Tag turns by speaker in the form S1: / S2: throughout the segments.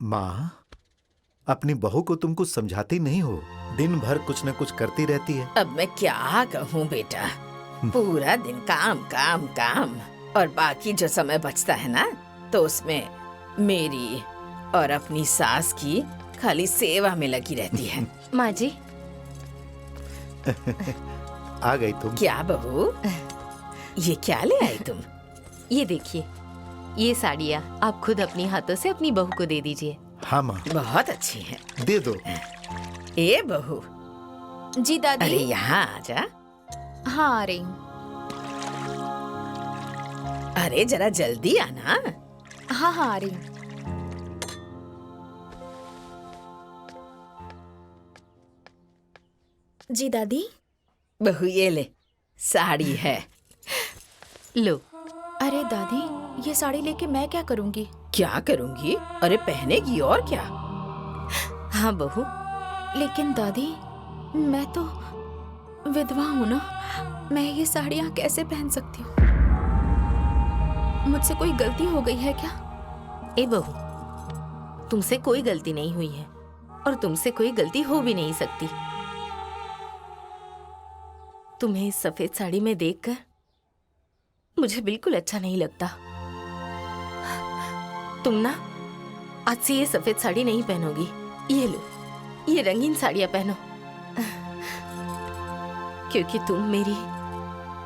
S1: माँ, अपनी बहू को तुम कुछ समझाती नहीं हो। दिन भर कुछ न कुछ करती रहती है।
S2: अब मैं क्या कहूँ बेटा, पूरा दिन काम काम काम, और बाकी जो समय बचता है ना, तो उसमें मेरी और अपनी सास की खाली सेवा में लगी रहती है।
S3: माँ जी।
S1: आ गई तुम।
S2: क्या बहू, ये क्या ले आई तुम?
S3: ये देखिए, ये साड़ियाँ आप खुद अपनी हाथों से अपनी बहू को दे दीजिए।
S1: हाँ माँ,
S2: बहुत अच्छी है।
S1: दे दो।
S2: ए बहू।
S4: जी दादी।
S2: अरे यहाँ आ जा।
S4: हाँ आ रही हूँ।
S2: अरे जरा जल्दी आना।
S4: हाँ हाँ आ रही हूँ। जी दादी।
S2: बहू ये ले, साड़ी है।
S3: लो।
S4: अरे दादी, ये साड़ी लेके मैं क्या करूँगी?
S2: क्या करूँगी? अरे पहनेगी और क्या।
S3: हाँ बहू।
S4: लेकिन दादी, मैं तो विधवा हूँ ना, मैं ये साड़ियाँ कैसे पहन सकती हूँ? मुझसे कोई गलती हो गई है क्या?
S3: ए बहू, तुमसे कोई गलती नहीं हुई है और तुमसे कोई गलती हो भी नहीं सकती। तुम्हें इस सफेद साड़ी में देखकर मुझे बिल्कुल अच्छा नहीं लगता। तुम ना आज से ये सफेद साड़ी नहीं पहनोगी। ये लो, ये रंगीन साड़ियां पहनो, क्योंकि तुम मेरी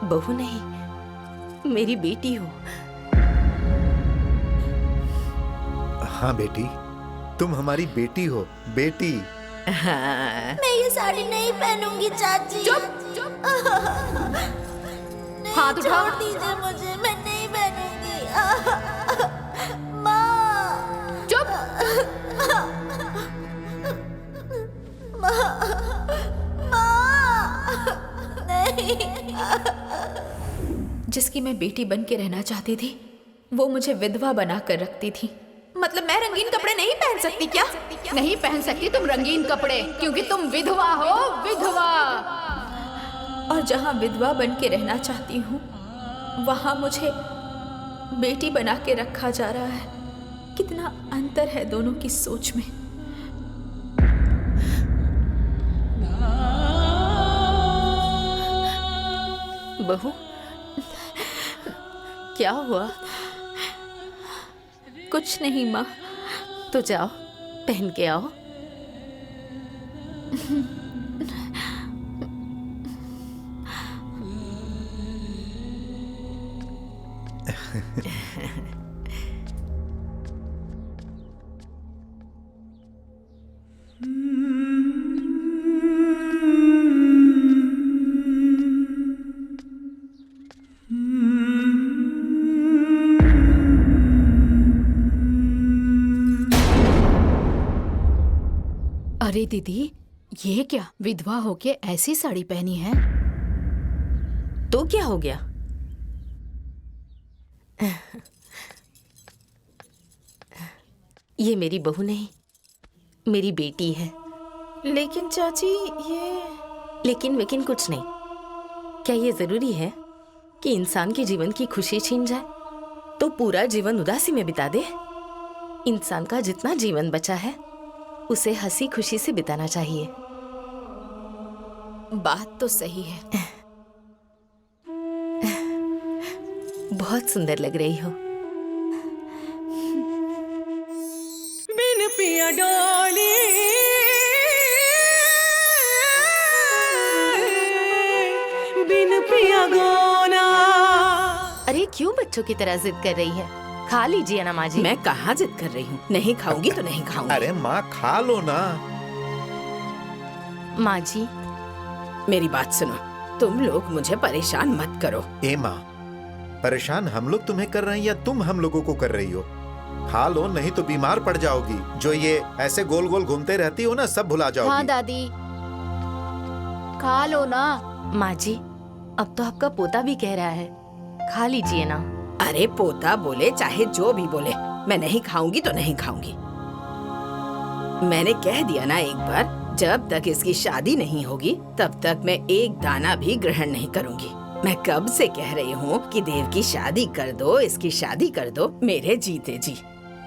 S3: बहू नहीं, मेरी बेटी हो।
S1: हाँ बेटी, तुम हमारी बेटी हो, बेटी।
S2: हाँ।
S5: मैं ये साड़ी नहीं पहनूंगी चाची।
S4: चुप।
S5: नहीं,
S4: हाथ उठाओ।
S5: छोड़ दीजिए मुझे, मैं नहीं पहनूंगी। माँ।
S4: चुप।
S5: नहीं।
S4: जिसकी मैं बेटी बन के रहना चाहती थी, वो मुझे विधवा बना कर रखती थी। मतलब मैं रंगीन कपड़े नहीं पहन सकती क्या? नहीं पहन सकती तुम रंगीन कपड़े, क्योंकि तुम विधवा हो, विधवा। और जहाँ विधवा बन के रहना चाहती हूँ, वहाँ मुझे बेटी बना के रखा जा रहा है। कितना अंतर है दोनों की सोच में।
S3: बहू, क्या हुआ?
S4: कुछ नहीं माँ।
S3: तो जाओ, पहन के आओ।
S4: अरे दीदी, ये क्या विधवा होके ऐसी साड़ी पहनी है?
S3: तो क्या हो गया? ये मेरी बहू नहीं, मेरी बेटी है।
S2: लेकिन चाची ये।
S3: लेकिन वेकिन कुछ नहीं। क्या ये जरूरी है कि इंसान के जीवन की खुशी छीन जाए तो पूरा जीवन उदासी में बिता दे? इंसान का जितना जीवन बचा है उसे हंसी खुशी से बिताना चाहिए।
S4: बात तो सही है।
S3: बहुत सुंदर लग रही हो।
S6: बिन पिया डोली, बिन पिया गोना।
S3: अरे क्यों बच्चों की तरह जिद कर रही है? खा लीजिए ना माँ जी।
S2: मैं कहाँ जिद कर रही हूँ, नहीं खाऊंगी तो नहीं खाऊंगी।
S1: अरे माँ, खा लो ना।
S3: माँ जी,
S2: मेरी बात सुनो, तुम लोग मुझे परेशान मत करो।
S1: ए माँ, परेशान हम लोग तुम्हें कर रहे हैं या तुम हम लोगों को कर रही हो? खा लो, नहीं तो बीमार पड़ जाओगी। जो ये ऐसे गोल गोल घूमते रहती हो ना, सब भुला जाओगी।
S4: हाँ दादी, खा लो ना।
S3: माँ जी, अब तो आपका पोता भी कह रहा है, खा लीजिए ना।
S2: अरे पोता बोले चाहे जो भी बोले, मैं नहीं खाऊंगी तो नहीं खाऊंगी। मैंने कह दिया ना एक बार, जब तक इसकी शादी नहीं होगी तब तक मैं एक दाना भी ग्रहण नहीं करूंगी। मैं कब से कह रही हूँ कि देव की शादी कर दो, इसकी शादी कर दो, मेरे जीते जी।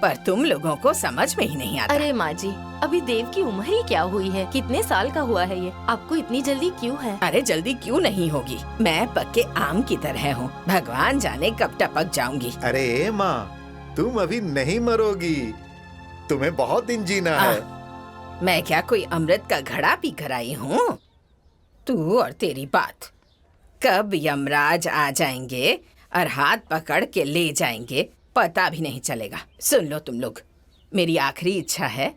S2: पर तुम लोगों को समझ में ही नहीं आता।
S3: अरे माँ जी, अभी देव की उम्र ही क्या हुई है? कितने साल का हुआ है ये? आपको इतनी जल्दी क्यों है?
S2: अरे जल्दी क्यों नहीं होगी, मैं पक्के आम की तरह हूँ, भगवान जाने कब टपक जाऊंगी।
S1: अरे माँ, तुम अभी नहीं मरोगी, तुम्हें बहुत दिन जीना है।
S2: मैं क्या कोई अमृत का घड़ा पी कर आई हूँ? तू और तेरी बात। कब यमराज आ जाएंगे और हाथ पकड़ के ले जाएंगे पता भी नहीं चलेगा। सुन लो तुम लोग, मेरी आखिरी इच्छा है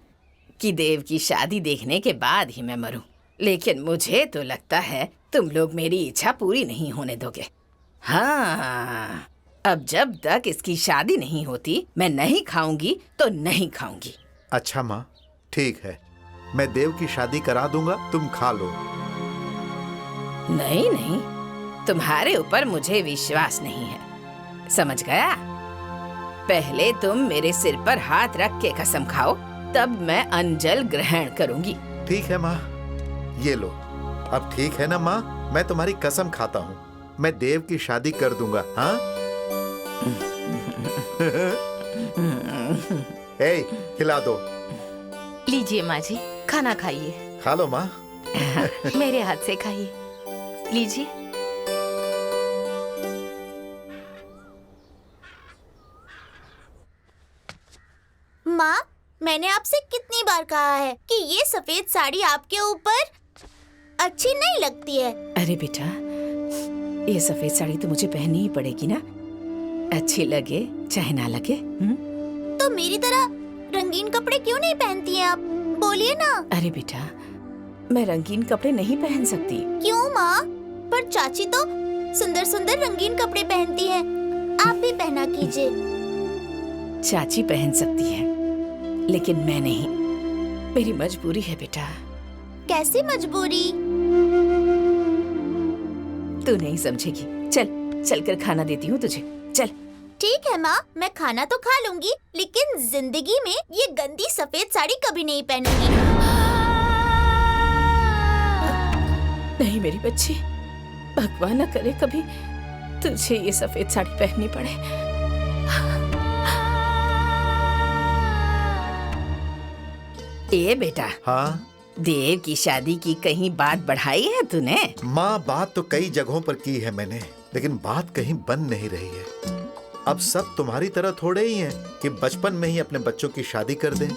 S2: कि देव की शादी देखने के बाद ही मैं मरूं, लेकिन मुझे तो लगता है तुम लोग मेरी इच्छा पूरी नहीं होने दोगे। हाँ, अब जब तक इसकी शादी नहीं होती मैं नहीं खाऊंगी तो नहीं खाऊंगी।
S1: अच्छा माँ, ठीक है, मैं देव की शादी करा दूंगा, तुम खा लो।
S2: नहीं नहीं, तुम्हारे ऊपर मुझे विश्वास नहीं है, समझ गया? पहले तुम मेरे सिर पर हाथ रख के कसम खाओ, तब मैं अंजल ग्रहण करूंगी।
S1: ठीक है माँ, ये लो। अब ठीक है ना माँ, मैं तुम्हारी कसम खाता हूँ, मैं देव की शादी कर दूंगा। हाँ? ए, खिला दो।
S3: लीजिए माँ जी, खाना खाइए।
S1: खा लो माँ।
S3: मेरे हाथ से खाइए, लीजिए।
S5: माँ, मैंने आपसे कितनी बार कहा है कि ये सफेद साड़ी आपके ऊपर अच्छी नहीं लगती है।
S2: अरे बेटा, ये सफेद साड़ी तो मुझे पहननी ही पड़ेगी ना, अच्छी लगे चाहे ना लगे।
S5: तो मेरी तरह रंगीन कपड़े क्यों नहीं पहनती हैं आप? बोलिए ना।
S2: अरे बेटा, मैं रंगीन कपड़े नहीं पहन सकती।
S5: क्यों माँ? पर चाची तो सुंदर सुंदर रंगीन कपड़े पहनती हैं, आप भी पहना कीजिए।
S2: चाची पहन सकती है, लेकिन मैं नहीं, मेरी मजबूरी है बेटा।
S5: कैसी मजबूरी?
S2: तू नहीं समझेगी, चल चल कर खाना देती हूँ तुझे, चल।
S5: ठीक है माँ, मैं खाना तो खा लूंगी, लेकिन जिंदगी में ये गंदी सफेद साड़ी कभी नहीं पहनूंगी।
S2: नहीं मेरी बच्ची, भगवान न करे कभी तुझे ये सफेद साड़ी पहननी पड़े। ए बेटा,
S1: हाँ
S2: देव की शादी की कहीं बात बढ़ाई है तूने?
S1: माँ, बात तो कई जगहों पर की है मैंने, लेकिन बात कहीं बन नहीं रही है। अब सब तुम्हारी तरह थोड़े ही हैं कि बचपन में ही अपने बच्चों की शादी कर दें।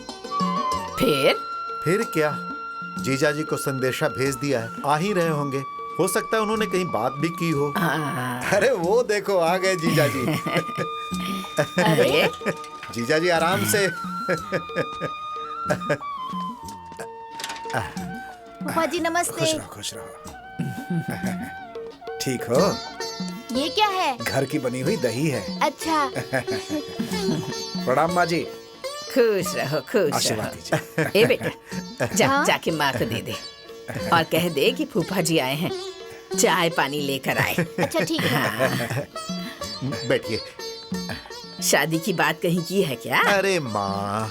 S1: फिर क्या, जीजा जी को संदेशा भेज दिया है, आ ही रहे होंगे, हो सकता है उन्होंने कहीं बात भी की हो। अरे वो देखो, आ गए जीजा जी।
S2: अरे
S1: जीजा जी आराम से।
S5: फूफा जी नमस्ते।
S7: खुश रहो। ठीक हो?
S5: ये क्या है?
S7: घर की बनी हुई दही है।
S5: अच्छा।
S7: प्रणाम माँ जी।
S2: खुश रहो, खुश
S7: आशीर्वाद
S2: रहो। ए बेटा, जा जाके माँ को दे दे और कह दे कि फूफा जी आए हैं, चाय पानी लेकर आए।
S5: अच्छा ठीक है।
S1: बैठिए।
S2: शादी की बात कहीं की है क्या?
S1: अरे माँ,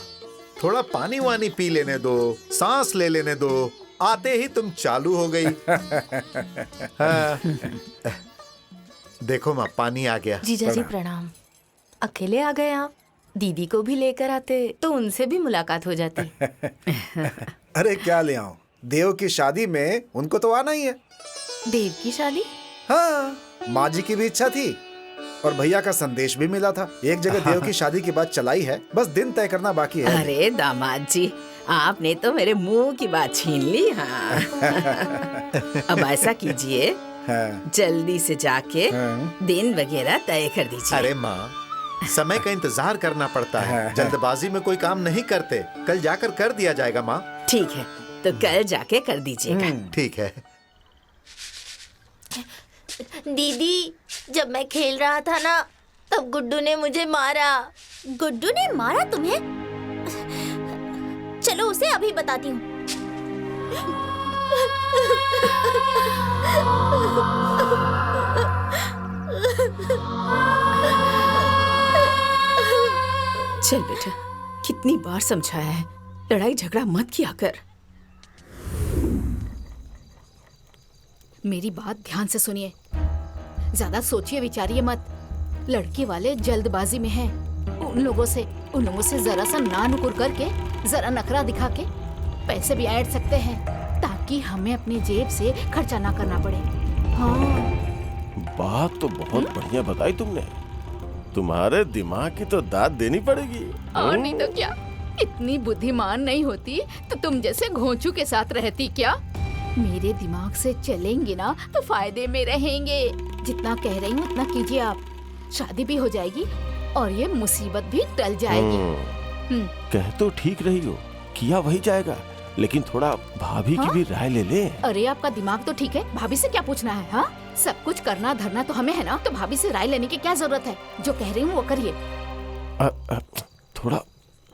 S1: थोड़ा पानी वानी पी लेने दो, सांस ले लेने दो, आते ही तुम चालू हो गई। हाँ। देखो माँ, पानी आ गया।
S3: जीजा जी प्रणाम। अकेले आ गए आप? दीदी को भी लेकर आते तो उनसे भी मुलाकात हो जाती।
S7: अरे क्या ले आऊं, देव की शादी में उनको तो आना ही है।
S3: देव की शादी?
S7: हाँ, माँ जी की भी इच्छा थी और भैया का संदेश भी मिला था। एक जगह देव की शादी की बात चलाई है, बस दिन तय करना बाकी है।
S2: अरे दामाद जी, आपने तो मेरे मुंह की बात छीन ली। हाँ। अब ऐसा कीजिए,
S7: हाँ।
S2: जल्दी से जाके दिन वगैरह तय कर दीजिए।
S1: अरे माँ, समय का इंतजार करना पड़ता है, जल्दबाजी में कोई काम नहीं करते, कल जाकर कर दिया जाएगा माँ।
S2: ठीक है, तो कल जाके कर दीजिएगा।
S1: ठीक है।
S5: दीदी, जब मैं खेल रहा था ना, तब गुड्डू ने मुझे मारा। गुड्डू ने मारा तुम्हें? चलो उसे अभी बताती हूँ।
S2: चल बेटा, कितनी बार समझाया है, लड़ाई झगड़ा मत किया कर।
S4: मेरी बात ध्यान से सुनिए, ज्यादा सोचिए विचारिए मत। लड़के वाले जल्दबाजी में हैं, उन लोगों से जरा सा ना नुकुर करके, जरा नखरा दिखा के पैसे भी ऐड सकते हैं, ताकि हमें अपनी जेब से खर्चा ना करना पड़े। हाँ।
S8: बात तो बहुत बढ़िया बताई तुमने। तुम्हारे दिमाग की तो दाद देनी पड़ेगी।
S4: और नहीं तो क्या, इतनी बुद्धिमान नहीं होती तो तुम जैसे घोंचू के साथ रहती क्या? मेरे दिमाग से चलेंगे ना तो फायदे में रहेंगे। जितना कह रही हूँ उतना कीजिए आप। शादी भी हो जाएगी और ये मुसीबत भी टल जाएगी।
S8: कह तो ठीक रही हो, किया वही जाएगा, लेकिन थोड़ा भाभी की भी राय ले ले।
S4: अरे आपका दिमाग तो ठीक है, भाभी से क्या पूछना है? हाँ, सब कुछ करना धरना तो हमें है ना, तो भाभी से राय लेने की क्या जरूरत है? जो कह रही हूँ वो करिए।
S8: थोड़ा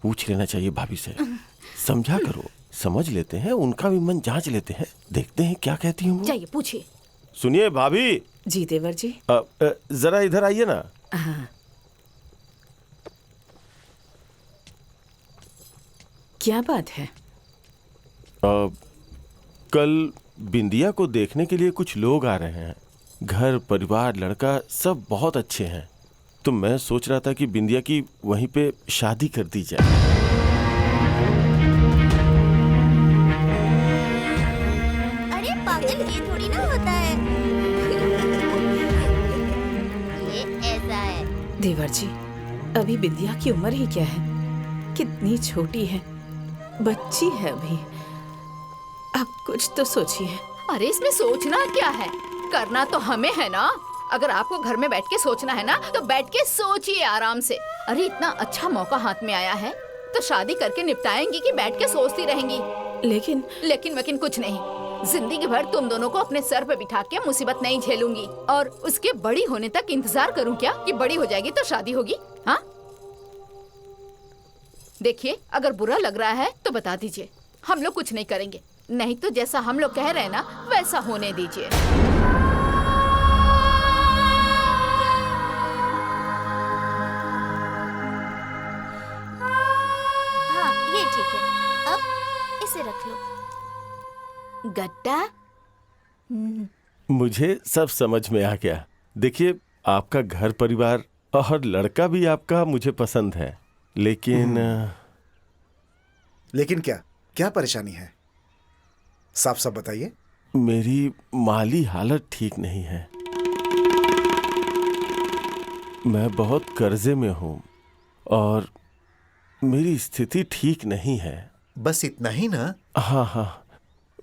S8: पूछ लेना चाहिए भाभी से। समझा करो, समझ लेते हैं, उनका भी मन जांच लेते हैं, देखते हैं क्या कहती हूँ।
S4: जाइए पूछिए।
S8: सुनिए भाभी।
S2: जी देवर जी।
S8: जरा इधर आइए ना।
S2: हाँ। क्या बात है?
S8: कल बिंदिया को देखने के लिए कुछ लोग आ रहे हैं। घर परिवार लड़का सब बहुत अच्छे हैं, तो मैं सोच रहा था कि बिंदिया की वहीं पे शादी कर दी जाए।
S5: अरे पागल, ये थोड़ी ना होता है। ये ऐसा है।
S2: देवर जी, अभी बिंदिया की उम्र ही क्या है, कितनी छोटी है, बच्ची है अभी। आप कुछ तो सोचिए।
S4: अरे इसमें सोचना क्या है, करना तो हमें है ना। अगर आपको घर में बैठ के सोचना है ना तो बैठ के सोचिए आराम से। अरे इतना अच्छा मौका हाथ में आया है तो शादी करके निपटाएंगी कि बैठ के सोचती रहेंगी? लेकिन कुछ नहीं। जिंदगी भर तुम दोनों को अपने सर पे बिठा के मुसीबत नहीं झेलूंगी, और उसके बड़ी होने तक इंतजार करूं क्या कि बड़ी हो जाएगी तो शादी होगी? हाँ देखिए, अगर बुरा लग रहा है तो बता दीजिए, हम लोग कुछ नहीं करेंगे। नहीं तो जैसा हम लोग कह रहे हैं ना वैसा होने दीजिए।
S5: हाँ ये ठीक है, अब इसे रख लो।
S4: गट्टा।
S8: मुझे सब समझ में आ गया। देखिए, आपका घर परिवार और लड़का भी आपका मुझे पसंद है, लेकिन
S7: लेकिन क्या परेशानी है? साफ साफ बताइए।
S8: मेरी माली हालत ठीक नहीं है। मैं बहुत कर्जे में हूँ और मेरी स्थिति ठीक नहीं है।
S1: बस इतना ही ना?
S8: हाँ,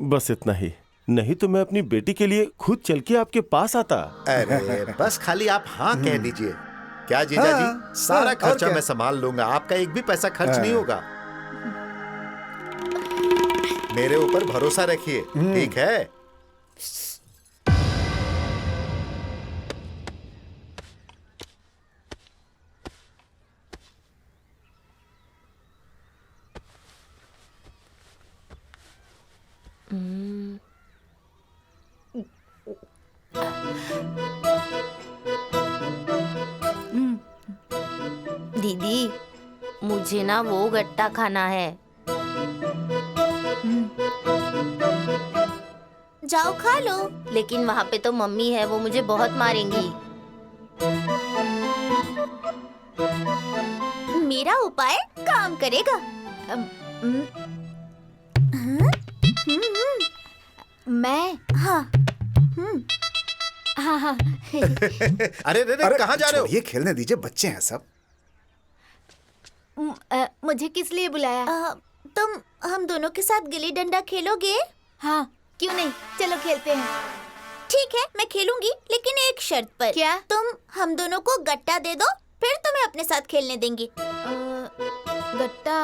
S8: बस इतना ही। नहीं तो मैं अपनी बेटी के लिए खुद चल के आपके पास आता।
S1: अरे बस खाली आप हाँ कह दीजिए। क्या जीजा जी, सारा खर्चा मैं संभाल लूंगा, आपका एक भी पैसा खर्च नहीं होगा। मेरे ऊपर भरोसा रखिए, ठीक है?
S9: दीदी, मुझे ना वो गट्टा खाना है।
S5: जाओ खा लो।
S9: लेकिन वहाँ पे तो मम्मी है, वो मुझे बहुत मारेंगी।
S5: मेरा उपाय काम करेगा।
S4: मैं
S5: हाँ।
S4: हाँ।
S1: अरे कहाँ जा रहे हो?
S7: ये खेलने दीजिए, बच्चे हैं सब।
S4: मुझे किस लिए बुलाया?
S5: तुम हम दोनों के साथ गिल्ली डंडा खेलोगे?
S4: हाँ, क्यों नहीं, चलो खेलते हैं।
S5: ठीक है, मैं खेलूंगी, लेकिन एक शर्त पर।
S4: क्या?
S5: तुम हम दोनों को गट्टा दे दो, फिर तुम्हें अपने साथ खेलने देंगी।
S4: गट्टा?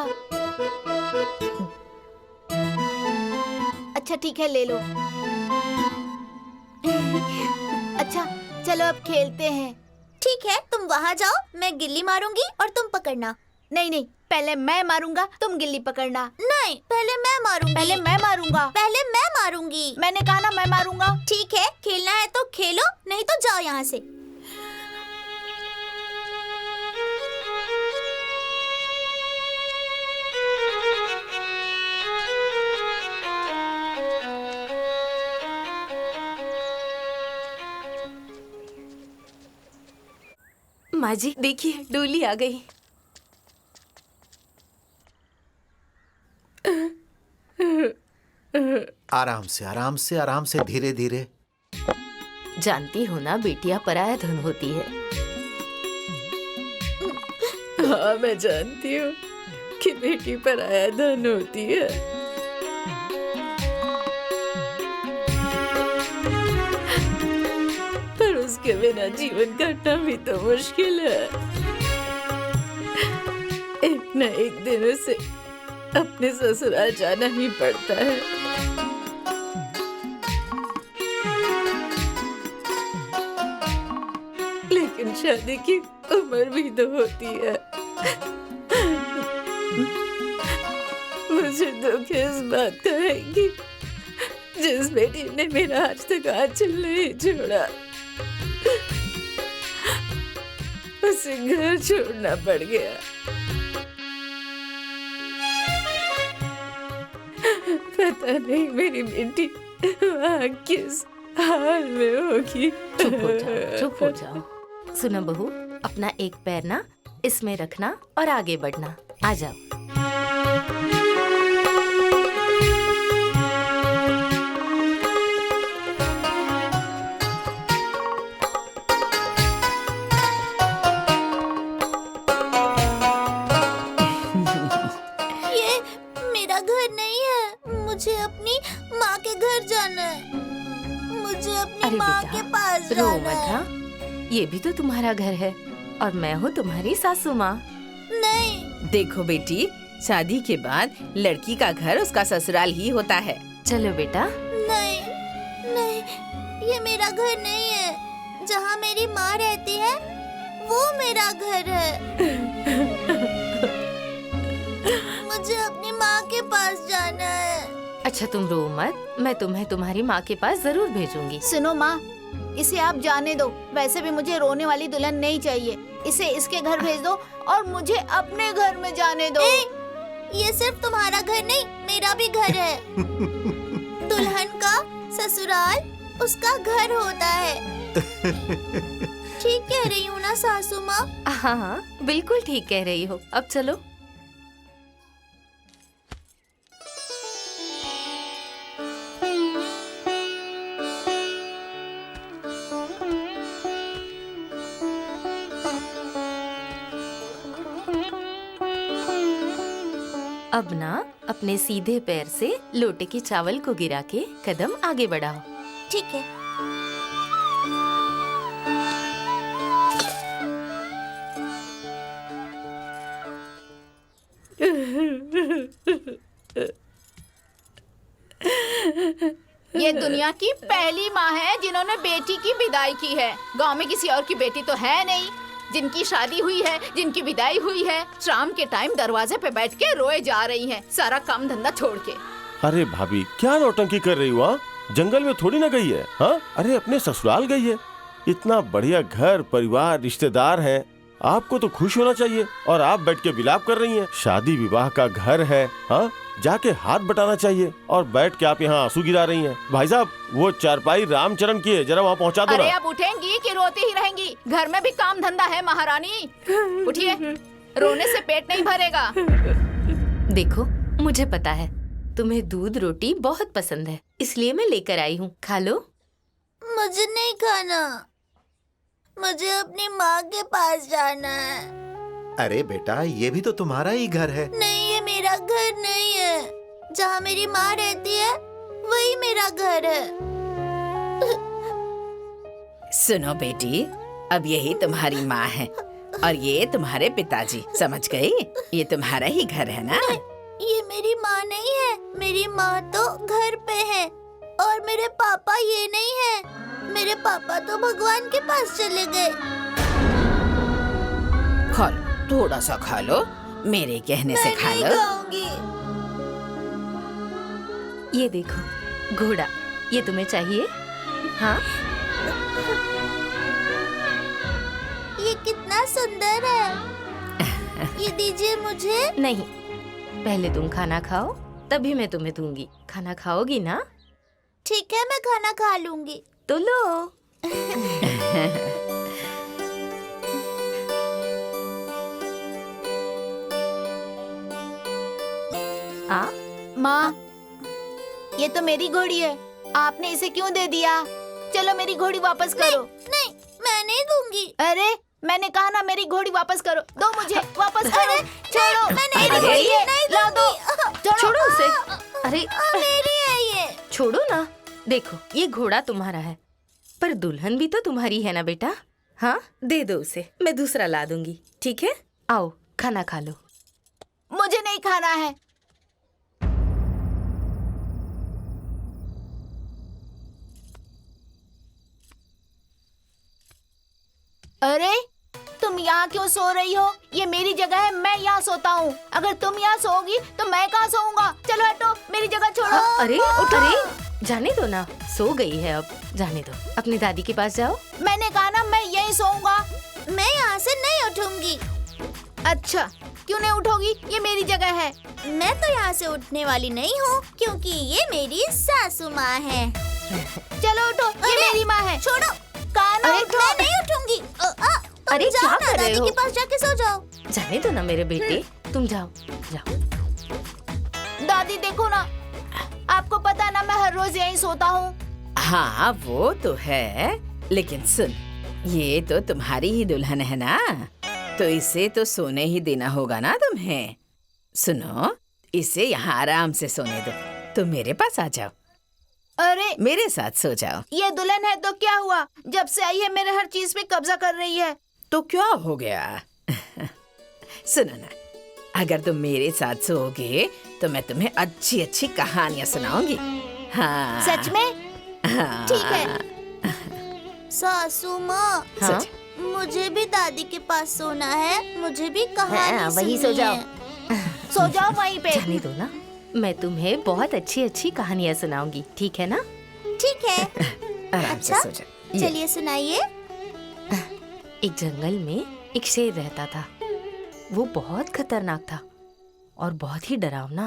S4: अच्छा ठीक है, ले लो। अच्छा चलो अब खेलते हैं।
S5: ठीक है, तुम वहाँ जाओ, मैं गिल्ली मारूंगी और तुम पकड़ना।
S4: नहीं, पहले मैं मारूंगा, तुम गिल्ली पकड़ना।
S5: नहीं, पहले मैं मारूंगी।
S4: पहले मैं मारूंगा।
S5: पहले मैं मारूंगी।
S4: मैंने कहा ना मैं मारूंगा।
S5: ठीक है, खेलना है तो खेलो, नहीं तो जाओ यहाँ से।
S3: माँ जी देखिए, डोली आ गई।
S1: आराम से आराम से आराम से, धीरे धीरे।
S3: जानती हो ना, बेटियां पराया धन होती है।
S2: हाँ, मैं जानती हूँ कि बेटी पराया धन होती है। पर उसके बिना जीवन काटना भी तो मुश्किल है। एक न एक दिन उसे अपने ससुराल जाना ही पड़ता है। लेकिन शादी की उम्र भी तो होती है। मुझे दुख इस बात का है कि जिस बेटी ने मेरा आज तक आंचल नहीं छोड़ा, उसे घर छोड़ना पड़ गया। पता नहीं मेरी बेटी वहाँ किस हाल में होगी।
S3: चुप हो जाओ, चुप हो जाओ। सुनो बहू, अपना एक पैर ना इसमें रखना और आगे बढ़ना। आ जाओ।
S5: ये मेरा घर नहीं है, मुझे अपनी माँ के घर जाना है। मुझे अपनी
S3: अरे
S5: माँ
S3: बेटा,
S5: के पास
S3: रो
S5: जाना
S3: मत।
S5: है।
S3: हाँ, ये भी तो तुम्हारा घर है और मैं हूँ तुम्हारी सासू माँ।
S5: नहीं,
S2: देखो बेटी, शादी के बाद लड़की का घर उसका ससुराल ही होता है।
S3: चलो बेटा।
S5: नहीं, नहीं, ये मेरा घर नहीं है। जहाँ मेरी माँ रहती है वो मेरा घर है। मुझे अपनी माँ के पास जाना है।
S3: अच्छा तुम रो मत, मैं तुम्हें तुम्हारी माँ के पास जरूर भेजूंगी।
S4: सुनो माँ, इसे आप जाने दो। वैसे भी मुझे रोने वाली दुल्हन नहीं चाहिए। इसे इसके घर भेज दो और मुझे अपने घर में जाने दो।
S5: ये सिर्फ तुम्हारा घर नहीं, मेरा भी घर है। दुल्हन का ससुराल उसका घर होता है। ठीक कह रही हूँ ना सासू माँ?
S3: हाँ हाँ, बिल्कुल ठीक कह रही हो। अब चलो। अब ना अपने सीधे पैर से लोटे के चावल को गिरा के कदम आगे बढ़ाओ।
S5: ठीक है।
S4: ये दुनिया की पहली माँ है जिन्होंने बेटी की विदाई की है। गांव में किसी और की बेटी तो है नहीं जिनकी शादी हुई है, जिनकी विदाई हुई है। शाम के टाइम दरवाजे पे बैठ के रोए जा रही हैं, सारा काम धंधा छोड़ के।
S8: अरे भाभी, क्या नौटंकी कर रही हो? हाँ, जंगल में थोड़ी ना गई है। हाँ, अरे अपने ससुराल गई है। इतना बढ़िया घर परिवार रिश्तेदार है, आपको तो खुश होना चाहिए और आप बैठ के विलाप कर रही हैं। शादी विवाह का घर है। हाँ, जाके हाथ बटाना चाहिए और बैठ के आप यहाँ आंसू गिरा रही हैं। भाई साहब, वो चारपाई रामचरण की है, जरा वहाँ पहुँचा दो ना।
S4: अरे आप उठेंगी कि रोती ही रहेंगी? घर में भी काम धंधा है महारानी। उठिए, रोने से पेट नहीं भरेगा।
S3: देखो, मुझे पता है तुम्हें दूध रोटी बहुत पसंद है, इसलिए मैं लेकर आई हूँ, खा लो।
S5: मुझे नहीं खाना, मुझे अपनी माँ के पास जाना है।
S1: अरे बेटा, ये भी तो तुम्हारा ही घर है।
S5: नहीं, ये मेरा घर नहीं है। जहाँ मेरी माँ रहती है वही मेरा घर है।
S2: सुनो बेटी, अब यही तुम्हारी माँ है और ये तुम्हारे पिताजी, समझ गई? ये तुम्हारा ही घर है ना?
S5: ये मेरी माँ नहीं है। मेरी माँ तो घर पे है और मेरे पापा ये नहीं है। मेरे पापा तो भगवान के पास चले गए।
S2: खा लो, थोड़ा सा खा लो, मेरे कहने से खा
S5: मैं
S2: लो।
S5: नहीं खाऊंगी।
S3: ये देखो घोड़ा, ये तुम्हें चाहिए? हाँ,
S5: ये कितना सुंदर है। ये दीजिए मुझे।
S3: नहीं, पहले तुम खाना खाओ, तभी मैं तुम्हें दूंगी। खाना खाओगी ना?
S5: ठीक है, मैं खाना खा लूंगी।
S3: तो लो। आ,
S5: माँ, ये तो मेरी घोड़ी है, आपने इसे क्यों दे दिया? चलो मेरी घोड़ी वापस करो। नहीं, मैं नहीं दूंगी। अरे मैंने कहा ना मेरी घोड़ी वापस करो, दो मुझे, वापस करो। छोड़ो, मैं नहीं दूंगी, ला दो।
S3: छोड़ो उसे। अरे
S5: मेरी है ये।
S3: छोड़ो ना। देखो ये घोड़ा तुम्हारा है, पर दुल्हन भी तो तुम्हारी है ना बेटा। हाँ दे दो उसे, मैं दूसरा ला दूंगी। ठीक है, आओ खाना खा लो।
S5: मुझे नहीं खाना है। अरे तुम यहाँ क्यों सो रही हो? ये मेरी जगह है, मैं यहाँ सोता हूँ। अगर तुम यहाँ सोओगी तो मैं कहाँ सोऊंगा? चलो हटो, मेरी जगह छोड़ो।
S3: अरे अरे जाने दो ना, सो गई है अब, जाने दो। अपनी दादी के पास जाओ।
S5: मैंने कहा ना मैं यहीं सोऊंगा। मैं यहाँ से नहीं उठूंगी। अच्छा, क्यों नहीं उठोगी? ये मेरी जगह है। मैं तो यहाँ से उठने वाली नहीं हूँ, क्योंकि ये मेरी सासू माँ है। चलो उठो, ये मेरी माँ है। छोड़ो, काना उठो। मैं नहीं उठूंगी।
S3: अरे
S5: जाओ
S3: क्या
S5: ना,
S3: कर रहे
S5: दादी
S3: हो?
S5: के पास जाके सो जाओ।
S3: जाने दो ना मेरे बेटे, तुम जाओ जाओ।
S5: दादी देखो ना, आपको पता ना मैं हर रोज यहीं सोता हूँ।
S2: हाँ वो तो है, लेकिन सुन, ये तो तुम्हारी ही दुल्हन है ना, तो इसे तो सोने ही देना होगा ना तुम्हें। सुनो, इसे यहाँ आराम से सोने दो, तुम मेरे पास आ जाओ,
S5: अरे
S2: मेरे साथ सो जाओ।
S5: ये दुल्हन है तो क्या हुआ? जब से आई है मेरे हर चीज पे कब्जा कर रही है।
S2: तो क्या हो गया? सुनो ना, अगर तुम मेरे साथ सोओगे तो मैं तुम्हें अच्छी अच्छी कहानियाँ सुनाऊंगी। हाँ
S5: सच में?
S2: हाँ।
S5: ठीक है। सासू माँ,
S3: हाँ?
S5: मुझे भी दादी के पास सोना है, मुझे भी कहानी
S9: वहीं सो
S5: सुननी
S9: जाओ।
S5: है। सो जाओ वहीं पे।
S3: जाने दो ना, मैं तुम्हें बहुत अच्छी अच्छी कहानियाँ सुनाऊंगी। ठीक है ना?
S5: ठीक है।
S2: आराम से
S5: अच्छा,
S2: सो जाओ। ये,
S5: चलिए सुनाइए।
S3: एक जंगल में एक शेर रहता था। वो बहुत खतरनाक था और बहुत ही डरावना।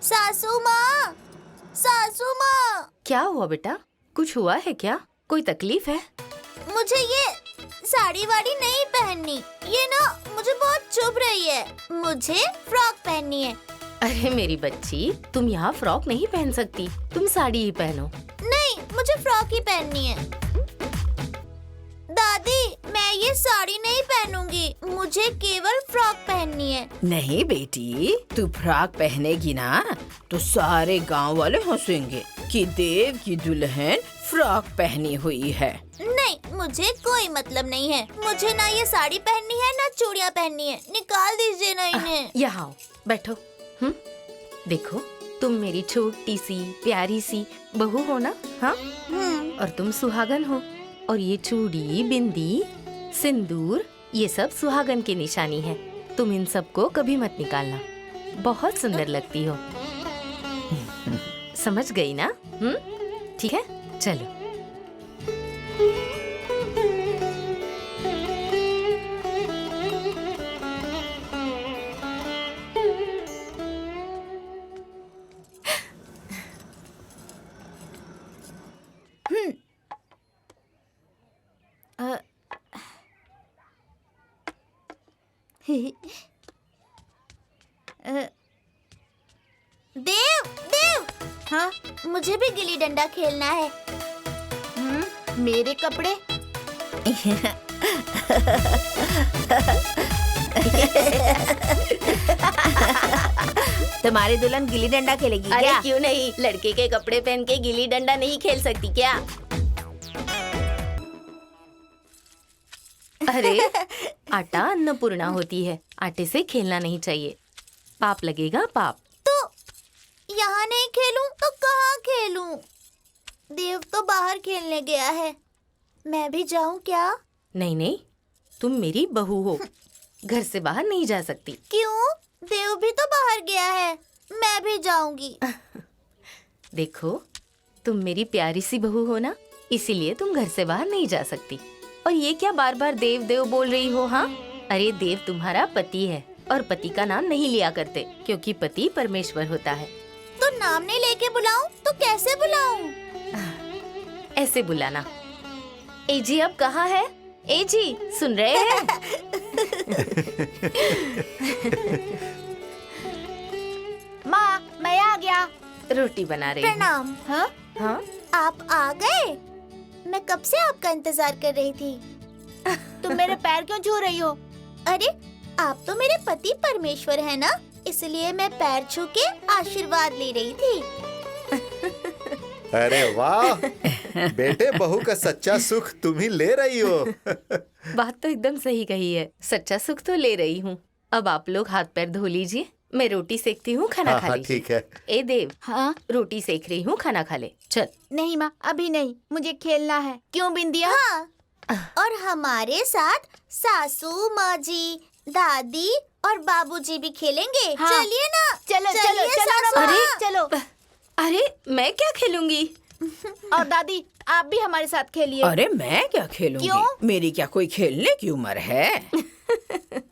S5: सासू माँ, सासू माँ,
S3: क्या हुआ बेटा? कुछ हुआ है क्या? कोई तकलीफ है?
S5: मुझे ये साड़ी वाड़ी नहीं पहननी। ये ना मुझे बहुत चुभ रही है। मुझे फ्रॉक पहननी है।
S3: अरे मेरी बच्ची, तुम यहाँ फ्रॉक नहीं पहन सकती, तुम साड़ी ही पहनो।
S5: नहीं, मुझे फ्रॉक ही पहननी है। दादी, मैं ये साड़ी नहीं पहनूंगी, मुझे केवल फ्रॉक पहननी है।
S2: नहीं बेटी, तू फ्रॉक पहनेगी ना तो सारे गांव वाले हंसेंगे कि देव की दुल्हन फ्रॉक पहनी हुई है।
S5: नहीं, मुझे कोई मतलब नहीं है। मुझे ना ये साड़ी पहननी है ना चूड़ियाँ पहननी है। निकाल दीजिए ना इन्हें।
S3: यहाँ आओ, बैठो। देखो, तुम मेरी छोटी सी प्यारी सी बहू हो ना? हाँ, और तुम सुहागन हो। और ये चूड़ी, बिंदी, सिंदूर, ये सब सुहागन की निशानी है। तुम इन सब को कभी मत निकालना। बहुत सुंदर लगती हो। समझ गई ना? ठीक है, चलो।
S5: देव, देव, हाँ, मुझे भी गिल्ली डंडा खेलना है। मेरे कपड़े।
S9: तुम्हारी दुल्हन गिल्ली डंडा खेलेगी
S3: अरे
S9: क्या?
S3: क्यों नहीं, लड़के के कपड़े पहन के गिल्ली डंडा नहीं खेल सकती क्या? अरे आटा अन्नपूर्णा होती है, आटे से खेलना नहीं चाहिए, पाप लगेगा, पाप।
S5: तो यहाँ नहीं खेलूं तो कहाँ खेलूं? देव तो बाहर खेलने गया है। मैं भी जाऊं क्या?
S3: नहीं नहीं, तुम मेरी बहू हो, घर से बाहर नहीं जा सकती।
S5: क्यों? देव भी तो बाहर गया है। मैं भी जाऊंगी।
S3: देखो, तुम मेरी प्यारी सी बहू हो ना, इसीलिए तुम घर से बाहर नहीं जा सकती। और ये क्या बार बार देव देव बोल रही हो? हाँ, अरे देव तुम्हारा पति है और पति का नाम नहीं लिया करते, क्योंकि पति परमेश्वर होता है।
S5: तो नाम नहीं लेके बुलाऊं तो कैसे बुलाऊं?
S3: ऐसे बुलाना, ए जी अब कहाँ है? ए जी सुन रहे हैं?
S5: माँ मैं आ गया।
S3: रोटी बना रही हूँ।
S5: प्रणाम। हाँ
S3: हाँ
S5: आप आ गए? मैं कब से आपका इंतजार कर रही थी। तुम मेरे पैर क्यों छू रही हो? अरे आप तो मेरे पति परमेश्वर है ना, इसलिए मैं पैर छू के आशीर्वाद ले रही थी।
S1: अरे वाह बेटे, बहू का सच्चा सुख तुम ही ले रही हो।
S3: बात तो एकदम सही कही है, सच्चा सुख तो ले रही हूँ। अब आप लोग हाथ पैर धो लीजिए, मैं रोटी सेकती हूँ, खाना खा लीजिए।
S1: ठीक है।
S3: ए देव,
S5: हाँ
S3: रोटी सेक रही हूँ, खाना खा ले। चल।
S5: नहीं माँ, अभी नहीं, मुझे खेलना है। क्यों बिंदिया? हाँ। और हमारे साथ सासू माँ जी, दादी और बाबूजी भी खेलेंगे। हाँ। चलिए ना। चलो चलो चलो।
S3: अरे
S5: चलो।
S3: अरे मैं क्या खेलूंगी?
S5: और दादी आप भी हमारे साथ खेलिए।
S2: अरे मैं क्या खेलूंगी?
S5: क्यों?
S2: मेरी क्या कोई खेलने की उम्र है?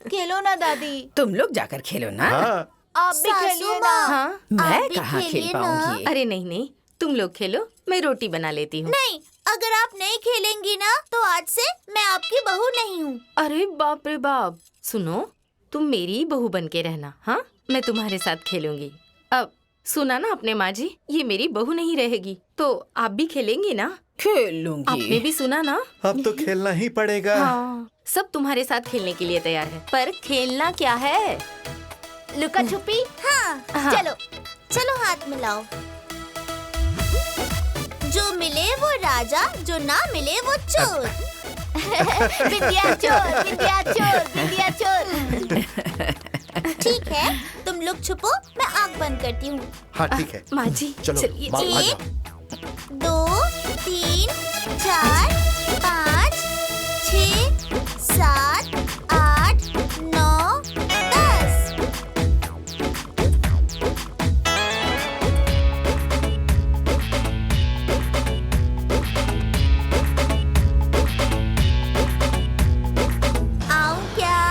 S5: खेलो ना दादी।
S2: तुम लोग जाकर खेलो ना।
S1: हाँ
S5: आप भी खेलिए ना।
S3: हाँ
S2: मैं
S5: भी
S2: कहाँ
S5: खेलिए
S2: खेल
S5: ना।
S2: पाऊंगी?
S3: अरे नहीं नहीं, तुम लोग खेलो, मैं रोटी बना लेती हूँ।
S5: नहीं, अगर आप नहीं खेलेंगी ना तो आज से मैं आपकी बहू नहीं हूँ।
S3: अरे बाप रे बाप, सुनो, तुम मेरी बहू बन के रहना। हाँ मैं तुम्हारे साथ खेलूंगी। अब सुना ना अपने माँ जी, ये मेरी बहू नहीं रहेगी, तो आप भी खेलेंगी ना?
S2: खेल लूंगी।
S3: आपने भी सुना ना?
S1: अब तो खेलना ही पड़ेगा।
S3: हाँ, सब तुम्हारे साथ खेलने के लिए तैयार है, पर खेलना क्या है?
S5: लुका छुपी। हाँ,
S3: हाँ।
S5: चलो चलो हाथ मिलाओ। जो मिले वो राजा, जो ना मिले वो चोर। बिंदिया चोर, बिंदिया चोर, बिंदिया चोर। ठीक है, तुम लोग छुपो, मैं आँख बंद करती हूँ।
S1: हाँ ठीक है।
S3: माँ जी
S1: चलो
S3: चलिए।
S1: माँ, आ
S5: एक,
S1: जाओ।
S5: 2, 3, 4, 5, 6, 7, 8, 9, 10। आऊं क्या?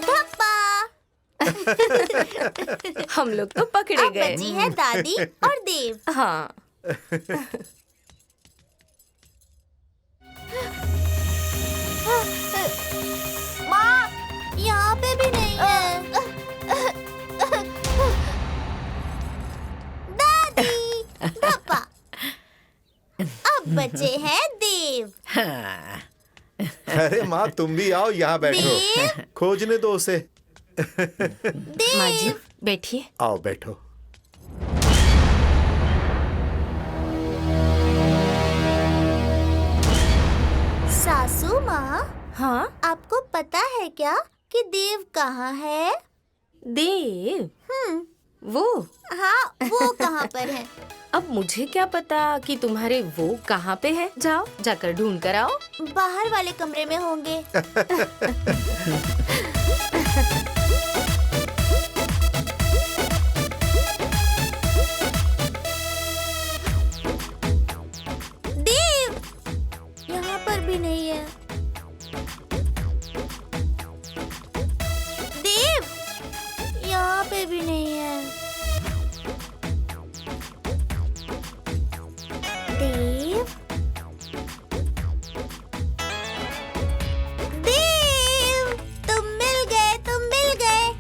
S5: धप्पा।
S3: हम लोग तो पकड़े
S5: अब
S3: गए।
S5: बची है दादी और देव।
S3: हाँ
S5: माँ, यहाँ पे भी नहीं है। दादी, धप्पा। अब बचे हैं देव।
S2: हाँ।
S1: अरे माँ तुम भी आओ, यहाँ बैठो,
S5: देव।
S1: खोजने दो उसे।
S3: माँ जी बैठिए।
S1: आओ बैठो।
S5: सासू माँ,
S3: हाँ
S5: आपको पता है क्या कि देव कहाँ है?
S3: देव, वो
S5: हाँ, वो कहाँ पर है?
S3: अब मुझे क्या पता कि तुम्हारे वो कहाँ पे है। जाओ जाकर ढूंढ कर आओ।
S5: बाहर वाले कमरे में होंगे। देव, यहाँ पर भी नहीं है। देव, यहाँ पे भी नहीं है। देव, देव, तुम मिल गए, तुम मिल गए।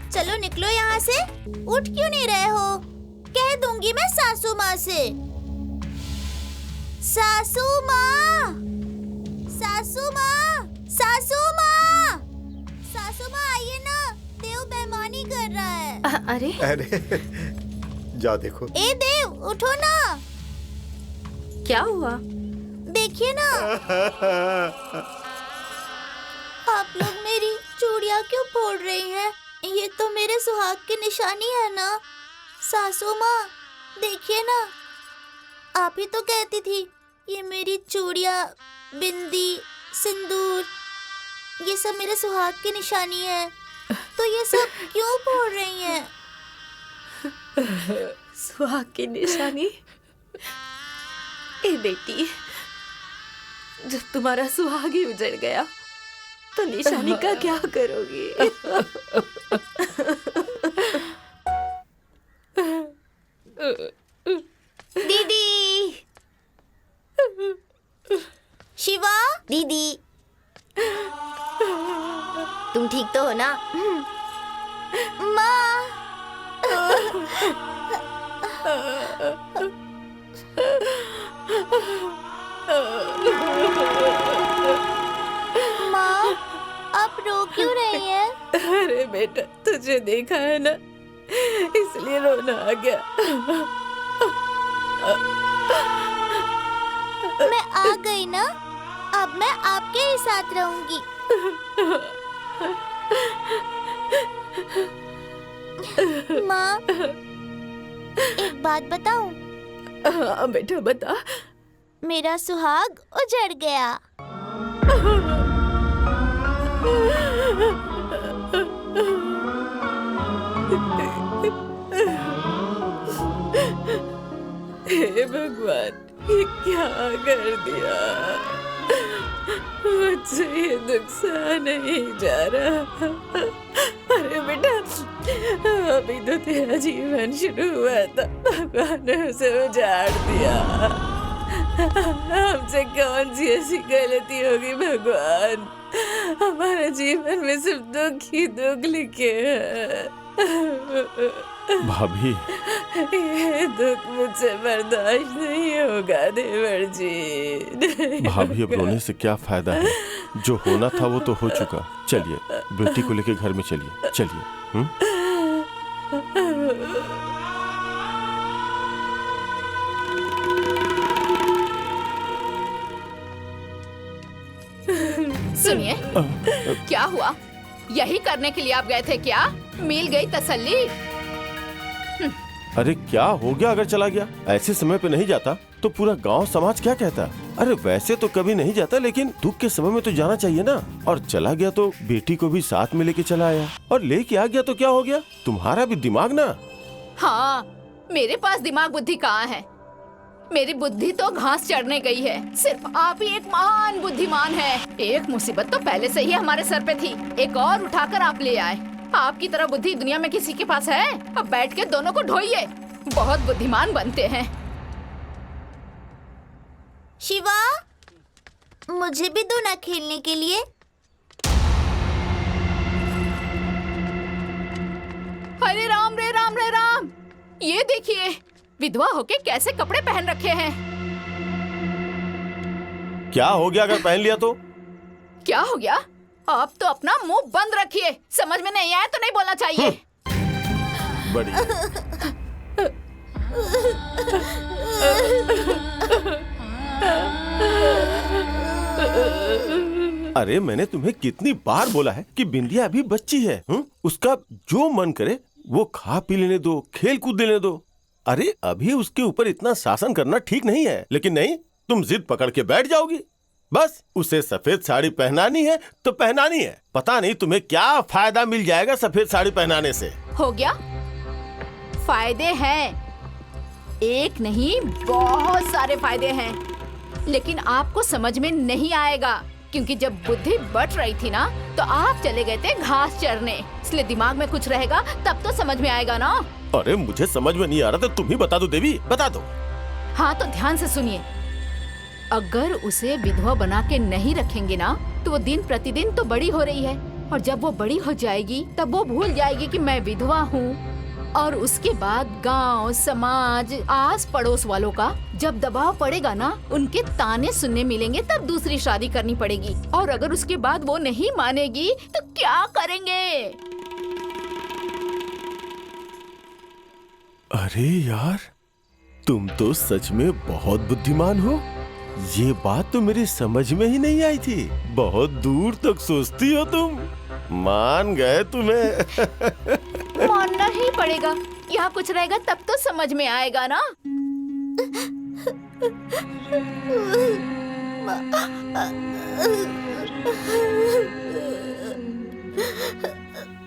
S5: चलो निकलो यहाँ से। उठ क्यों नहीं रहे हो? कह दूंगी मैं सासू माँ से। सासू माँ, सासू माँ, सासू माँ, सासू माँ आइए ना, देव बेईमानी कर रहा है।
S3: अरे
S1: अरे जाओ देखो।
S5: ए देव, उठो ना,
S3: क्या हुआ?
S5: देखिए ना। आप लोग मेरी चूड़ियाँ क्यों फोड़ रही हैं? ये तो मेरे सुहाग की निशानी है ना। सासू माँ, देखिए ना, आप ही तो कहती थी ये मेरी चूड़ियाँ, बिंदी, सिंदूर ये सब मेरे सुहाग की निशानी है, तो ये सब क्यों बोल रही हैं?
S3: सुहाग की निशानी? ए बेटी, जब तुम्हारा सुहाग ही उजड़ गया तो निशानी का क्या करोगी?
S5: दीदी, शिवा,
S9: दीदी, तुम ठीक तो हो ना?
S5: माँ। माँ, आप रो क्यों रही हैं?
S3: अरे बेटा, तुझे देखा है ना, इसलिए रोना आ गया।
S5: मैं आ गई ना, अब मैं आपके ही साथ रहूंगी। माँ, एक बात बताऊं?
S3: हाँ बेटा, बता।
S5: मेरा सुहाग उजड़ गया।
S3: हे भगवान, ये क्या कर दिया? मुझसे ये दुख सहा नहीं जा रहा। अरे बेटा, अभी तो तेरा जीवन शुरू हुआ था, भगवान ने उसे उजाड़ दिया। हमसे कौन सी ऐसी गलती होगी भगवान? हमारे जीवन में सिर्फ दुख ही दुख लिखे हैं।
S8: भाभी,
S3: ये दुख मुझसे बर्दाश्त नहीं होगा देवर जी।
S8: भाभी अब रोने से क्या फायदा है? जो होना था वो तो हो चुका। चलिए, बेटी को लेके घर में चलिए, चलिए।
S4: सुनिए, क्या हुआ? यही करने के लिए आप गए थे क्या? मिल गई तसल्ली?
S8: अरे क्या हो गया अगर चला गया? ऐसे समय पे नहीं जाता तो पूरा गांव समाज क्या कहता? अरे वैसे तो कभी नहीं जाता, लेकिन दुख के समय में तो जाना चाहिए ना। और चला गया तो बेटी को भी साथ में लेके चला आया, और लेके आ गया तो क्या हो गया? तुम्हारा भी दिमाग ना।
S4: हाँ, मेरे पास दिमाग बुद्धि कहाँ है? मेरी बुद्धि तो घास चढ़ने गई है। सिर्फ आप ही एक महान बुद्धिमान है। एक मुसीबत तो पहले से ही हमारे सर पे थी, एक और उठाकर आप ले आए। आपकी तरह बुद्धि दुनिया में किसी के पास है? अब बैठ के दोनों को ढोइए, बहुत बुद्धिमान बनते हैं।
S5: शिवा, मुझे भी दो ना खेलने के लिए।
S4: अरे राम रे राम रे राम, ये देखिए विधवा होके कैसे कपड़े पहन रखे हैं।
S8: क्या हो गया अगर पहन लिया तो?
S4: क्या हो गया? आप तो अपना मुंह बंद रखिए। समझ में नहीं आया तो नहीं बोलना चाहिए।
S8: बढ़िया। अरे मैंने तुम्हें कितनी बार बोला है कि बिंदिया अभी बच्ची है। उसका जो मन करे वो खा पी लेने दो, खेल कूद लेने दो। अरे अभी उसके ऊपर इतना शासन करना ठीक नहीं है। लेकिन नहीं, तुम जिद पकड़ के बैठ जाओगी। बस उसे सफेद साड़ी पहनानी है तो पहनानी है। पता नहीं तुम्हें क्या फायदा मिल जाएगा सफेद साड़ी पहनाने से।
S4: हो गया? फायदे हैं, एक नहीं बहुत सारे फायदे हैं, लेकिन आपको समझ में नहीं आएगा क्योंकि जब बुद्धि बट रही थी ना तो आप चले गए थे घास चरने। इसलिए दिमाग में कुछ रहेगा तब तो समझ में आएगा ना।
S8: अरे मुझे समझ में नहीं आ रहा तो तुम ही बता दो देवी, बता दो।
S4: हाँ तो ध्यान से सुनिए, अगर उसे विधवा बना के नहीं रखेंगे ना तो वो दिन प्रतिदिन तो बड़ी हो रही है, और जब वो बड़ी हो जाएगी तब वो भूल जाएगी कि मैं विधवा हूँ। और उसके बाद गांव, समाज, आस पड़ोस वालों का जब दबाव पड़ेगा ना, उनके ताने सुनने मिलेंगे, तब दूसरी शादी करनी पड़ेगी। और अगर उसके बाद वो नहीं मानेगी तो क्या करेंगे?
S8: अरे यार, तुम तो सच में बहुत बुद्धिमान हो। ये बात तो मेरी समझ में ही नहीं आई थी। बहुत दूर तक सोचती हो तुम। मान गए तुम्हें।
S4: मानना ही पड़ेगा, यहाँ कुछ रहेगा तब तो समझ में आएगा ना।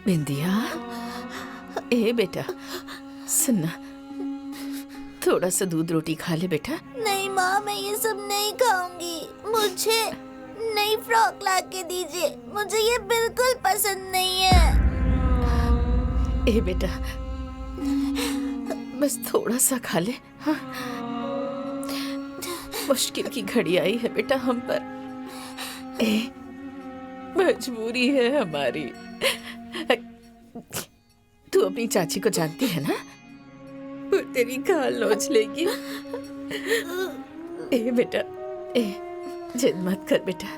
S2: बिंदिया, ए बेटा सुनना, थोड़ा सा दूध रोटी खा ले बेटा।
S5: नहीं माँ, मैं ये सब नहीं खाऊंगी। मुझे नई फ्रॉक ला के दीजिए, मुझे ये बिल्कुल पसंद नहीं है।
S2: ए बेटा बस थोड़ा सा खा ले। हाँ? मुश्किल की घड़ी आई है बेटा हम पर। मजबूरी है हमारी। तू अपनी चाची को जानती है ना, वो तेरी खाल नोच लेगी। ए बेटा, जिद मत कर बेटा,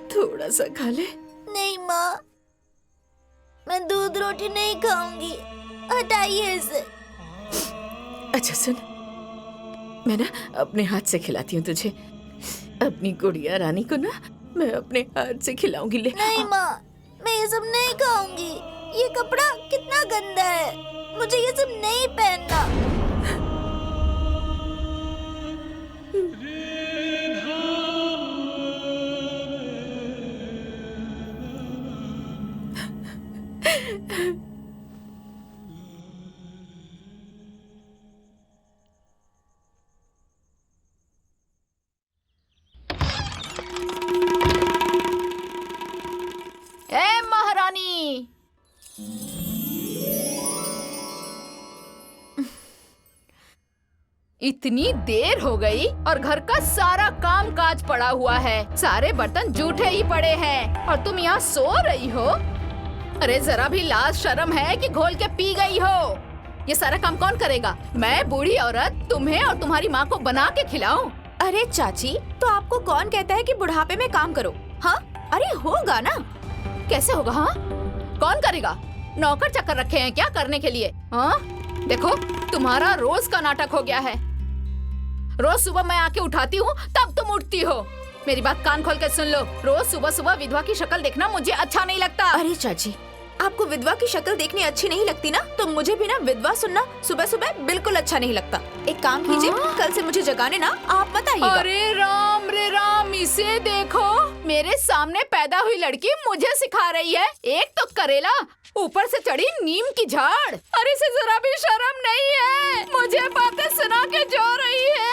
S2: थोड़ा सा खा ले।
S5: नहीं माँ, मैं दूध रोटी नहीं खाऊंगी, हटाइए इसे।
S2: अच्छा सुन, मैं ना अपने हाथ से खिलाती हूँ तुझे। अपनी गुड़िया रानी को ना मैं अपने हाथ से खिलाऊंगी। ले।
S5: नहीं माँ, मैं ये सब नहीं खाऊंगी। ये कपड़ा कितना गंदा है, मुझे ये सब नहीं पहनना।
S4: ए महारानी, इतनी देर हो गई और घर का सारा काम काज पड़ा हुआ है। सारे बर्तन जूठे ही पड़े हैं और तुम यहाँ सो रही हो। अरे जरा भी लाज शर्म है कि घोल के पी गई हो। ये सारा काम कौन करेगा? मैं बूढ़ी औरत तुम्हें और तुम्हारी माँ को बना के खिलाऊं?
S10: अरे चाची, तो आपको कौन कहता है कि बुढ़ापे में काम करो? हाँ, अरे होगा ना।
S4: कैसे होगा? हाँ, कौन करेगा? नौकर चक्कर रखे हैं क्या करने के लिए? हाँ, देखो तुम्हारा रोज का नाटक हो गया है। रोज सुबह मैं आके उठाती हूँ तब तुम उठती हो। मेरी बात कान खोल के सुन लो, रोज सुबह सुबह विधवा की शक्ल देखना मुझे अच्छा नहीं लगता।
S10: अरे चाची, आपको विधवा की शक्ल देखनी अच्छी नहीं लगती ना, तो मुझे भी ना विधवा सुनना सुबह सुबह बिल्कुल अच्छा नहीं लगता। एक काम कीजिए,
S4: हाँ?
S10: कल से मुझे जगाने ना आप मत आइएगा।
S4: अरे राम रे राम, इसे देखो, मेरे सामने पैदा हुई लड़की मुझे सिखा रही है। एक तो करेला, ऊपर से चढ़ी नीम की झाड़। अरे इसे जरा भी शर्म नहीं है, मुझे बातें सुना के जो रही है।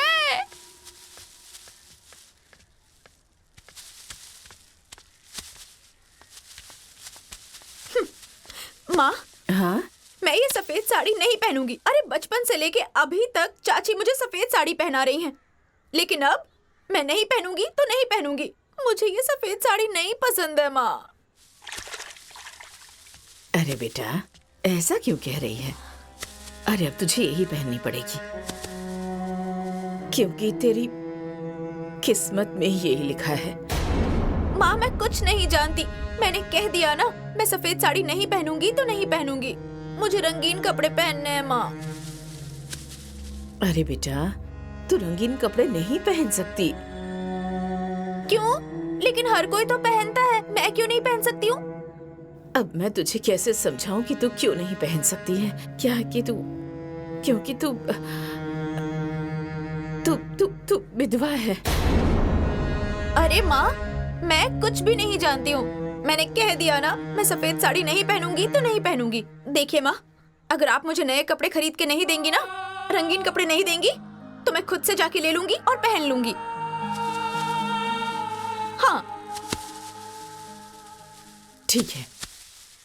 S10: माँ,
S2: हाँ?
S10: मैं ये सफेद साड़ी नहीं पहनूंगी। अरे बचपन से लेके अभी तक चाची मुझे सफेद साड़ी पहना रही हैं, लेकिन अब मैं नहीं पहनूंगी तो नहीं पहनूंगी। मुझे ये सफेद साड़ी नहीं पसंद है माँ।
S2: अरे बेटा, ऐसा क्यों कह रही है? अरे अब तुझे यही पहननी पड़ेगी, क्योंकि तेरी किस्मत में यही लिखा है।
S10: माँ, मैं कुछ नहीं जानती। मैंने कह दिया ना, मैं सफेद साड़ी नहीं पहनूंगी तो नहीं पहनूंगी। मुझे रंगीन कपड़े पहनने हैं माँ।
S2: अरे बेटा, तू रंगीन कपड़े नहीं पहन सकती।
S10: क्यों? लेकिन हर कोई तो पहनता है, मैं क्यों नहीं पहन सकती हूँ?
S2: अब मैं तुझे कैसे समझाऊं कि तू क्यों नहीं पहन सकती है? क्या है कि क्योंकि तू विधवा है।
S10: अरे माँ, मैं कुछ भी नहीं जानती हूँ। मैंने कह दिया ना, मैं सफेद साड़ी नहीं पहनूंगी तो नहीं पहनूंगी। देखिए माँ, अगर आप मुझे नए कपड़े खरीद के नहीं देंगी ना, रंगीन कपड़े नहीं देंगी, तो मैं खुद से जाके ले लूंगी और पहन लूंगी। हाँ
S2: ठीक है,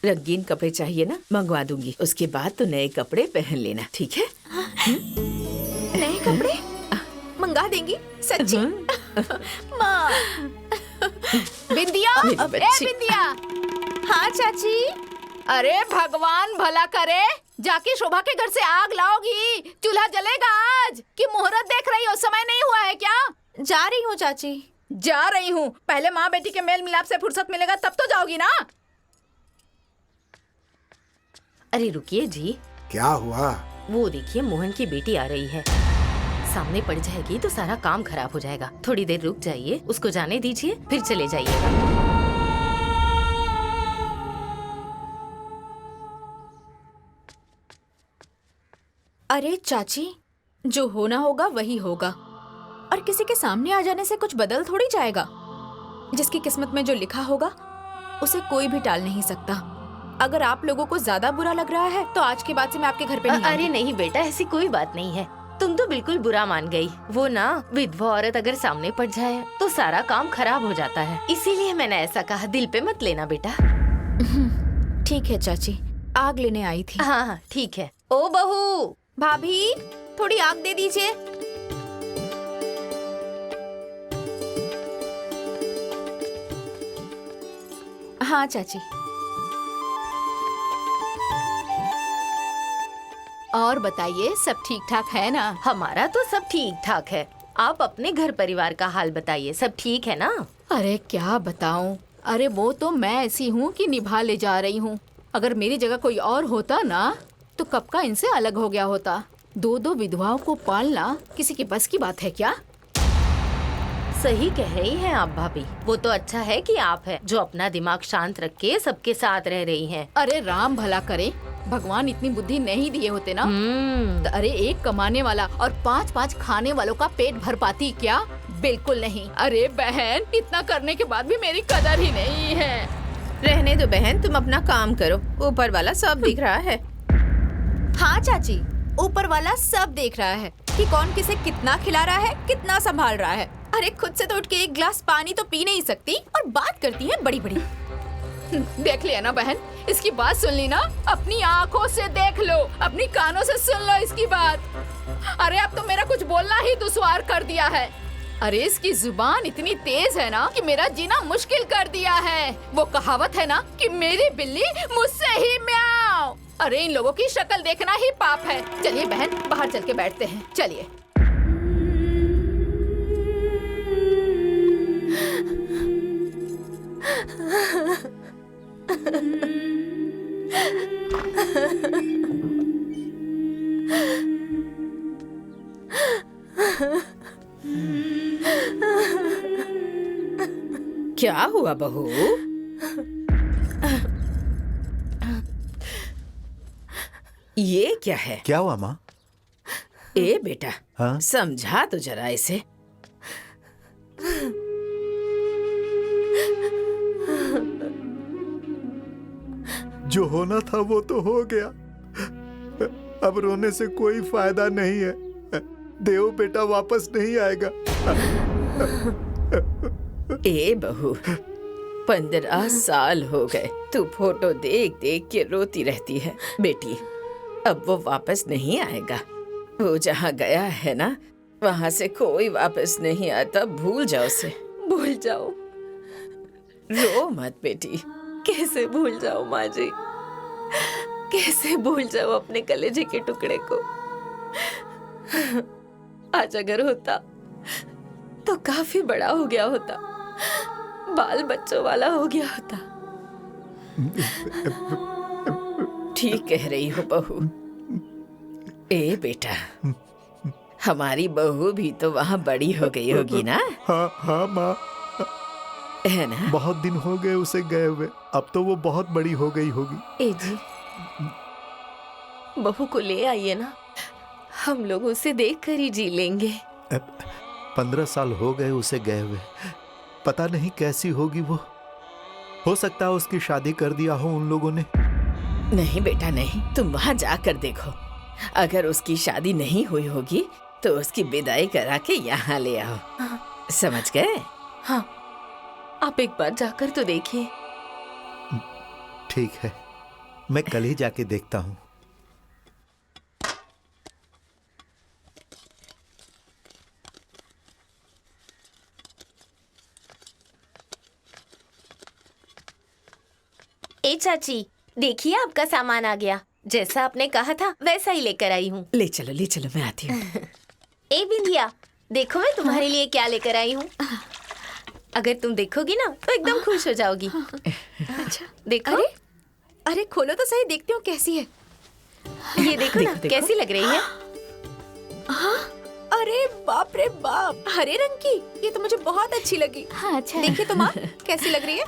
S2: रंगीन कपड़े चाहिए ना, मंगवा दूंगी। उसके बाद तो नए कपड़े पहन लेना, ठीक है?
S10: नए कपड़े मंगा देंगी? सच्ची? माँ।
S4: बिंदिया, ए बिंदिया।
S10: हाँ चाची।
S4: अरे भगवान भला करे, जाके शोभा के घर से आग लाओगी। चूल्हा जलेगा आज कि मुहूर्त देख रही हो? समय नहीं हुआ है क्या?
S10: जा रही हूँ चाची।
S4: जा रही हूँ? पहले माँ बेटी के मेल मिलाप से फुर्सत मिलेगा तब तो जाओगी ना।
S3: अरे रुकिए जी,
S7: क्या हुआ?
S3: वो देखिए मोहन की बेटी आ रही है। सामने पड़ जाएगी तो सारा काम खराब हो जाएगा। थोड़ी देर रुक जाइए, उसको जाने दीजिए, फिर चले जाइएगा।
S10: अरे चाची, जो होना होगा वही होगा, और किसी के सामने आ जाने से कुछ बदल थोड़ी जाएगा। जिसकी किस्मत में जो लिखा होगा उसे कोई भी टाल नहीं सकता। अगर आप लोगों को ज्यादा बुरा लग रहा है तो आज के बाद से मैं आपके घर पे नहीं
S3: अरे
S10: आऊंगी।
S3: नहीं बेटा, ऐसी कोई बात नहीं है। तुम तो बिल्कुल बुरा मान गई। वो ना विधवा औरत अगर सामने पड़ जाए तो सारा काम खराब हो जाता है, इसीलिए मैंने ऐसा कहा। दिल पे मत लेना बेटा।
S10: ठीक है चाची, आग लेने आई थी।
S3: हाँ हाँ ठीक है। ओ बहू,
S10: भाभी थोड़ी आग दे दीजिए। हाँ चाची। और बताइए, सब ठीक ठाक है ना?
S3: हमारा तो सब ठीक ठाक है। आप अपने घर परिवार का हाल बताइए, सब ठीक है ना?
S4: अरे क्या बताऊं, अरे वो तो मैं ऐसी हूँ कि निभा ले जा रही हूँ। अगर मेरी जगह कोई और होता ना तो कब का इनसे अलग हो गया होता। दो विधवाओं को पालना किसी के बस की बात है क्या?
S3: सही कह रही हैं आप भाभी। वो तो अच्छा है कि आप है जो अपना दिमाग शांत रख के सबके साथ रह रही हैं।
S4: अरे राम भला करे, भगवान इतनी बुद्धि नहीं दिए होते ना तो अरे एक कमाने वाला और 5-5 खाने वालों का पेट भर पाती क्या? बिल्कुल नहीं। अरे बहन, इतना करने के बाद भी मेरी कदर ही नहीं है।
S2: रहने दो बहन, तुम अपना काम करो, ऊपर वाला सब दिख रहा है।
S10: हाँ चाची, ऊपर वाला सब देख रहा है कि कौन किसे कितना खिला रहा है, कितना संभाल रहा है। अरे खुद से तो उठ के एक गिलास पानी तो पी नहीं सकती और बात करती है बड़ी बड़ी।
S4: देख लिया ना बहन, इसकी बात सुन ली ना? अपनी आंखों से देख लो, अपनी कानों से सुन लो इसकी बात। अरे अब तो मेरा कुछ बोलना ही दुश्वार कर दिया है। अरे इसकी जुबान इतनी तेज है ना कि मेरा जीना मुश्किल कर दिया है। वो कहावत है ना कि मेरी बिल्ली मुझसे ही म्याऊं। अरे इन लोगों की शक्ल देखना ही पाप है। चलिए बहन, बाहर चल के बैठते हैं, चलिए।
S2: क्या हुआ बहू? ये क्या है?
S1: क्या हुआ माँ?
S2: ए बेटा,
S1: हाँ?
S2: समझा तो जरा इसे।
S1: जो होना था वो तो हो गया, अब रोने से कोई फायदा नहीं है। देव बेटा वापस नहीं आएगा।
S2: ए बहू, 15 साल हो गए तू फोटो देख देख के रोती रहती है। बेटी, अब वो वापस नहीं आएगा। वो जहाँ गया है ना, वहाँ से कोई वापस नहीं आता। भूल जाओ उसे,
S3: भूल जाओ?
S2: रो मत बेटी।
S3: कैसे भूल जाओ माँ जी, कैसे भूल जाओ अपने कलेजे के टुकड़े को? आज अगर होता तो काफी बड़ा हो गया होता, बाल बच्चों वाला हो गया होता।
S2: ठीक कह रही हो बहू। ए बेटा, हमारी बहू भी तो वहाँ बड़ी हो गई होगी ना?
S1: हाँ हाँ माँ,
S2: है ना?
S1: बहुत दिन हो गए उसे गए हुए, अब तो वो बहुत बड़ी हो गई होगी।
S3: ए जी, बहू को ले आइए ना, हम लोग उसे देख कर ही जी लेंगे।
S1: 15 साल हो गए उसे गए हुए, पता नहीं कैसी होगी वो। हो सकता है उसकी शादी कर दिया हो उन लोगों ने।
S2: नहीं बेटा नहीं, तुम वहाँ जाकर देखो। अगर उसकी शादी नहीं हुई होगी तो उसकी विदाई करा के यहाँ ले आओ। समझ गए?
S3: हाँ, आप एक बार जाकर तो देखिए।
S1: ठीक है, मैं कल ही जाके देखता हूँ।
S9: ए चाची, देखिए आपका सामान आ गया। जैसा आपने कहा था वैसा ही लेकर आई हूँ।
S2: ले चलो, मैं आती हूँ।
S9: ए बिंदिया, देखो मैं तुम्हारे लिए क्या लेकर आई हूँ। अगर तुम देखोगी ना तो एकदम खुश हो जाओगी।
S10: अच्छा,
S9: देखो।
S10: अरे अरे खोलो तो सही, देखती हूँ कैसी है।
S9: ये देखो ना,
S2: देखो।
S9: कैसी लग रही है?
S10: हाँ, अरे बाप रे बाप, हरे रंग की। ये तो मुझे बहुत अच्छी लगी।
S4: हाँ अच्छा है।
S10: देखिए तो माँ, कैसी लग रही है?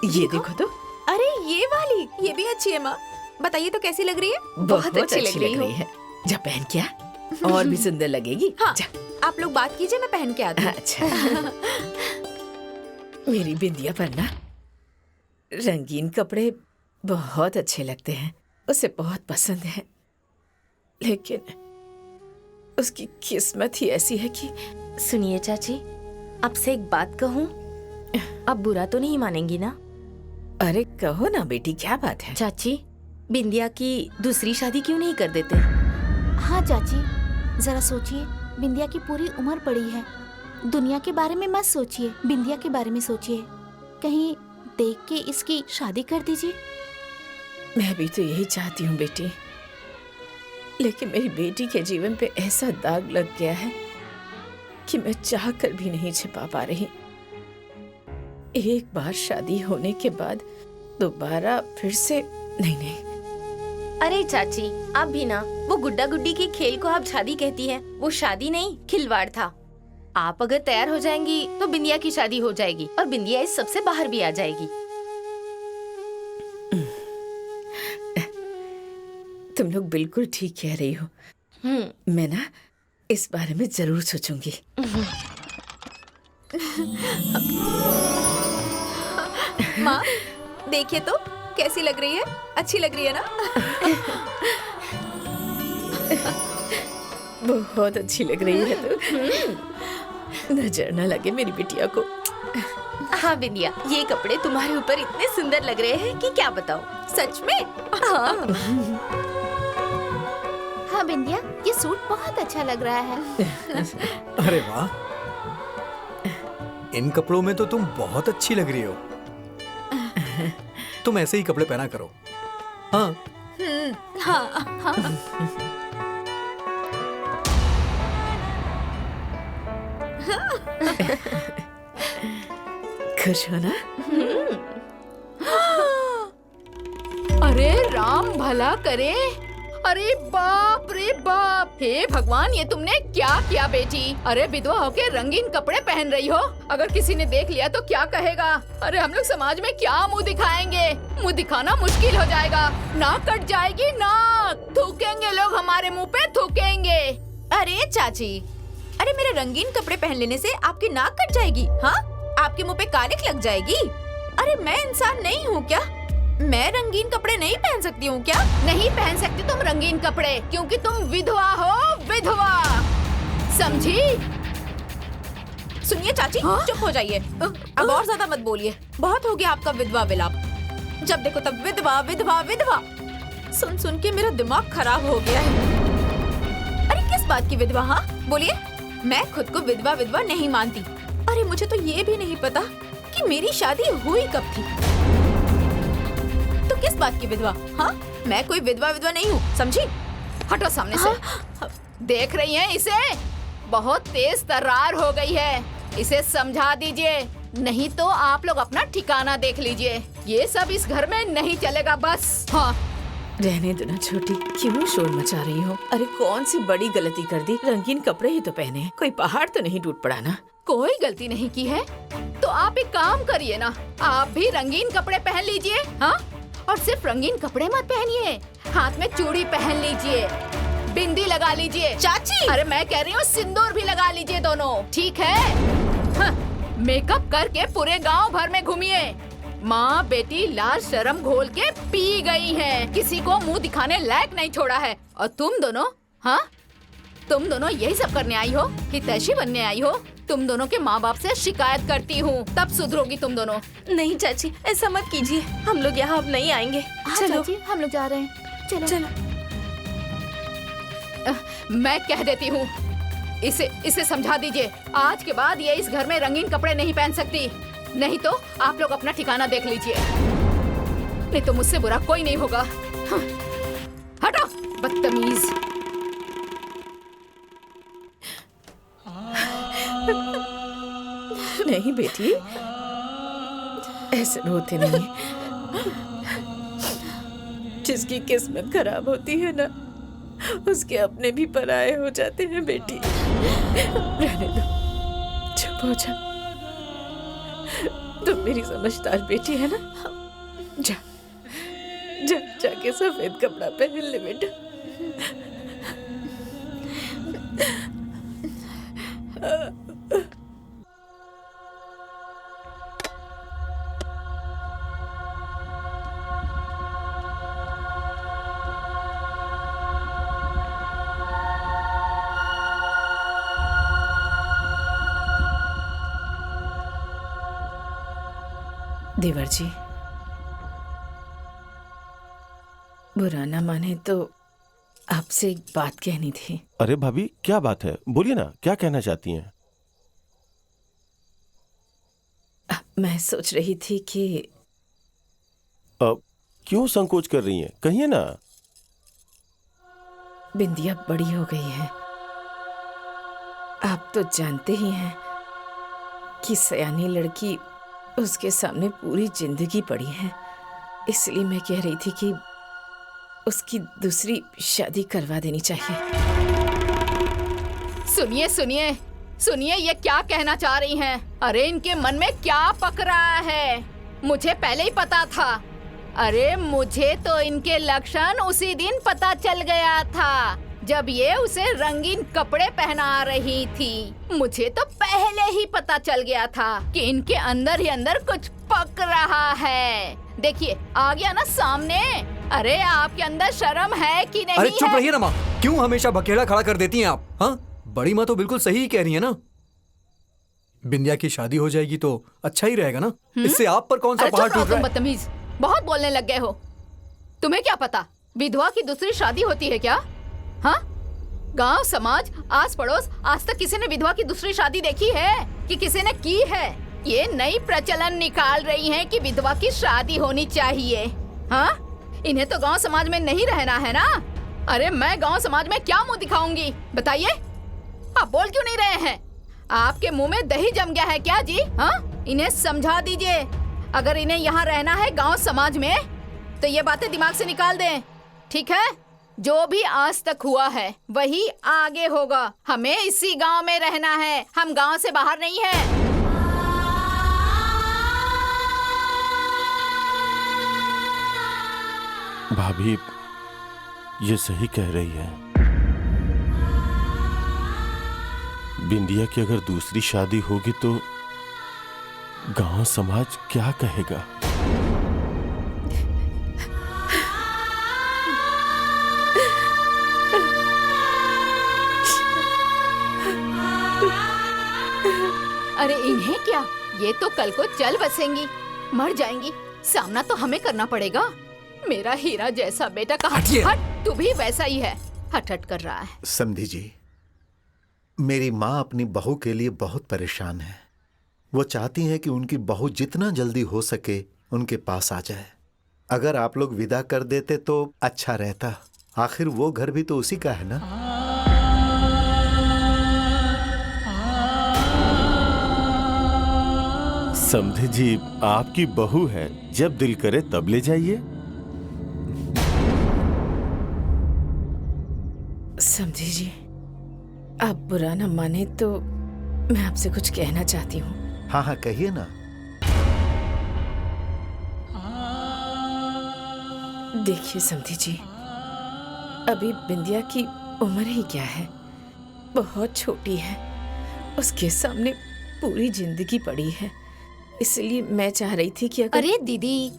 S2: ये देखो तो,
S10: अरे ये वाली, ये भी अच्छी है माँ। बताइए तो कैसी लग रही है?
S2: बहुत अच्छी लग रही है। जा पहन क्या, और भी सुंदर लगेगी।
S10: हाँ,
S2: जा।
S10: आप लोग बात कीजिए, मैं पहन के आती हूँ।
S2: अच्छा। मेरी बिंदिया पर ना रंगीन कपड़े बहुत अच्छे लगते हैं, उसे बहुत पसंद है, लेकिन उसकी किस्मत ही ऐसी है कि।
S3: सुनिए चाची, आपसे एक बात कहूँ, आप बुरा तो नहीं मानेंगी ना?
S2: अरे कहो ना बेटी, क्या बात है?
S3: चाची, बिंदिया की दूसरी शादी क्यों नहीं कर देते?
S5: हाँ चाची, जरा सोचिए, बिंदिया की पूरी उम्र पड़ी है। दुनिया के बारे में मत सोचिए, बिंदिया के बारे में सोचिए। कहीं देख के इसकी शादी कर दीजिए।
S2: मैं भी तो यही चाहती हूँ बेटी, लेकिन मेरी बेटी के जीवन पे ऐसा दाग लग गया है कि मैं चाह कर भी नहीं छिपा पा रही। एक बार शादी होने के बाद दोबारा फिर से नहीं।
S3: अरे चाची, आप भी ना, वो गुड्डा गुड्डी के खेल को आप शादी कहती हैं। वो शादी नहीं, खिलवाड़ था। आप अगर तैयार हो जाएंगी तो बिंदिया की शादी हो जाएगी और बिंदिया इस सबसे बाहर भी आ जाएगी।
S2: तुम लोग बिल्कुल ठीक कह रही हो। मैं ना इस बारे में जरूर सोचूंगी।
S10: माँ, देखिए तो कैसी लग रही है? अच्छी लग रही है ना?
S2: बहुत अच्छी लग रही है तो। नजर न लगे मेरी बिटिया को।
S3: हाँ बिंदिया, ये कपड़े तुम्हारे ऊपर इतने सुंदर लग रहे हैं कि क्या बताऊं।
S10: सच में?
S3: हाँ।
S5: हाँ बिंदिया, ये सूट बहुत अच्छा लग रहा है।
S11: अरे वाह, इन कपड़ों में तो तुम बहुत अच्छी लग रही हो। तुम ऐसे ही कपड़े पहना करो। हाँ
S10: हाँ।
S2: खुश हो ना?
S4: अरे राम भला करे। अरे बाप रे बाप, हे भगवान, ये तुमने क्या किया बेटी? अरे विधवा होके रंगीन कपड़े पहन रही हो, अगर किसी ने देख लिया तो क्या कहेगा? अरे हम लोग समाज में क्या मुंह दिखाएंगे? मुंह दिखाना मुश्किल हो जाएगा, नाक कट जाएगी, नाक थूकेंगे लोग, हमारे मुंह पे थूकेंगे।
S10: अरे चाची, अरे मेरे रंगीन कपड़े पहन लेने से आपकी नाक कट जाएगी? हाँ, आपके मुंह पे कालिख लग जाएगी? अरे मैं इंसान नहीं हूँ क्या? मैं रंगीन कपड़े नहीं पहन सकती हूँ क्या?
S4: नहीं पहन सकती तुम रंगीन कपड़े, क्योंकि तुम विधवा हो, विधवा, समझी?
S10: सुनिए चाची, चुप हो जाइए। अब और ज्यादा मत बोलिए, बहुत हो गया आपका विधवा विलाप। जब देखो तब विधवा विधवा विधवा, सुन सुन के मेरा दिमाग खराब हो गया है। अरे किस बात की विधवा? हाँ बोलिए। मैं खुद को विधवा विधवा नहीं मानती। अरे मुझे तो ये भी नहीं पता कि मेरी शादी हुई कब थी। तो किस बात की विधवा? हाँ, मैं कोई विधवा विधवा नहीं हूँ, समझी?
S4: हटो सामने से। देख रही हैं इसे? बहुत तेज तर्रार हो गई है, इसे समझा दीजिए, नहीं तो आप लोग अपना ठिकाना देख लीजिए। ये सब इस घर में नहीं चलेगा बस। हाँ,
S2: रहने दो ना छोटी, क्यों शोर मचा रही हो? अरे कौन सी बड़ी गलती कर दी? रंगीन कपड़े ही तो पहने हैं, कोई पहाड़ तो नहीं टूट पड़ा ना?
S4: कोई गलती नहीं की है तो आप एक काम करिए ना, आप भी रंगीन कपड़े पहन लीजिए। हाँ, और सिर्फ रंगीन कपड़े मत पहनिए, हाथ में चूड़ी पहन लीजिए, बिंदी लगा लीजिए।
S10: चाची,
S4: अरे मैं कह रही हूँ सिंदूर भी लगा लीजिए दोनों, ठीक है? हाँ, मेकअप करके पूरे गांव भर में घूमिए। माँ बेटी लाल शर्म घोल के पी गई हैं, किसी को मुंह दिखाने लायक नहीं छोड़ा है। और तुम दोनों, हाँ, तुम दोनों यही सब करने आई हो, हितैषी बनने आई हो? तुम दोनों के माँ बाप से शिकायत करती हूँ, तब सुधरोगी तुम दोनों।
S3: नहीं चाची, ऐसा मत कीजिए, हम लोग यहाँ अब नहीं आएंगे।
S5: हाँ
S3: चलो
S5: चाची, हम लोग जा रहे हैं। चलो
S3: चलो।
S4: मैं कह देती हूँ, इसे समझा दीजिए, आज के बाद ये इस घर में रंगीन कपड़े नहीं पहन सकती, नहीं तो आप लोग अपना ठिकाना देख लीजिए, नहीं तो मुझसे बुरा कोई नहीं होगा। हाँ, हटो बदतमीज।
S2: नहीं बेटी, ऐसे रोते नहीं। जिसकी किस्मत खराब होती है ना, उसके अपने भी पराये हो जाते हैं बेटी। रहने दो, चुप हो जा। तुम मेरी समझदार बेटी है ना? जा जा जाके सफेद कपड़ा पहन ले बेटा। देवर जी, बुरा ना माने तो आपसे एक बात कहनी थी।
S8: अरे भाभी, क्या बात है? बोलिए ना, क्या कहना चाहती हैं?
S2: मैं सोच रही थी कि
S8: क्यों संकोच कर रही हैं? कहिए ना।
S2: बिंदिया बड़ी हो गई है। आप तो जानते ही हैं कि सयानी लड़की उसके सामने पूरी जिंदगी पड़ी है। इसलिए मैं कह रही थी कि उसकी दूसरी शादी करवा देनी चाहिए।
S4: सुनिए सुनिए सुनिए, ये क्या कहना चाह रही हैं? अरे इनके मन में क्या पक रहा है, मुझे पहले ही पता था। अरे मुझे तो इनके लक्षण उसी दिन पता चल गया था जब ये उसे रंगीन कपड़े पहना रही थी। मुझे तो पहले ही पता चल गया था कि इनके अंदर ही अंदर कुछ पक रहा है। देखिए, आ गया ना सामने। अरे आपके अंदर शर्म है कि नहीं?
S11: अरे चुप
S4: है?
S11: रहिए ना माँ, क्यों हमेशा बखेड़ा खड़ा कर देती हैं आप? हाँ, बड़ी माँ तो बिल्कुल सही ही कह रही है ना। बिंदिया की शादी हो जाएगी तो अच्छा ही रहेगा ना। इससे आप पर कौन सा पहाड़ टूट रहा है?
S4: बदतमीज, बहुत बोलने लग गए हो। तुम्हें क्या पता विधवा की दूसरी शादी होती है क्या? हाँ, गांव समाज आस पड़ोस आज तक किसी ने विधवा की दूसरी शादी देखी है कि किसी ने की है? ये नई प्रचलन निकाल रही हैं कि विधवा की शादी होनी चाहिए। हाँ, इन्हें तो गांव समाज में नहीं रहना है ना। अरे मैं गांव समाज में क्या मुंह दिखाऊंगी, बताइए? आप बोल क्यों नहीं रहे हैं? आपके मुंह में दही जम गया है क्या जी? हाँ, इन्हें समझा दीजिए। अगर इन्हें यहाँ रहना है गांव समाज में तो ये बातें दिमाग से निकाल दें, ठीक है? जो भी आज तक हुआ है वही आगे होगा। हमें इसी गांव में रहना है, हम गांव से बाहर नहीं हैं।
S8: भाभी, ये सही कह रही है। बिंदिया की अगर दूसरी शादी होगी तो गांव समाज क्या कहेगा?
S4: अरे इन्हें क्या, ये तो कल को चल बसेंगी, मर जाएंगी। सामना तो हमें करना पड़ेगा। मेरा हीरा जैसा बेटा कहाँ? हट, तू भी वैसा ही है, हट हट कर रहा है।
S1: समधी जी, मेरी माँ अपनी बहू के लिए बहुत परेशान है। वो चाहती हैं कि उनकी बहू जितना जल्दी हो सके उनके पास आ जाए। अगर आप लोग विदा कर देते तो अच्छा रहता। आखिर वो घर भी तो उसी का है ना।
S8: समधी जी, आपकी बहू है, जब दिल करे तब ले जाइए।
S2: समधी जी, आप बुरा न माने तो मैं आपसे कुछ कहना चाहती हूँ।
S1: हाँ हाँ, कहिए ना।
S2: देखिए समधी जी, अभी बिंदिया की उम्र ही क्या है, बहुत छोटी है। उसके सामने पूरी जिंदगी पड़ी है। इसलिए मैं चाह रही थी कि अगर...
S4: अरे दीदी,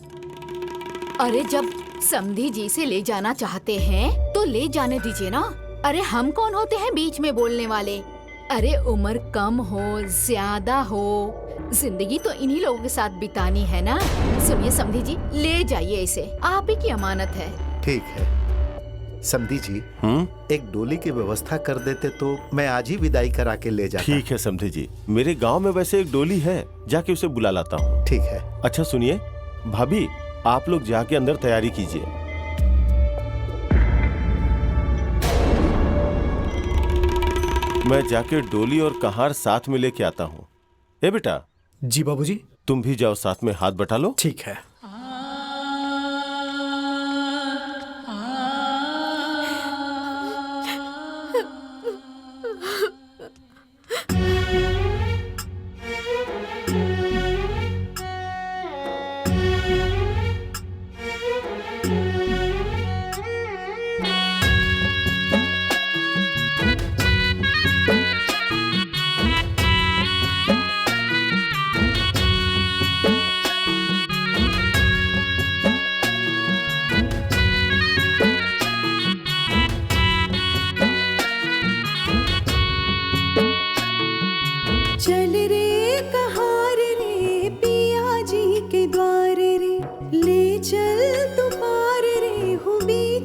S4: अरे जब समधी जी से ले जाना चाहते हैं तो ले जाने दीजिए ना। अरे हम कौन होते हैं बीच में बोलने वाले? अरे उम्र कम हो ज्यादा हो, जिंदगी तो इन्हीं लोगों के साथ बितानी है ना। सुनिए समधी जी, ले जाइए इसे, आप ही की अमानत है।
S1: ठीक है समधी जी, एक डोली की व्यवस्था कर देते तो मैं आज ही विदाई करा के ले जाता।
S8: ठीक है समधी जी, मेरे गांव में वैसे एक डोली है, जाके उसे बुला लाता हूँ।
S1: ठीक है।
S8: अच्छा सुनिए भाभी, आप लोग जाके अंदर तैयारी कीजिए। मैं जाके डोली और कहार साथ में लेके आता हूँ। ए बेटा।
S11: जी बाबूजी।
S8: तुम भी जाओ, साथ में हाथ बटा लो।
S11: ठीक है।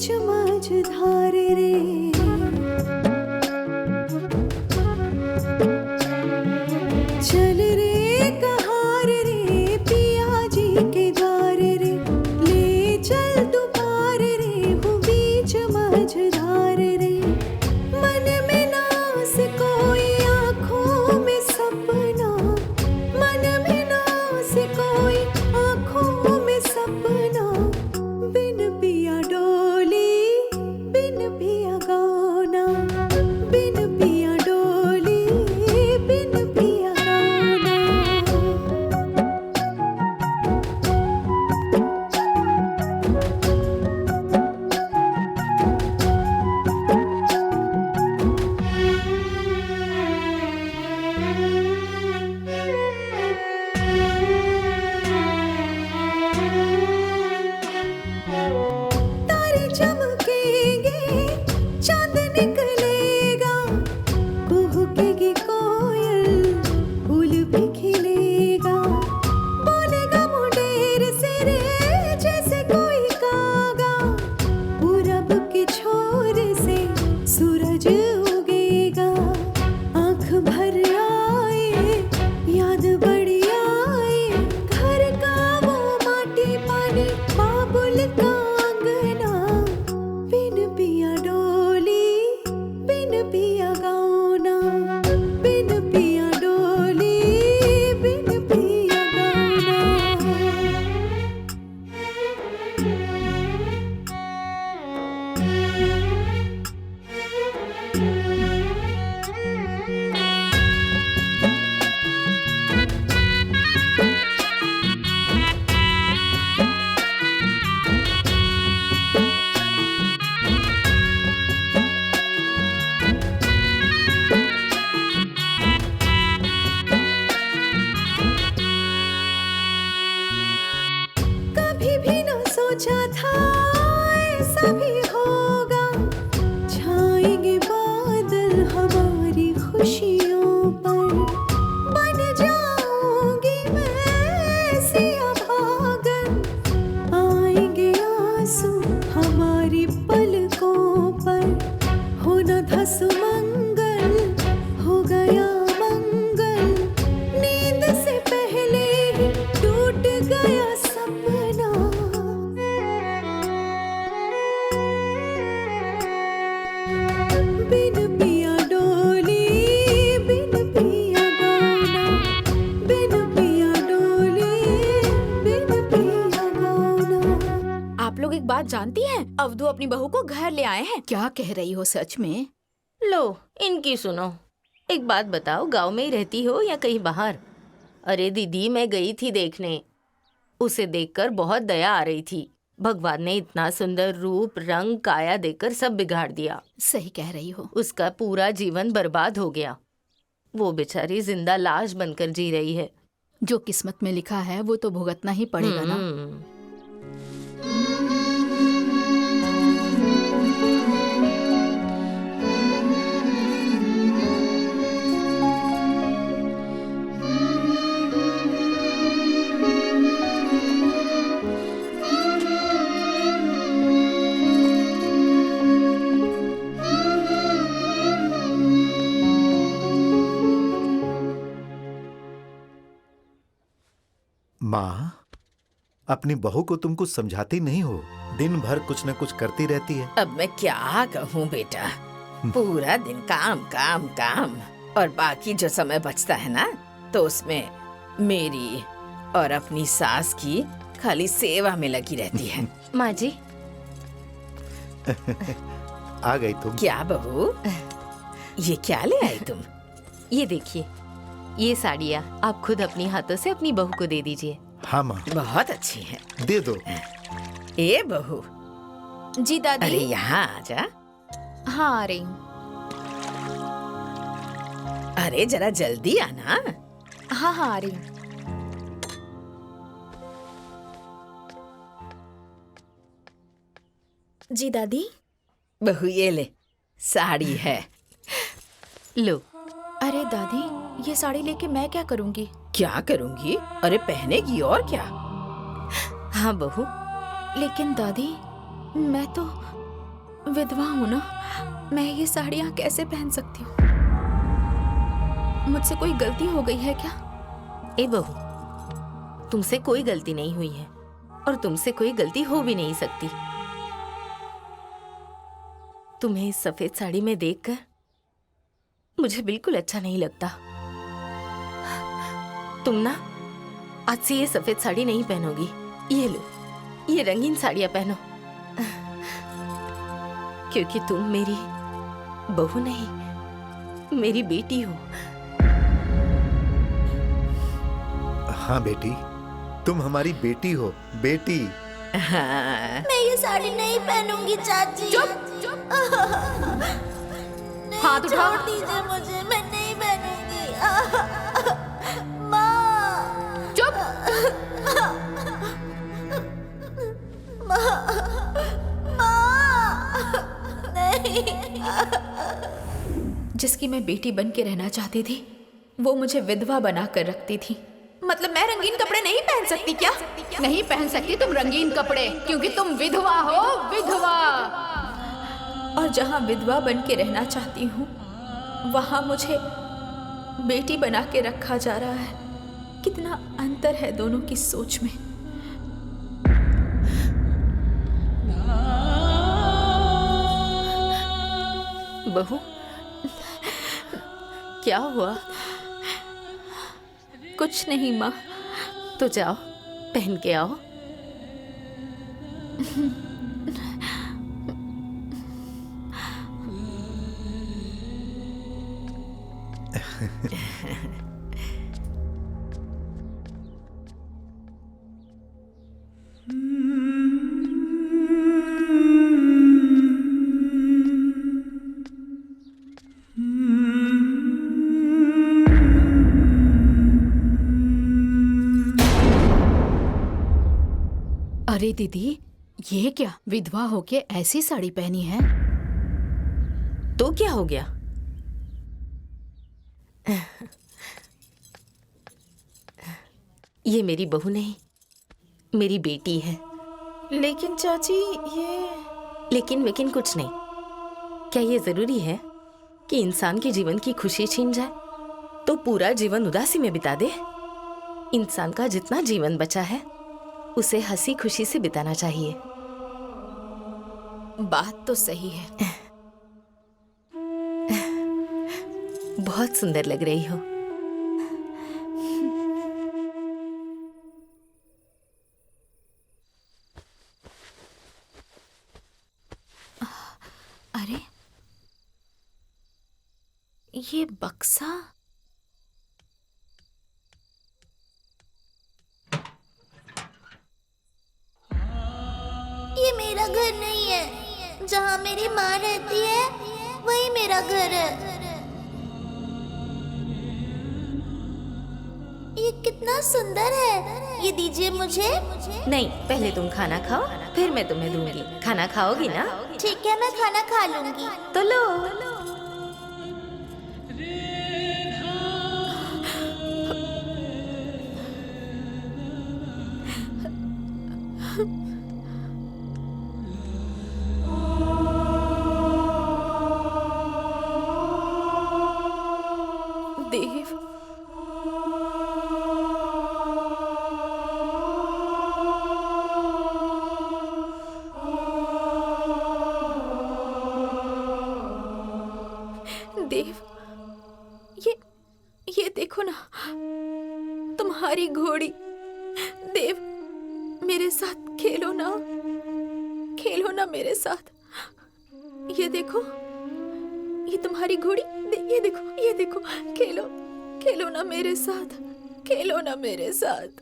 S6: बीच मझधार रे। चल रे कहार रे पिया जी के द्वार रे, ले चल तू पार रे वो बीच मझधार रे। मन में नास कोई आँखों में सपना, मन में नास कोई आँखों में सपना। बिन पिया डोली बिन पिया गाना, बिन पिया डोली बिन पिया गाना। तारे चमकेंगे चांद निकलेगा, कुहकेगी कोयल फूल भी खिलेगा। बोलेगा मुंडेर से रे जैसे कोई कागा, पूरब के छोर से सूरज उगेगा। आंख भर आए याद बड़ी आए, घर का वो माटी पानी बाबुल का अंगना। बिन पिया डोली बिन पिया गाना, बिन पिया डोली बिन पिया गाना। कभी भी न सोचा था ऐसा भी होगा, छाएंगे बादल हमारी खुशियों पर। बन जाऊंगी मैं सिया भागन, आएंगे आंसू हमारी पलकों पर। हो न धस मंगल हो गया मंगल, नींद से पहले ही टूट गया सपना। बिन पिया डोली बिन पिया गाना, बिन पिया डोली बिन पिया गाना।
S10: आप लोग एक बात जानती हैं? अवधू अपनी बहू को घर ले आए हैं।
S2: क्या कह रही हो सच में?
S3: लो इनकी सुनो। एक बात बताओ, गांव में ही रहती हो या कहीं बाहर? अरे दीदी, मैं गई थी देखने, उसे देखकर बहुत दया आ रही थी। भगवान ने इतना सुंदर रूप रंग काया देकर सब बिगाड़ दिया।
S2: सही कह रही हो।
S3: उसका पूरा जीवन बर्बाद हो गया। वो बेचारी जिंदा लाश बनकर जी रही है।
S2: जो किस्मत में लिखा है वो तो भुगतना ही पड़ेगा ना।
S1: माँ, अपनी बहू को तुम कुछ समझाती नहीं हो, दिन भर कुछ न कुछ करती रहती है।
S2: अब मैं क्या कहूँ बेटा, पूरा दिन काम काम काम, और बाकी जो समय बचता है ना तो उसमें मेरी और अपनी सास की खाली सेवा में लगी रहती है।
S3: माँ जी।
S1: आ गई तुम।
S2: क्या बहू, ये क्या ले आई तुम?
S3: ये देखिए, ये साड़ियाँ आप खुद अपनी हाथों से अपनी बहू को दे दीजिए।
S1: हाँ माँ,
S2: बहुत अच्छी है।
S1: दे दो।
S2: ए बहू।
S10: जी दादी।
S2: अरे यहाँ आ जा।
S10: हाँ आ रही हूँ।
S2: अरे जरा जल्दी आना।
S10: हाँ हाँ आ रही हूँ। जी दादी।
S2: बहू ये ले, साड़ी है।
S3: लो।
S10: अरे दादी, ये साड़ी लेके मैं क्या करूँगी?
S2: क्या करूँगी? अरे पहनेगी और क्या।
S3: हाँ बहू।
S10: लेकिन दादी, मैं तो विधवा हूँ ना, मैं ये साड़ियाँ कैसे पहन सकती हूँ? मुझसे कोई गलती हो गई है क्या?
S3: ए बहू, तुमसे कोई गलती नहीं हुई है और तुमसे कोई गलती हो भी नहीं सकती। तुम्हें इस सफेद साड़ी में देखकर मुझे बिल्कुल अच्छा नहीं लगता। तुम ना आज से ये सफेद साड़ी नहीं पहनोगी। ये लो, ये रंगीन साड़ियां पहनो, क्योंकि तुम मेरी बहू नहीं, मेरी बेटी हो।
S1: हाँ बेटी, तुम हमारी बेटी हो, बेटी।
S3: हाँ।
S5: मैं ये साड़ी नहीं पहनूंगी चाची।
S10: चुप।
S5: नहीं,
S10: हाथ उठाओ।
S5: छोड़ दीजिए मुझे, मैं नहीं पहनूंगी। माँ।
S10: चुप।
S5: नहीं।
S10: जिसकी मैं बेटी बन के रहना चाहती थी, वो मुझे विधवा बना कर रखती थी। मतलब मैं रंगीन कपड़े नहीं पहन सकती क्या? नहीं पहन सकती तुम रंगीन कपड़े, क्योंकि तुम विधवा हो, विधवा। और जहाँ विधवा बन के रहना चाहती हूँ, वहाँ मुझे बेटी बना के रखा जा रहा है। कितना अंतर है दोनों की सोच में।
S3: बहू, क्या हुआ?
S10: कुछ नहीं माँ।
S3: तो जाओ, पहन के आओ।
S4: अरे दीदी, ये क्या विधवा होके ऐसी साड़ी पहनी है?
S3: तो क्या हो गया? ये मेरी बहू नहीं, मेरी बेटी है।
S2: लेकिन चाची ये
S3: लेकिन कुछ नहीं। क्या ये जरूरी है कि इंसान के जीवन की खुशी छीन जाए तो पूरा जीवन उदासी में बिता दे? इंसान का जितना जीवन बचा है उसे हंसी खुशी से बिताना चाहिए।
S10: बात तो सही है।
S3: बहुत सुंदर लग रही हो।
S10: अरे ये बक्सा,
S5: ये मेरा घर नहीं है। जहाँ मेरी माँ रहती है वही मेरा घर है। ये कितना सुंदर है। ये दीजिए मुझे।
S3: नहीं, पहले तुम खाना खाओ, फिर मैं तुम्हें दूंगी। खाना खाओगी ना?
S5: ठीक है, मैं खाना खा लूंगी।
S3: तो लो।
S10: देव, देव, ये देखो ना, तुम्हारी घोड़ी। देव, मेरे साथ खेलो ना, खेलो ना मेरे साथ। ये देखो, ये तुम्हारी घोड़ी। ये देखो, ये देखो, खेलो, खेलो ना मेरे साथ, खेलो ना मेरे साथ,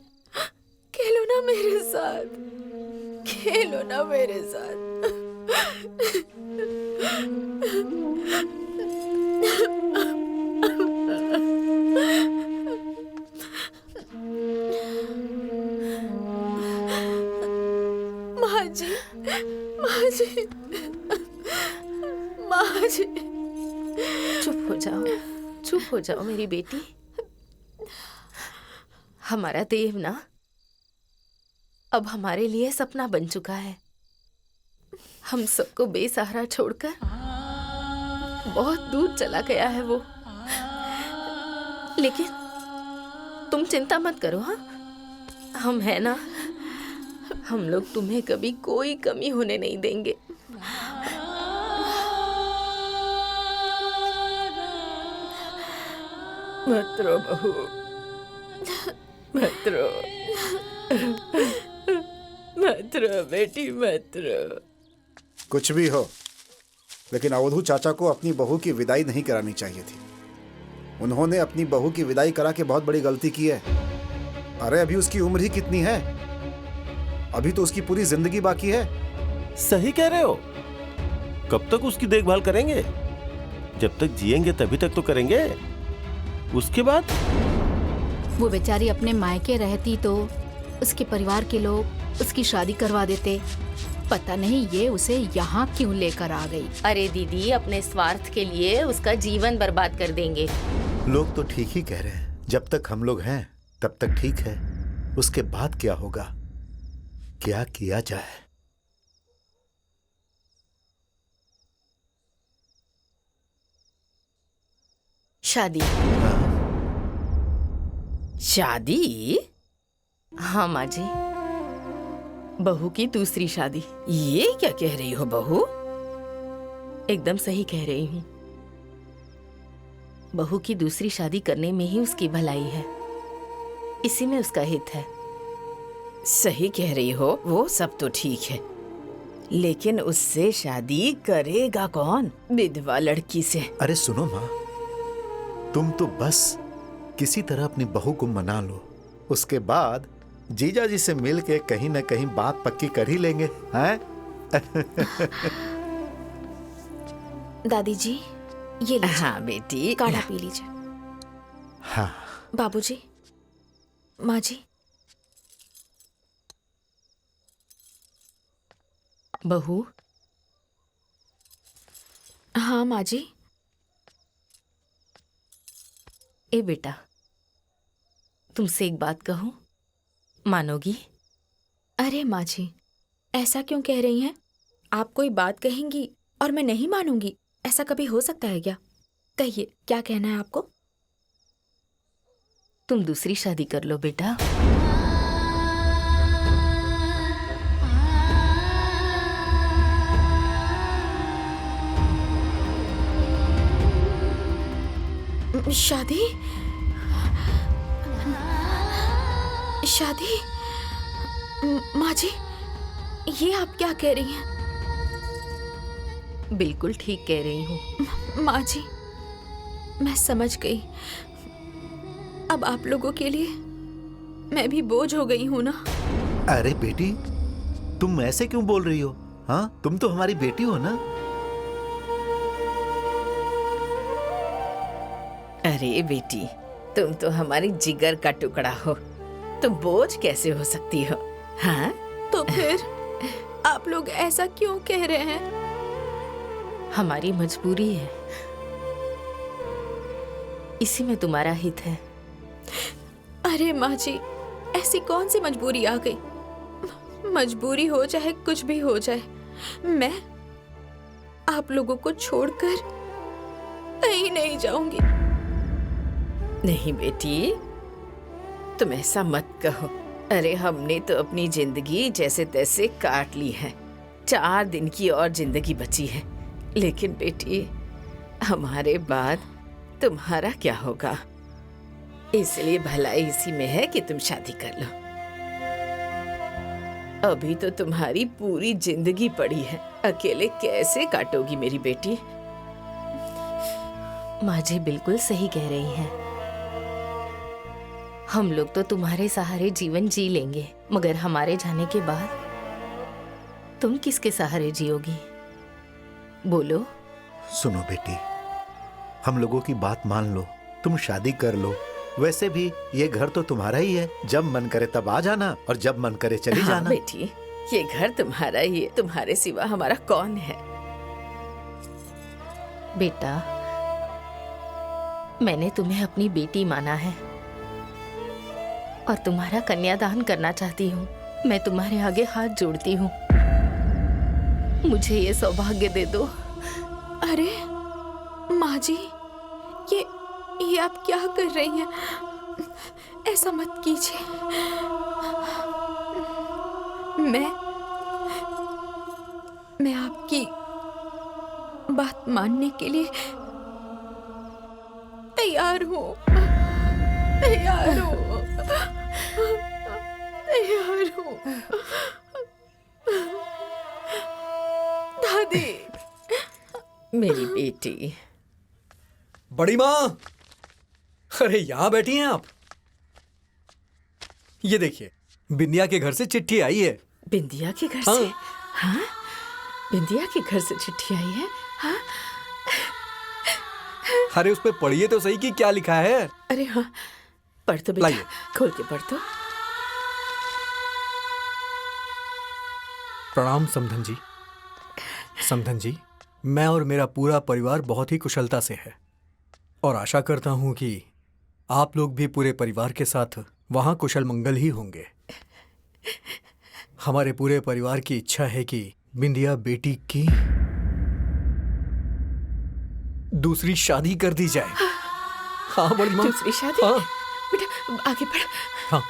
S10: खेलो ना मेरे साथ, खेलो ना मेरे साथ। माँ जी, माँ जी, माँ जी।
S3: चुप हो जाओ, चुप हो जाओ मेरी बेटी। हमारा देव ना अब हमारे लिए सपना बन चुका है। हम सबको बेसहारा छोड़कर बहुत दूर चला गया है वो। लेकिन तुम चिंता मत करो, हाँ, हम है ना, हम लोग तुम्हें कभी कोई कमी होने नहीं देंगे। मत रो बहू, मत रो, मत रो बेटी, मत रो।
S7: कुछ भी हो, लेकिन अवधू चाचा को अपनी बहू की विदाई नहीं करानी चाहिए थी। उन्होंने अपनी बहू की विदाई करा के बहुत बड़ी गलती की है। अरे अभी उसकी उम्र ही कितनी है, अभी तो उसकी पूरी जिंदगी बाकी है।
S8: सही कह रहे हो। कब तक उसकी देखभाल करेंगे? जब तक जिएंगे तभी तक तो करेंगे। उसके बाद
S4: वो बेचारी अपने मायके रहती तो उसके परिवार के लोग उसकी शादी करवा देते। पता नहीं ये उसे यहाँ क्यों लेकर आ गई।
S3: अरे दीदी, अपने स्वार्थ के लिए उसका जीवन बर्बाद कर देंगे।
S1: लोग तो ठीक ही कह रहे हैं, जब तक हम लोग हैं तब तक ठीक है, उसके बाद क्या होगा, क्या किया जाए।
S3: शादी?
S2: शादी?
S3: हाँ माँ जी, बहू की दूसरी शादी।
S2: ये क्या कह रही हो बहू?
S3: एकदम सही कह रही हूँ। बहू की दूसरी शादी करने में ही उसकी भलाई है, इसी में उसका हित है।
S2: सही कह रही हो, वो सब तो ठीक है, लेकिन उससे शादी करेगा कौन? विधवा लड़की से।
S1: अरे सुनो माँ, तुम तो बस किसी तरह अपनी बहू को मना लो, उसके बाद जीजा जी से मिल के कहीं न कहीं बात पक्की कर ही लेंगे, हैं?
S10: दादी जी, ये लीजिए।
S2: हाँ बेटी,
S10: काढ़ा पी लीजिए।
S1: हाँ
S10: बाबूजी, माँ जी।
S3: बहू।
S10: हाँ माँ जी।
S3: ए बेटा, तुमसे एक बात कहूं, मानोगी?
S10: अरे माँ जी, ऐसा क्यों कह रही हैं? आप कोई बात कहेंगी और मैं नहीं मानूंगी, ऐसा कभी हो सकता है क्या? कहिए, क्या कहना है आपको?
S3: तुम दूसरी शादी कर लो बेटा।
S10: शादी? शादी? माँ जी, ये आप क्या कह रही हैं?
S3: बिल्कुल ठीक कह रही हूँ।
S10: माँ जी, मैं समझ गई। अब आप लोगों के लिए मैं भी बोझ हो गई हूँ ना।
S1: अरे बेटी, तुम ऐसे क्यों बोल रही हो? हाँ, तुम तो हमारी बेटी हो ना।
S2: अरे बेटी, तुम तो हमारी जिगर का टुकड़ा हो, तुम बोझ कैसे हो सकती हो? हाँ?
S10: तो फिर आप लोग ऐसा क्यों कह रहे हैं?
S3: हमारी मजबूरी है, इसी में तुम्हारा हित है।
S10: अरे माँ जी, ऐसी कौन सी मजबूरी आ गई? मजबूरी हो चाहे कुछ भी हो जाए, मैं आप लोगों को छोड़कर कहीं नहीं जाऊंगी।
S2: नहीं बेटी, तुम ऐसा मत कहो। अरे हमने तो अपनी जिंदगी जैसे तैसे काट ली है, 4 दिन की और जिंदगी बची है, लेकिन बेटी हमारे बाद तुम्हारा क्या होगा? इसलिए भलाई इसी में है कि तुम शादी कर लो। अभी तो तुम्हारी पूरी जिंदगी पड़ी है, अकेले कैसे काटोगी मेरी बेटी?
S3: माँ जी बिल्कुल सही कह रही हैं। हम लोग तो तुम्हारे सहारे जीवन जी लेंगे, मगर हमारे जाने के बाद तुम किसके सहारे जियोगी? बोलो।
S1: सुनो बेटी, हम लोगों की बात मान लो, तुम शादी कर लो। वैसे भी ये घर तो तुम्हारा ही है, जब मन करे तब आ जाना और जब मन करे चली जाना।
S2: बेटी, ये घर तुम्हारा ही है, तुम्हारे सिवा हमारा कौन है?
S3: बेटा, मैंने तुम्हें अपनी बेटी माना है और तुम्हारा कन्यादान करना चाहती हूँ। मैं तुम्हारे आगे हाथ जोड़ती हूँ। मुझे ये सौभाग्य दे दो।
S10: अरे माँ जी, ये आप क्या कर रही हैं? ऐसा मत कीजिए। मैं आपकी बात मानने के लिए तैयार हूँ। तैयार हूँ। दादी।
S2: मेरी बेटी।
S11: बड़ी माँ, अरे यहाँ बैठी हैं आप? ये देखिए, बिंदिया के घर से चिट्ठी आई है।
S2: बिंदिया के घर
S11: हाँ।
S2: से? हाँ, बिंदिया के घर से चिट्ठी आई है? हाँ।
S11: अरे उस पे पढ़िए तो सही कि क्या लिखा है।
S2: अरे हाँ, पढ़ तो बेटा,
S11: लाइए।
S2: खोल के पढ़ तो।
S11: प्रणाम समधन जी। समधन जी, मैं और मेरा पूरा परिवार बहुत ही कुशलता से है और आशा करता हूं कि आप लोग भी पूरे परिवार के साथ वहां कुशल मंगल ही होंगे। हमारे पूरे परिवार की इच्छा है कि बिंदिया बेटी की दूसरी शादी कर दी जाए। हाँ बड़ी माँ।
S2: दूसरी शादी?
S11: हाँ।
S2: बेटा आगे बढ़।
S11: हाँ,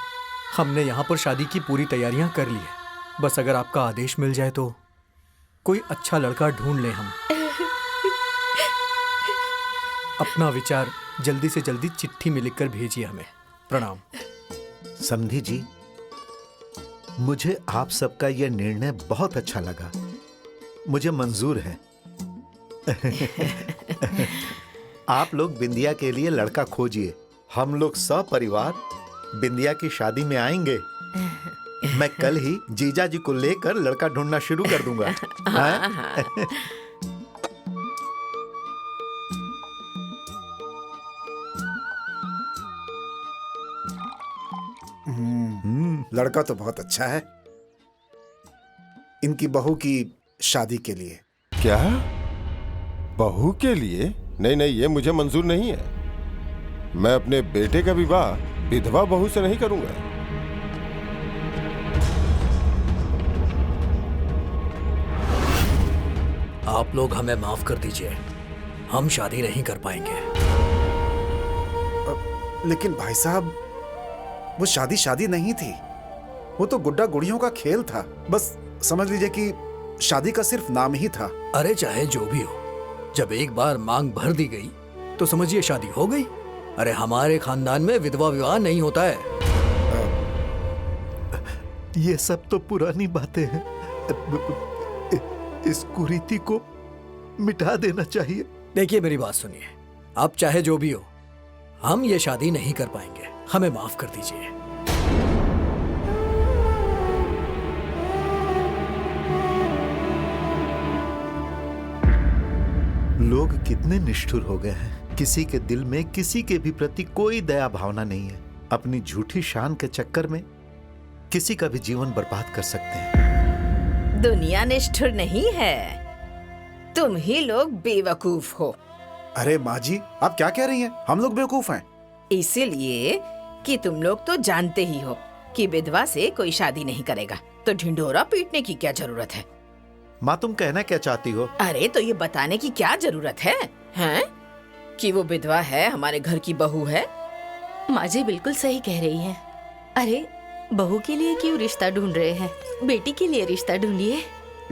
S11: हमने यहाँ पर शादी की पूरी तैयारियां कर ली है। बस अगर आपका आदेश मिल जाए तो कोई अच्छा लड़का ढूंढ लें हम। अपना विचार जल्दी से जल्दी चिट्ठी में लिखकर भेजिए हमें। प्रणाम।
S1: समधी जी, मुझे आप सबका यह निर्णय बहुत अच्छा लगा। मुझे मंजूर है। आप लोग बिंदिया के लिए लड़का खोजिए, हम लोग सपरिवार बिंदिया की शादी में आएंगे। मैं कल ही जीजा जी को लेकर लड़का ढूंढना शुरू कर दूंगा। हाँ?
S7: लड़का तो बहुत अच्छा है। इनकी बहू की शादी के लिए।
S8: क्या? बहू के लिए? नहीं नहीं, ये मुझे मंजूर नहीं है। मैं अपने बेटे का विवाह विधवा बहू से नहीं करूंगा।
S11: आप लोग हमें माफ कर दीजिए, हम शादी नहीं कर पाएंगे।
S7: लेकिन भाई साहब, वो शादी नहीं थी। वो तो गुड्डा गुड़ियों का खेल था। बस समझ लीजिए कि शादी का सिर्फ नाम ही था।
S11: अरे चाहे जो भी हो, जब एक बार मांग भर दी गई तो समझिए शादी हो गई। अरे हमारे खानदान में विधवा विवाह नहीं होता है।
S1: ये सब तो पुरानी बातें हैं। इस कुरीति को मिटा देना चाहिए।
S11: देखिए मेरी बात सुनिए, आप चाहे जो भी हो, हम ये शादी नहीं कर पाएंगे। हमें माफ कर दीजिए।
S1: लोग कितने निष्ठुर हो गए हैं। किसी के दिल में किसी के भी प्रति कोई दया भावना नहीं है। अपनी झूठी शान के चक्कर में किसी का भी जीवन बर्बाद कर सकते हैं।
S2: दुनिया निष्ठुर नहीं है, तुम ही लोग बेवकूफ हो।
S7: अरे माँ जी, आप क्या कह रही हैं? हम लोग बेवकूफ हैं?
S2: इसीलिए कि तुम लोग तो जानते ही हो कि विधवा से कोई शादी नहीं करेगा, तो ढिंढोरा पीटने की क्या जरूरत है?
S1: माँ, तुम कहना क्या चाहती हो?
S2: अरे तो ये बताने की क्या जरूरत है, हैं? कि वो विधवा है, हमारे घर की बहू है।
S3: माँ जी बिल्कुल सही कह रही हैं। अरे बहू के लिए क्यों रिश्ता ढूंढ रहे हैं? बेटी के लिए रिश्ता ढूंढिए,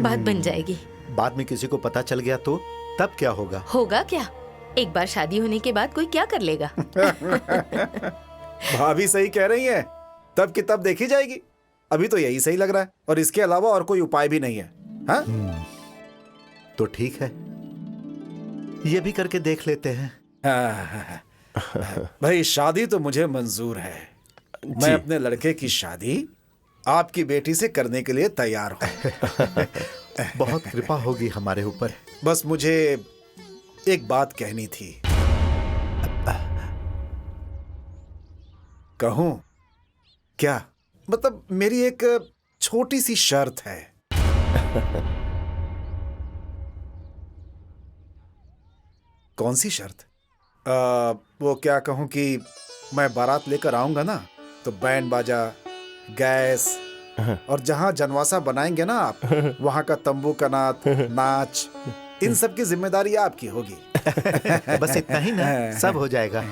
S3: बात बन जाएगी।
S1: बाद में किसी को पता चल गया तो तब क्या होगा?
S3: होगा क्या? एक बार शादी होने के बाद कोई क्या कर लेगा?
S7: भाभी सही कह रही हैं। तब की तब देखी जाएगी। अभी तो यही सही लग रहा है और इसके अलावा और कोई उपाय भी नहीं है। हाँ?
S1: तो ठीक है, ये भी करके देख लेते हैं।
S7: भाई शादी तो मुझे मंजूर है। मैं अपने लड़के की शादी आपकी बेटी से करने के लिए तैयार हूँ।
S1: बहुत कृपा होगी हमारे ऊपर।
S7: बस मुझे एक बात कहनी थी। कहूं क्या? मतलब मेरी एक छोटी सी शर्त है। कौन सी शर्त? वो क्या कहूं कि मैं बारात लेकर आऊंगा ना, तो बैंड बाजा, गैस, और जहाँ जनवासा बनाएंगे ना आप, वहाँ का तंबू का नाच, इन सब की जिम्मेदारी आपकी होगी।
S1: बस इतना ही ना, सब हो जाएगा।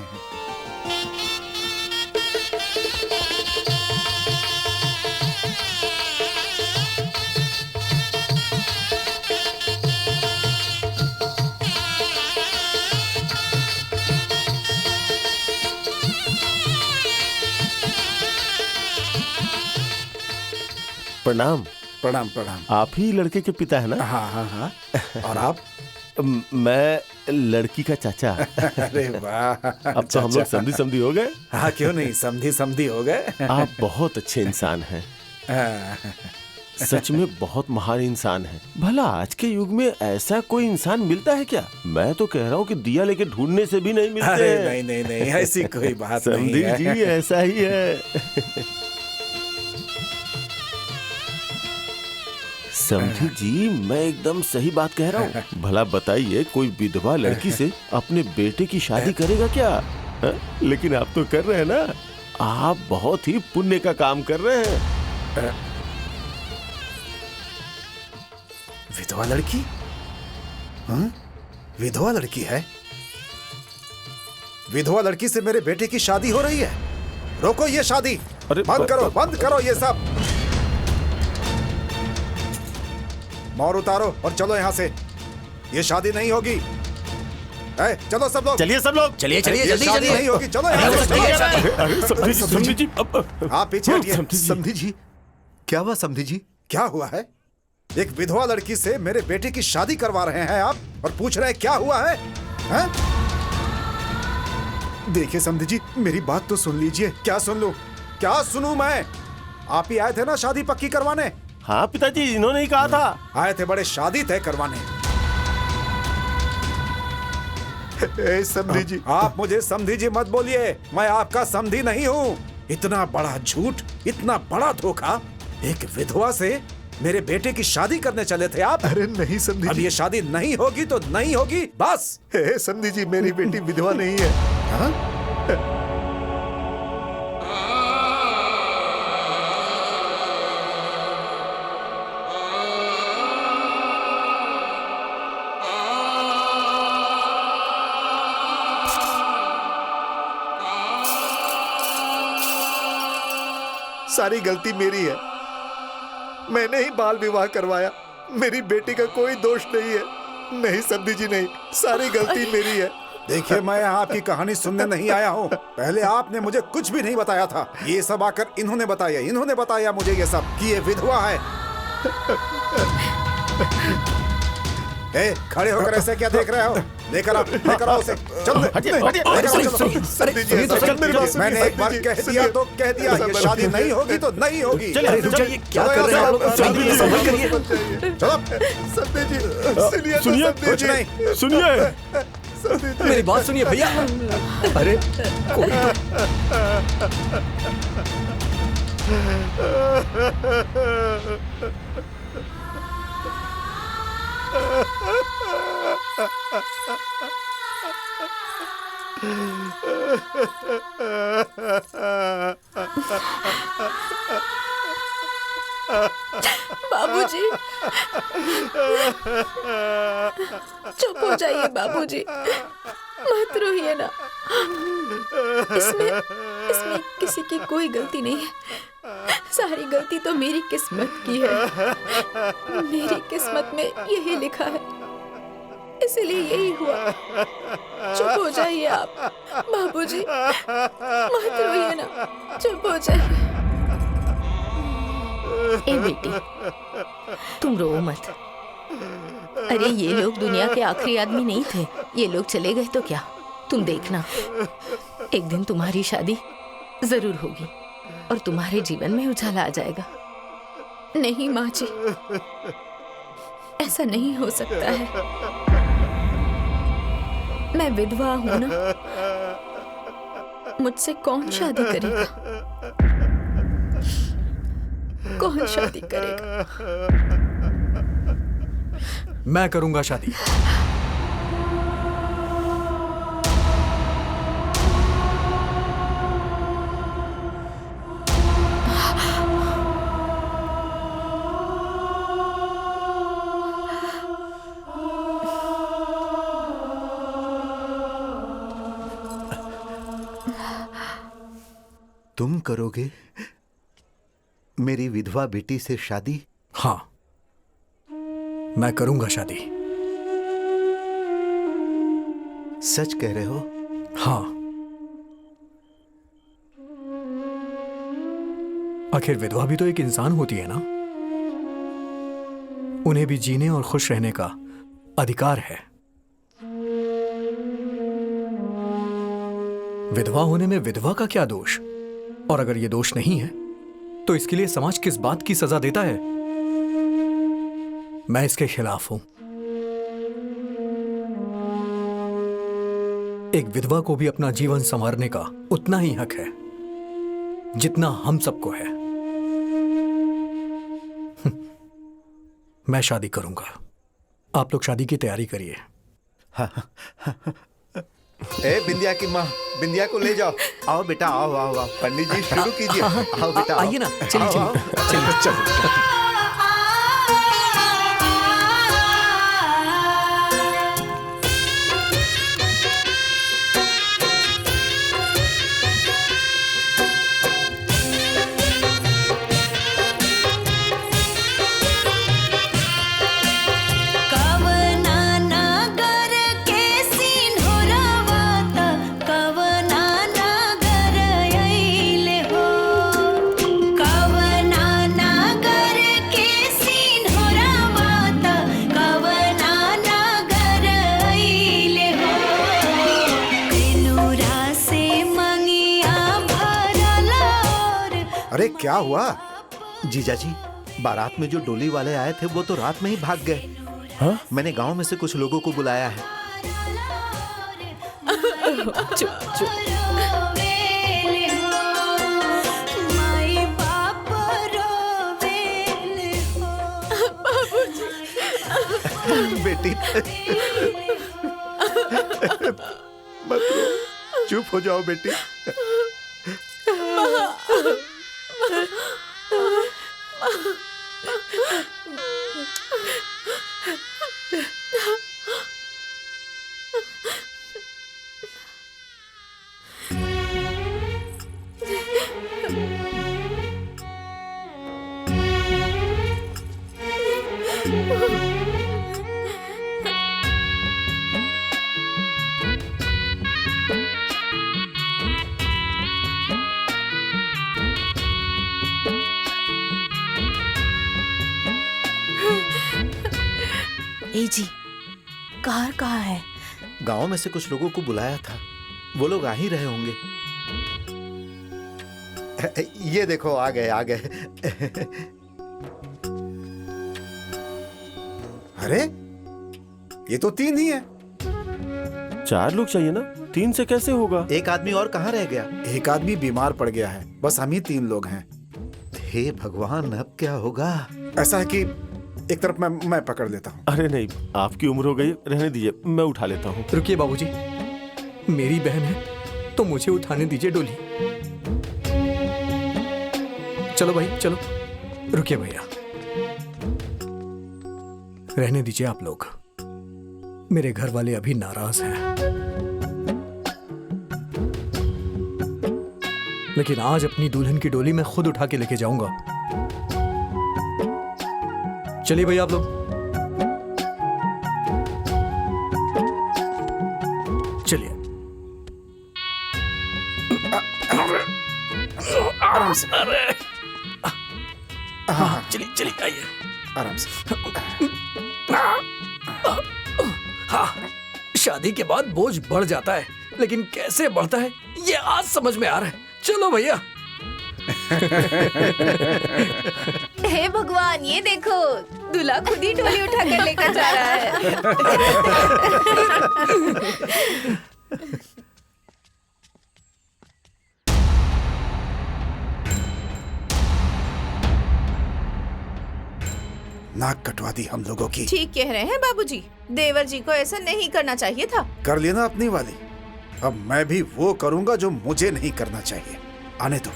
S8: प्रणाम।
S7: प्रणाम प्रणाम।
S8: आप ही लड़के के पिता है ना?
S7: हाँ हाँ हाँ। और आप?
S8: मैं लड़की का चाचा।
S7: अरे वाह,
S8: अब तो हम लोग समधी समधी हो गए।
S7: हाँ क्यों नहीं, समधी समधी हो गए।
S8: आप बहुत अच्छे इंसान हैं, सच में बहुत महान इंसान हैं। भला आज के युग में ऐसा कोई इंसान मिलता है क्या? मैं तो कह रहा हूँ कि दिया लेके ढूंढने से भी नहीं मिलते।
S7: अरे नहीं नहीं नहीं, ऐसी कोई बात नहीं
S8: समधी
S7: है।
S8: जी ऐसा ही है। समधी जी, मैं एकदम सही बात कह रहा हूँ। भला बताइए, कोई विधवा लड़की से अपने बेटे की शादी करेगा क्या? लेकिन आप तो कर रहे हैं ना। आप बहुत ही पुण्य का काम कर रहे हैं।
S7: विधवा लड़की? हाँ? विधवा लड़की है? विधवा लड़की से मेरे बेटे की शादी हो रही है? रोको ये शादी। बंद करो ये सब। मोर उतारो और चलो यहाँ से। ये शादी नहीं होगी। चलो सब लोग,
S8: चलिए सब लोग,
S7: चलिए जल्दी शादी नहीं होगी। चलो यहाँ से।
S8: समधी जी,
S7: आप पीछे हटिए।
S1: समधी जी, क्या हुआ समधी जी?
S7: क्या हुआ है? एक विधवा लड़की से मेरे बेटे की शादी करवा रहे हैं आप, और पूछ रहे हैं क्या हुआ है? हैं? देखिए समधी जी, मेरी बात तो सुन लीजिए। क्या सुन लूं? क्या सुनूं मैं? आप ही आए थे ना शादी पक्की करवाने?
S8: हाँ पिताजी, इन्होंने ही कहा था।
S7: आए थे बड़े शादी तय करवाने।
S1: समधी जी,
S7: आप मुझे समधी जी मत बोलिए, मैं आपका समधी नहीं हूँ। इतना बड़ा झूठ, इतना बड़ा धोखा। एक विधवा से मेरे बेटे की शादी करने चले थे आप?
S1: अरे नहीं समधी
S7: अब
S1: जी,
S7: ये शादी नहीं होगी तो नहीं होगी, बस।
S1: समधी जी, मेरी बेटी विधवा नहीं है।
S7: हाँ?
S1: सारी गलती मेरी है। मैंने ही बाल विवाह करवाया। मेरी बेटी का कोई दोष नहीं है। नहीं समधी जी, नहीं, सारी गलती मेरी है।
S7: देखिए, मैं यहाँ आपकी कहानी सुनने नहीं आया हूँ। पहले आपने मुझे कुछ भी नहीं बताया था। ये सब आकर इन्होंने बताया मुझे ये सब कि ये विधवा है। खड़े होकर ऐसे क्या देख रहे हो? लेकर आओ उसे। चल मैंने एक बार कह दिया तो कह दिया, ये शादी नहीं होगी तो नहीं होगी।
S11: क्या कर रहे हैं आप लोग?
S7: चलो
S1: समधी जी,
S8: सुनिए,
S7: कुछ नहीं।
S8: सुनिए,
S11: मेरी बात सुनिए भैया। अरे कोई
S10: बाबूजी, चुप हो जाइए बाबूजी, मत रोइए ना। इसमें किसी की कोई गलती नहीं है। सारी गलती तो मेरी किस्मत की है। मेरी किस्मत में यही लिखा है, इसलिए यही हुआ। चुप हो जाइए आप बाबूजी, मत रोइए ना, चुप हो जाइए।
S3: ए बेटी, तुम रो मत। अरे ये लोग दुनिया के आखिरी आदमी नहीं थे। ये लोग चले गए तो क्या, तुम देखना एक दिन तुम्हारी शादी जरूर होगी और तुम्हारे जीवन में उजाला आ जाएगा।
S10: नहीं माँ जी, ऐसा नहीं हो सकता है। मैं विधवा हूं ना, मुझसे कौन शादी करेगा? कौन शादी करेगा?
S11: मैं करूंगा शादी।
S1: तुम करोगे मेरी विधवा बेटी से शादी?
S11: हाँ, मैं करूंगा शादी।
S1: सच कह रहे हो?
S11: हाँ। आखिर विधवा भी तो एक इंसान होती है ना, उन्हें भी जीने और खुश रहने का अधिकार है। विधवा होने में विधवा का क्या दोष? और अगर ये दोष नहीं है तो इसके लिए समाज किस बात की सजा देता है? मैं इसके खिलाफ हूं। एक विधवा को भी अपना जीवन संवारने का उतना ही हक है जितना हम सबको है। मैं शादी करूंगा। आप लोग शादी की तैयारी करिए।
S1: ए बिंदिया की माँ, बिंदिया को ले जाओ। आओ बेटा, आओ आओ आओ। पंडित जी शुरू कीजिए। आओ बेटा, आओ।
S11: आइए ना, चलिए
S1: आओ,
S11: चलिए
S1: आओ।
S11: चलिए चलिए।
S7: अरे क्या हुआ?
S1: जीजा जी, बारात में जो डोली वाले आए थे वो तो रात में ही भाग गए।
S8: हाँ?
S1: मैंने गांव में से कुछ लोगों को बुलाया है।
S2: चुप चुप।
S1: बेटी मत रो, चुप हो जाओ बेटी।
S3: ए जी, कार कहाँ है?
S1: गांव में से कुछ लोगों को बुलाया था, वो लोग आ ही रहे होंगे। ये देखो, आ गए आ गए।
S7: अरे ये तो 3 ही है।
S8: 4 लोग चाहिए ना, 3 से कैसे होगा?
S1: एक आदमी और कहाँ रह गया?
S7: एक आदमी बीमार पड़ गया है, बस हम ही 3 लोग हैं।
S1: हे भगवान, अब क्या होगा?
S7: ऐसा है कि एक तरफ मैं पकड़ लेता हूँ।
S8: अरे नहीं, आपकी उम्र हो गई, रहने दीजिए, मैं उठा लेता हूँ।
S11: रुकिए बाबूजी, मेरी बहन है तो मुझे उठाने दीजिए डोली। चलो भाई चलो। रुकिए भैया, रहने दीजिए आप लोग। मेरे घर वाले अभी नाराज हैं, लेकिन आज अपनी दुल्हन की डोली मैं खुद उठा के लेके जाऊंगा। चलिए भैया आप लोग। चलिए
S7: आराम से।
S11: हाँ चलिए चलिए, आइए
S7: आराम से।
S11: हाँ, शादी के बाद बोझ बढ़ जाता है, लेकिन कैसे बढ़ता है ये आज समझ में आ रहा है। चलो भैया।
S9: हे भगवान, ये देखो, दूल्हा खुद ही डोली उठा कर लेकर जा रहा है।
S7: नाक कटवा दी हम लोगों की।
S10: ठीक कह रहे हैं बाबूजी, देवर जी को ऐसा नहीं करना चाहिए था।
S7: कर लेना अपनी वाली, अब मैं भी वो करूंगा जो मुझे नहीं करना चाहिए। आने दो।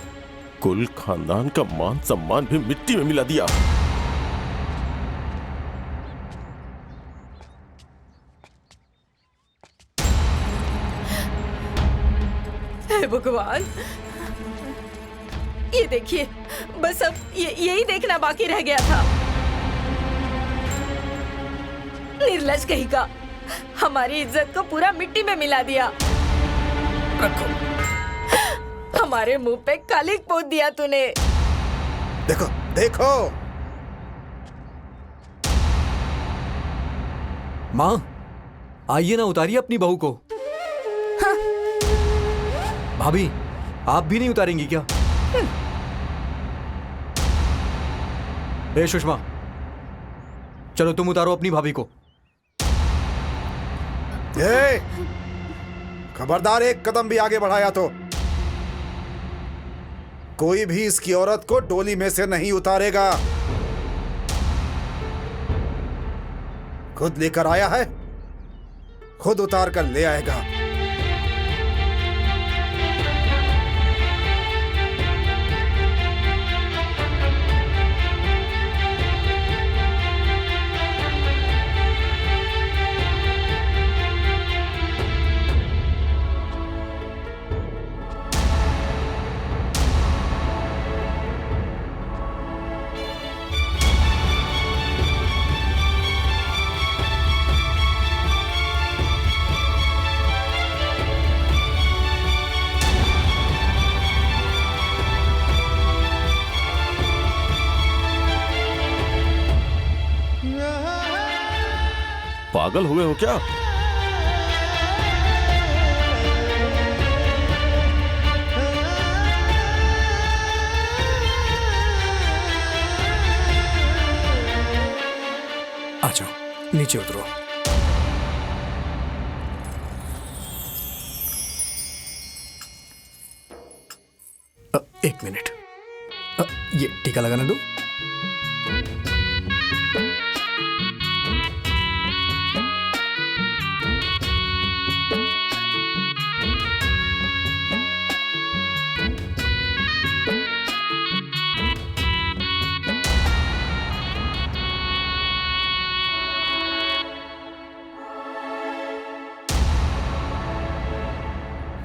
S8: कुल खानदान का मान सम्मान भी मिट्टी में मिला दिया।
S2: हे भगवान,
S3: ये देखिए, बस अब यही देखना बाकी रह गया था। निर्लज कहीं का, हमारी इज्जत को पूरा मिट्टी में मिला दिया।
S11: रखो।
S3: हमारे मुंह पे कालिक पोत दिया तूने।
S7: देखो देखो
S11: माँ, आइए ना, उतारिए अपनी बहू को।
S3: हाँ।
S11: भाभी, आप भी नहीं उतारेंगी क्या? ए सुषमा, चलो तुम उतारो अपनी भाभी को।
S7: ए, खबरदार, एक कदम भी आगे बढ़ाया तो कोई भी इसकी औरत को डोली में से नहीं उतारेगा। खुद लेकर आया है, खुद उतार कर ले आएगा।
S8: पागल हुए हो क्या?
S11: आ जाओ, नीचे उतरो। एक मिनट, ये टीका लगाना दो।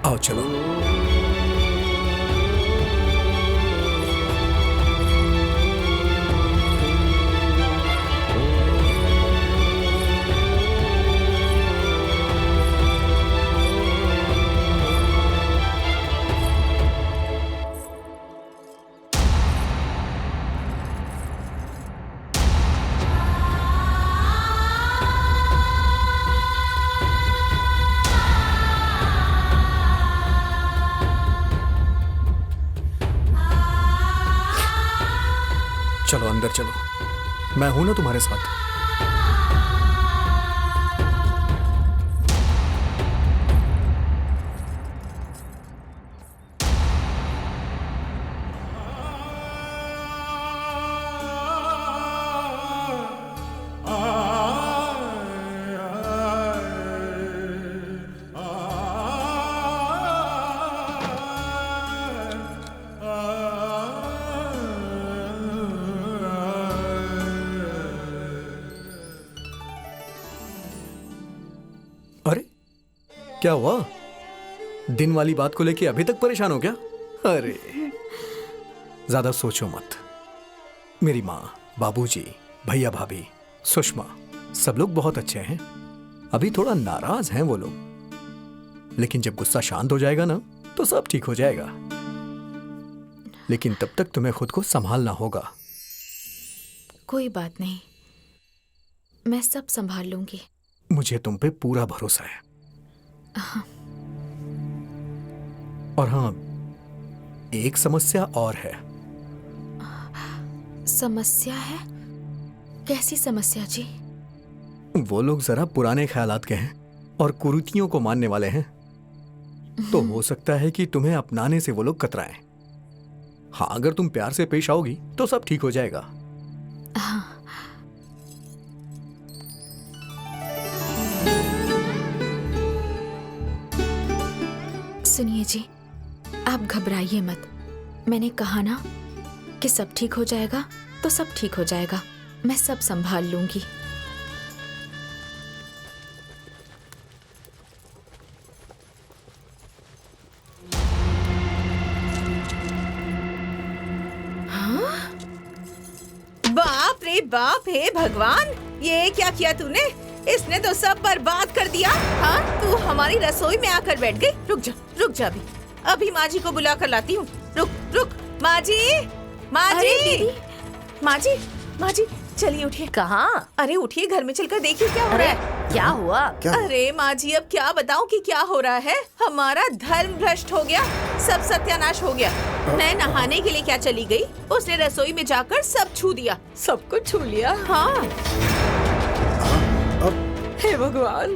S11: आओ चलो। चलो अंदर चलो, मैं हूं ना तुम्हारे साथ। अरे क्या हुआ? दिन वाली बात को लेके अभी तक परेशान हो क्या? अरे ज्यादा सोचो मत। मेरी माँ, बाबूजी, भैया भाभी, सुषमा सब लोग बहुत अच्छे हैं। अभी थोड़ा नाराज हैं वो लोग, लेकिन जब गुस्सा शांत हो जाएगा ना तो सब ठीक हो जाएगा। लेकिन तब तक तुम्हें खुद को संभालना होगा।
S10: कोई बात नहीं, मैं सब संभाल लूंगी।
S11: मुझे तुम पे पूरा भरोसा है। और हाँ, एक समस्या और है।
S10: समस्या है? कैसी समस्या जी?
S11: वो लोग जरा पुराने ख्यालात के हैं और कुरीतियों को मानने वाले हैं, तो हो सकता है कि तुम्हें अपनाने से वो लोग कतराएं। हाँ, अगर तुम प्यार से पेश आओगी तो सब ठीक हो जाएगा।
S10: हाँ। सुनिए जी, आप घबराइए मत। मैंने कहा ना कि सब ठीक हो जाएगा, तो सब ठीक हो जाएगा। मैं सब संभाल लूंगी।
S2: हे बाप, हे भगवान, ये क्या किया तूने? इसने तो सब बर्बाद कर दिया। हाँ, तू हमारी रसोई में आकर बैठ गई। रुक जा अभी माँ जी को बुला कर लाती हूँ। रुक, माँ जी, माँ जी, चलिए उठिए।
S3: कहाँ?
S2: अरे उठिए, घर में चलकर देखिए क्या हो रहा है।
S3: क्या हुआ?
S2: अरे माँ जी, अब क्या बताऊँ कि क्या हो रहा है। हमारा धर्म भ्रष्ट हो गया, सब सत्यानाश हो गया। मैं नहाने के लिए क्या चली गई, उसने रसोई में जाकर सब छू दिया, सब कुछ छू लिया। हाँ, हे भगवान,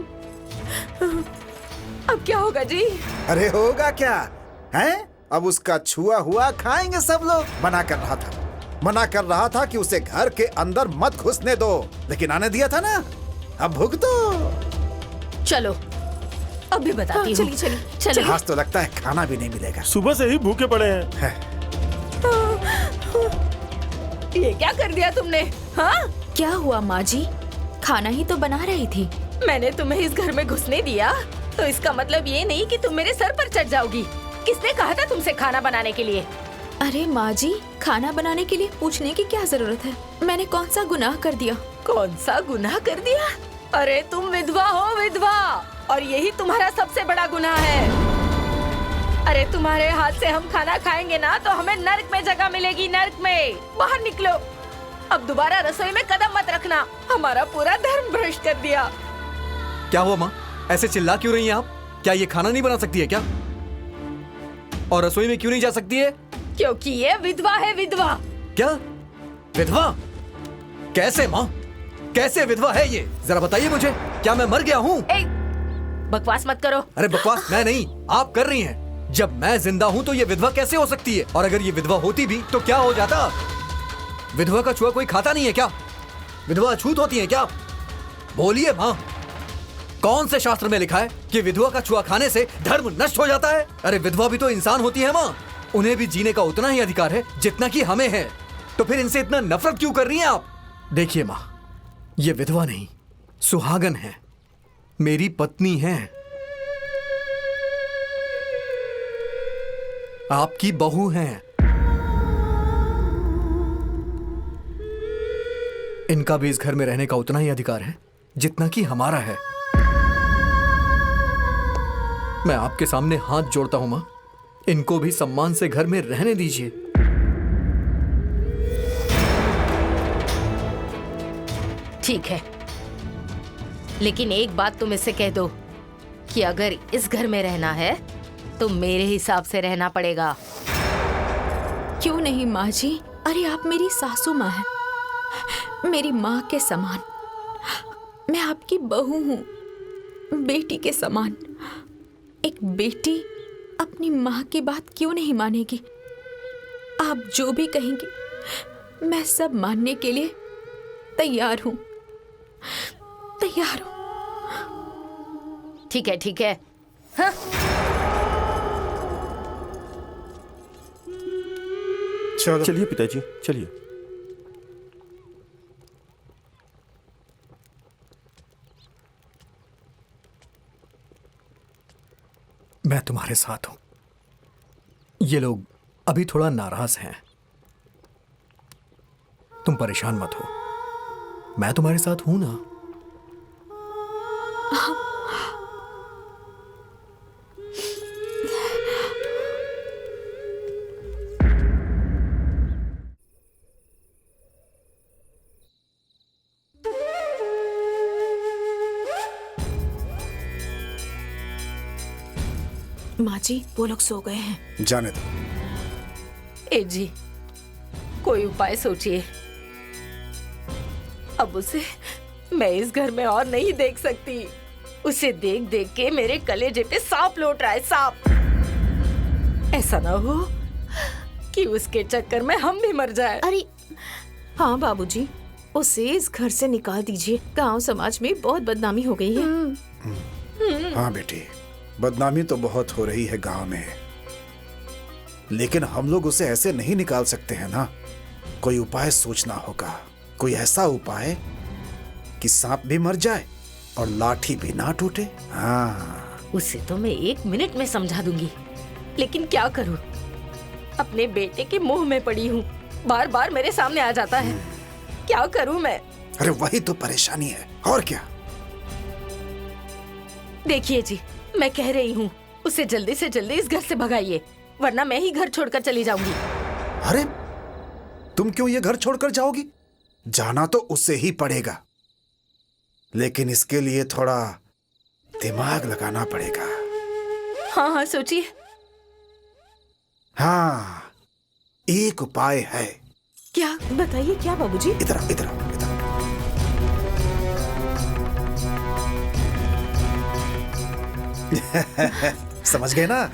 S2: अब क्या होगा जी?
S7: अरे होगा क्या है? अब उसका छुआ हुआ खाएंगे सब लोग। मना कर रहा था कि उसे घर के अंदर मत घुसने दो, लेकिन आने दिया था ना। अब भुगतो।
S3: चलो अभी बताती हूँ।
S2: चलिए।
S7: आज तो लगता है खाना भी नहीं मिलेगा।
S8: सुबह से ही भूखे पड़े हैं।
S2: ये क्या कर दिया तुमने? हाँ,
S10: क्या हुआ माँ जी? खाना ही तो बना रही थी।
S3: मैंने तुम्हें इस घर में घुसने दिया तो इसका मतलब ये नहीं कि तुम मेरे सर पर चढ़ जाओगी। किसने कहा था तुमसे खाना बनाने के लिए?
S10: अरे माँ जी, खाना बनाने के लिए पूछने की क्या जरूरत है? मैंने कौन सा गुनाह कर दिया?
S3: कौन सा गुनाह कर दिया? अरे तुम विधवा हो, विधवा, और यही तुम्हारा सबसे बड़ा गुनाह है। अरे तुम्हारे हाथ से हम खाना खाएंगे ना तो हमें नर्क में जगह मिलेगी, नर्क में। बाहर निकलो, अब दोबारा रसोई में कदम मत रखना। हमारा पूरा धर्म भ्रष्ट कर दिया।
S11: क्या हुआ माँ? ऐसे चिल्ला क्यों रही हैं आप? क्या ये खाना नहीं बना सकती है क्या? और रसोई में क्यों नहीं जा सकती है?
S3: क्योंकि ये विधवा है, विधवा।
S11: क्या विधवा? कैसे माँ? कैसे विधवा है ये? जरा बताइए मुझे। क्या मैं मर गया हूँ?
S3: बकवास मत करो।
S11: अरे बकवास मैं नहीं, आप कर रही हैं। जब मैं जिंदा हूँ तो ये विधवा कैसे हो सकती है? और अगर ये विधवा होती भी तो क्या हो जाता? विधवा का छुआ कोई खाता नहीं है क्या? विधवा अछूत होती है क्या? बोलिए माँ, कौन से शास्त्र में लिखा है कि विधवा का छुआ खाने से धर्म नष्ट हो जाता है? अरे विधवा भी तो इंसान होती है माँ, उन्हें भी जीने का उतना ही अधिकार है जितना कि हमें है। तो फिर इनसे इतना नफरत क्यों कर रही हैं आप? देखिए माँ, ये विधवा नहीं, सुहागन है, मेरी पत्नी है, आपकी बहू है। इनका भी इस घर में रहने का उतना ही अधिकार है जितना कि हमारा है। मैं आपके सामने हाथ जोड़ता हूं मां, इनको भी सम्मान से घर में रहने दीजिए।
S3: ठीक है, लेकिन एक बात तुम इससे कह दो कि अगर इस घर में रहना है तो मेरे हिसाब से रहना पड़ेगा।
S10: क्यों नहीं माँ जी? अरे आप मेरी सासू माँ हैं, मेरी माँ के समान। मैं आपकी बहू हूँ, बेटी के समान। एक बेटी अपनी माँ की बात क्यों नहीं मानेगी? आप जो भी कहेंगे मैं सब मानने के लिए तैयार हूँ, तैयार हूँ।
S3: ठीक है, ठीक है। हाँ?
S8: चलिए पिताजी, चलिए।
S11: मैं तुम्हारे साथ हूं। ये लोग अभी थोड़ा नाराज हैं, तुम परेशान मत हो, मैं तुम्हारे साथ हूं ना।
S10: माँ जी, वो लोग सो गए हैं।
S7: जाने दो।
S3: ए जी, कोई उपाय सोचिए। अब उसे मैं इस घर में और नहीं देख सकती। उसे देख देख के मेरे कलेजे पे सांप लौट रहा है, सांप। ऐसा ना हो कि उसके चक्कर में हम भी मर जाए।
S10: अरे हाँ बाबूजी, उसे इस घर से निकाल दीजिए। गांव समाज में बहुत बदनामी हो गई है।
S7: हाँ बेटी, बदनामी तो बहुत हो रही है गांव में, लेकिन हम लोग उसे ऐसे नहीं निकाल सकते हैं ना। कोई उपाय सोचना होगा, कोई ऐसा उपाय कि सांप भी मर जाए और लाठी भी ना टूटे। हाँ,
S3: उसे तो मैं 1 मिनट में समझा दूंगी, लेकिन क्या करूं? अपने बेटे के मुंह में पड़ी हूँ, बार बार मेरे सामने आ जाता है। क्या करूं मैं?
S7: अरे वही तो परेशानी है, और क्या।
S3: देखिए जी, मैं कह रही हूँ उसे जल्दी से जल्दी इस घर से भगाइए, वरना मैं ही घर छोड़कर चली जाऊंगी।
S7: अरे तुम क्यों ये घर छोड़कर जाओगी? जाना तो उससे ही पड़ेगा, लेकिन इसके लिए थोड़ा दिमाग लगाना पड़ेगा।
S3: हाँ हाँ सोचिए।
S7: हाँ, एक उपाय है।
S3: क्या? बताइए क्या बाबूजी?
S7: इधर आओ, इधर आओ, इधर आओ। समझ गए ना?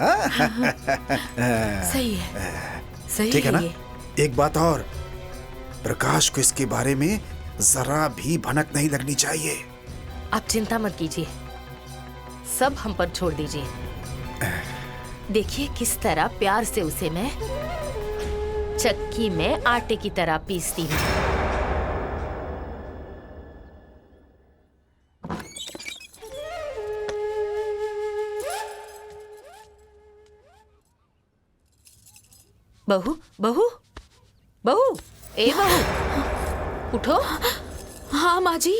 S3: सही है, सही
S7: ठीक है ना?
S3: ये।
S7: एक बात और, प्रकाश को इसके बारे में जरा भी भनक नहीं लगनी चाहिए।
S3: आप चिंता मत कीजिए, सब हम पर छोड़ दीजिए। देखिए किस तरह प्यार से उसे मैं चक्की में आटे की तरह पीसती हूँ। बहू, बहू, बहू, ए बहू, उठो।
S10: हाँ माँ जी।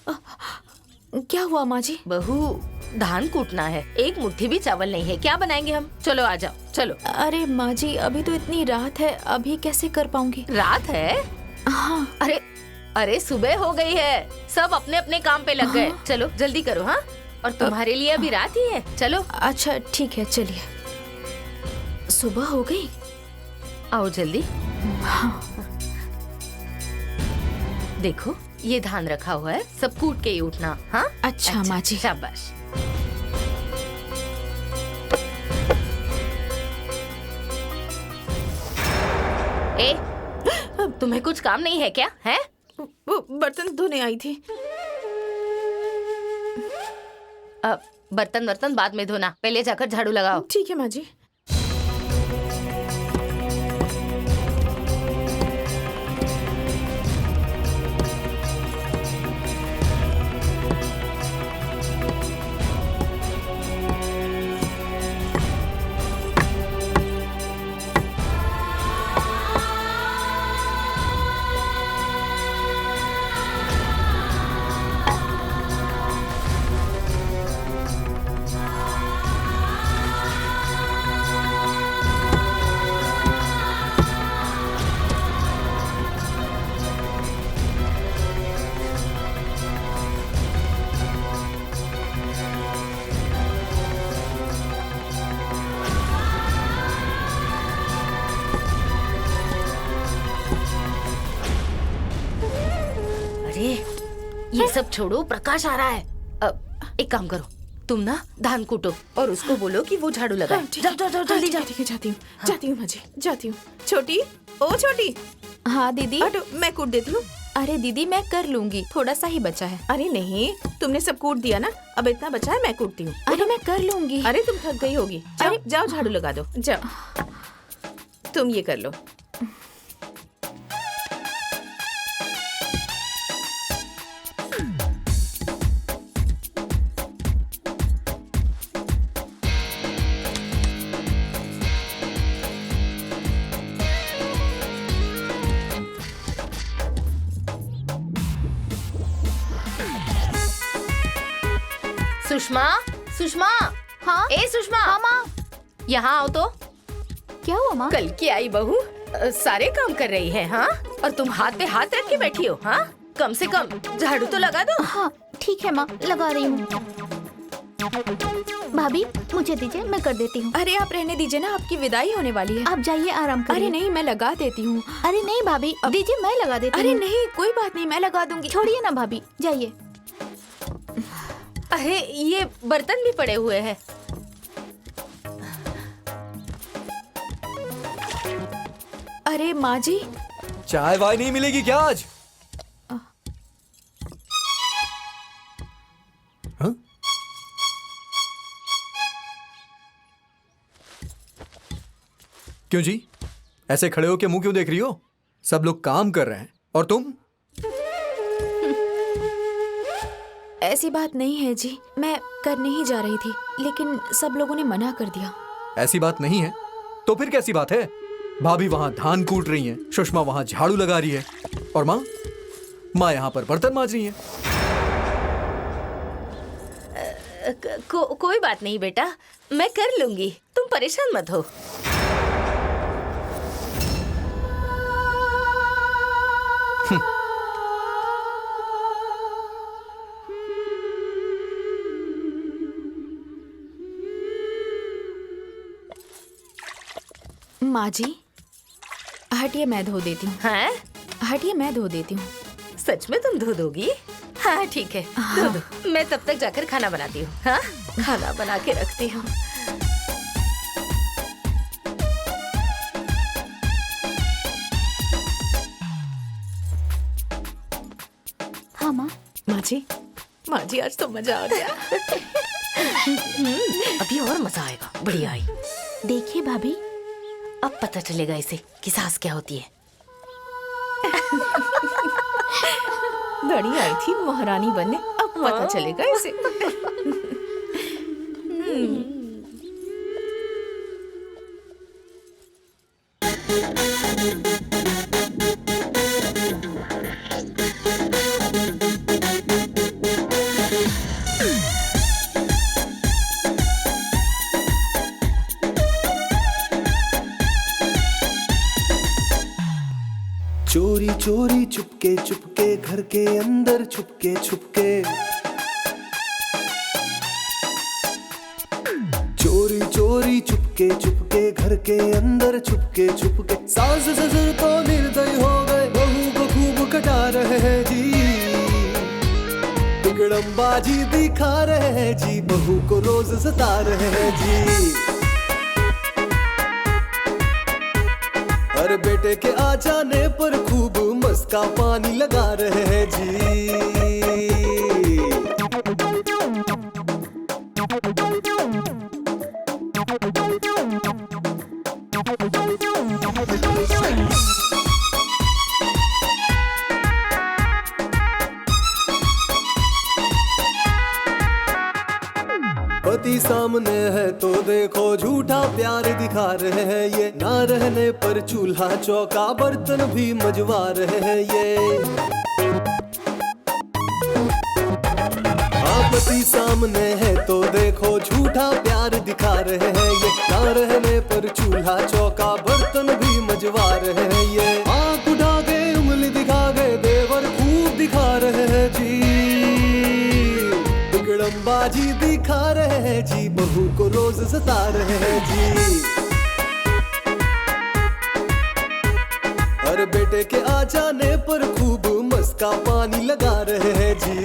S10: क्या हुआ माँ जी?
S3: बहू, धान कूटना है, एक मुट्ठी भी चावल नहीं है, क्या बनाएंगे हम? चलो आ जाओ, चलो।
S10: अरे माँ जी, अभी तो इतनी रात है, अभी कैसे कर पाऊंगी?
S3: रात है?
S10: हाँ।
S3: अरे अरे सुबह हो गई है, सब अपने अपने काम पे लग गए। चलो जल्दी करो। हाँ, और तुम्हारे लिए अभी रात ही है, चलो।
S10: अच्छा ठीक है, चलिए। सुबह हो गई?
S3: आओ जल्दी।
S10: हाँ।
S3: देखो ये धान रखा हुआ है, सब कूट के ही उठना। हाँ
S10: अच्छा माँ जी।
S3: शाबाश। ए, तुम्हें कुछ काम नहीं है क्या? है?
S10: वो बर्तन धोने आई थी।
S3: बर्तन बाद में धोना, पहले जाकर झाड़ू लगाओ।
S10: ठीक है माँ जी।
S3: ये सब छोड़ो, प्रकाश आ रहा है। एक काम करो, तुम ना धान कूटो और उसको बोलो कि वो झाड़ू लगाए।
S10: हाँ,
S3: जाओ जाओ जाओ जल्दी जाओ।
S10: ठीक है, जाती हूँ। जाती हूँ माँ जी, जाती हूँ। छोटी, ओ छोटी। हाँ दीदी। मैं कूट देती हूँ। अरे दीदी मैं कर लूंगी, थोड़ा सा ही बचा है। अरे नहीं, तुमने सब कूट दिया ना, अब इतना बचा है, मैं कूटती हूँ। अरे मैं कर लूंगी। अरे तुम थक गई होगी, अरे जाओ झाड़ू लगा दो, जाओ। तुम ये कर लो।
S3: सुषमा, सुषमा।
S9: हाँ?
S3: ए सुषमा।
S9: हाँ माँ।
S3: यहाँ आओ तो।
S9: क्या हुआ माँ?
S3: कल की आई बहू सारे काम कर रही है। हाँ, और तुम हाथ पे हाथ रख के बैठी हो। हाँ, कम से कम झाड़ू तो लगा दो।
S9: हाँ ठीक है माँ, लगा रही हूँ। भाभी मुझे दीजिए, मैं कर देती हूँ।
S10: अरे आप रहने दीजिए ना, आपकी विदाई होने वाली है।
S9: आप जाइए, आराम करिए।
S10: अरे नहीं, मैं लगा देती हूँ।
S9: अरे नहीं भाभी, दीजिए, मैं लगा देती हूँ।
S10: अरे नहीं, कोई बात नहीं, मैं लगा दूंगी।
S9: छोड़िए ना भाभी, जाइए।
S3: अरे ये बर्तन भी पड़े हुए हैं।
S10: अरे माँ जी,
S11: चाय वाय नहीं मिलेगी क्या आज? हाँ? क्यों जी, ऐसे खड़े हो के मुंह क्यों देख रही हो? सब लोग काम कर रहे हैं और तुम?
S10: ऐसी बात नहीं है जी, मैं करने ही जा रही थी, लेकिन सब लोगों ने मना कर दिया।
S11: ऐसी बात नहीं है तो फिर कैसी बात है? भाभी वहां धान कूट रही हैं, सुषमा वहां झाड़ू लगा रही है, और माँ माँ यहाँ पर बर्तन मांज रही हैं।
S3: कोई बात नहीं बेटा, मैं कर लूंगी, तुम परेशान मत हो।
S10: माँ जी, हटिए मैं धो देती हूँ।
S3: हाँ?
S10: हटिए मैं धो देती हूँ।
S3: सच में तुम धो दोगी? हाँ ठीक है, धो दो। मैं तब तक जाकर खाना बनाती हूँ। हाँ, खाना बना के रखती हूँ।
S10: हाँ माँ।
S3: माँ जी आज तो मजा आ गया। अभी और मजा आएगा। बढ़िया आई।
S10: देखिए भाभी,
S3: अब पता चलेगा इसे कि सास क्या होती है। बड़ी आई थी महारानी बनने, अब पता चलेगा इसे।
S12: चोरी चोरी चुपके चुपके घर के अंदर छुपके छुपके, चोरी चोरी चुपके चुपके घर के अंदर छुपके छुपके, सास ससुर तो निर्दयी हो गए, बहू को खूब कटा रहे हैं जी, बिगड़मबाजी दिखा रहे हैं जी, बहू को रोज सता रहे हैं जी। और बेटे के आ जाने पर खूब मस्का पानी लगा रहे हैं जी। पति सामने है तो देखो झूठा प्यार दिखा रहे हैं ये, ना रहने पर चूल्हा चौका बर्तन भी मजवा रहे हैं ये। पति सामने है तो देखो झूठा प्यार दिखा रहे हैं ये, ना रहने पर चूल्हा चौका बर्तन भी मजवा रहे हैं ये। आंख उठा के उंगली दिखा गए देवर खूब दिखा रहे हैं जी, बिगड़मबाजी दिखा रहे हैं जी, बहू को रोज सता रहे हैं जी। और बेटे के आ जाने पर खूब मस्का पानी लगा रहे हैं जी।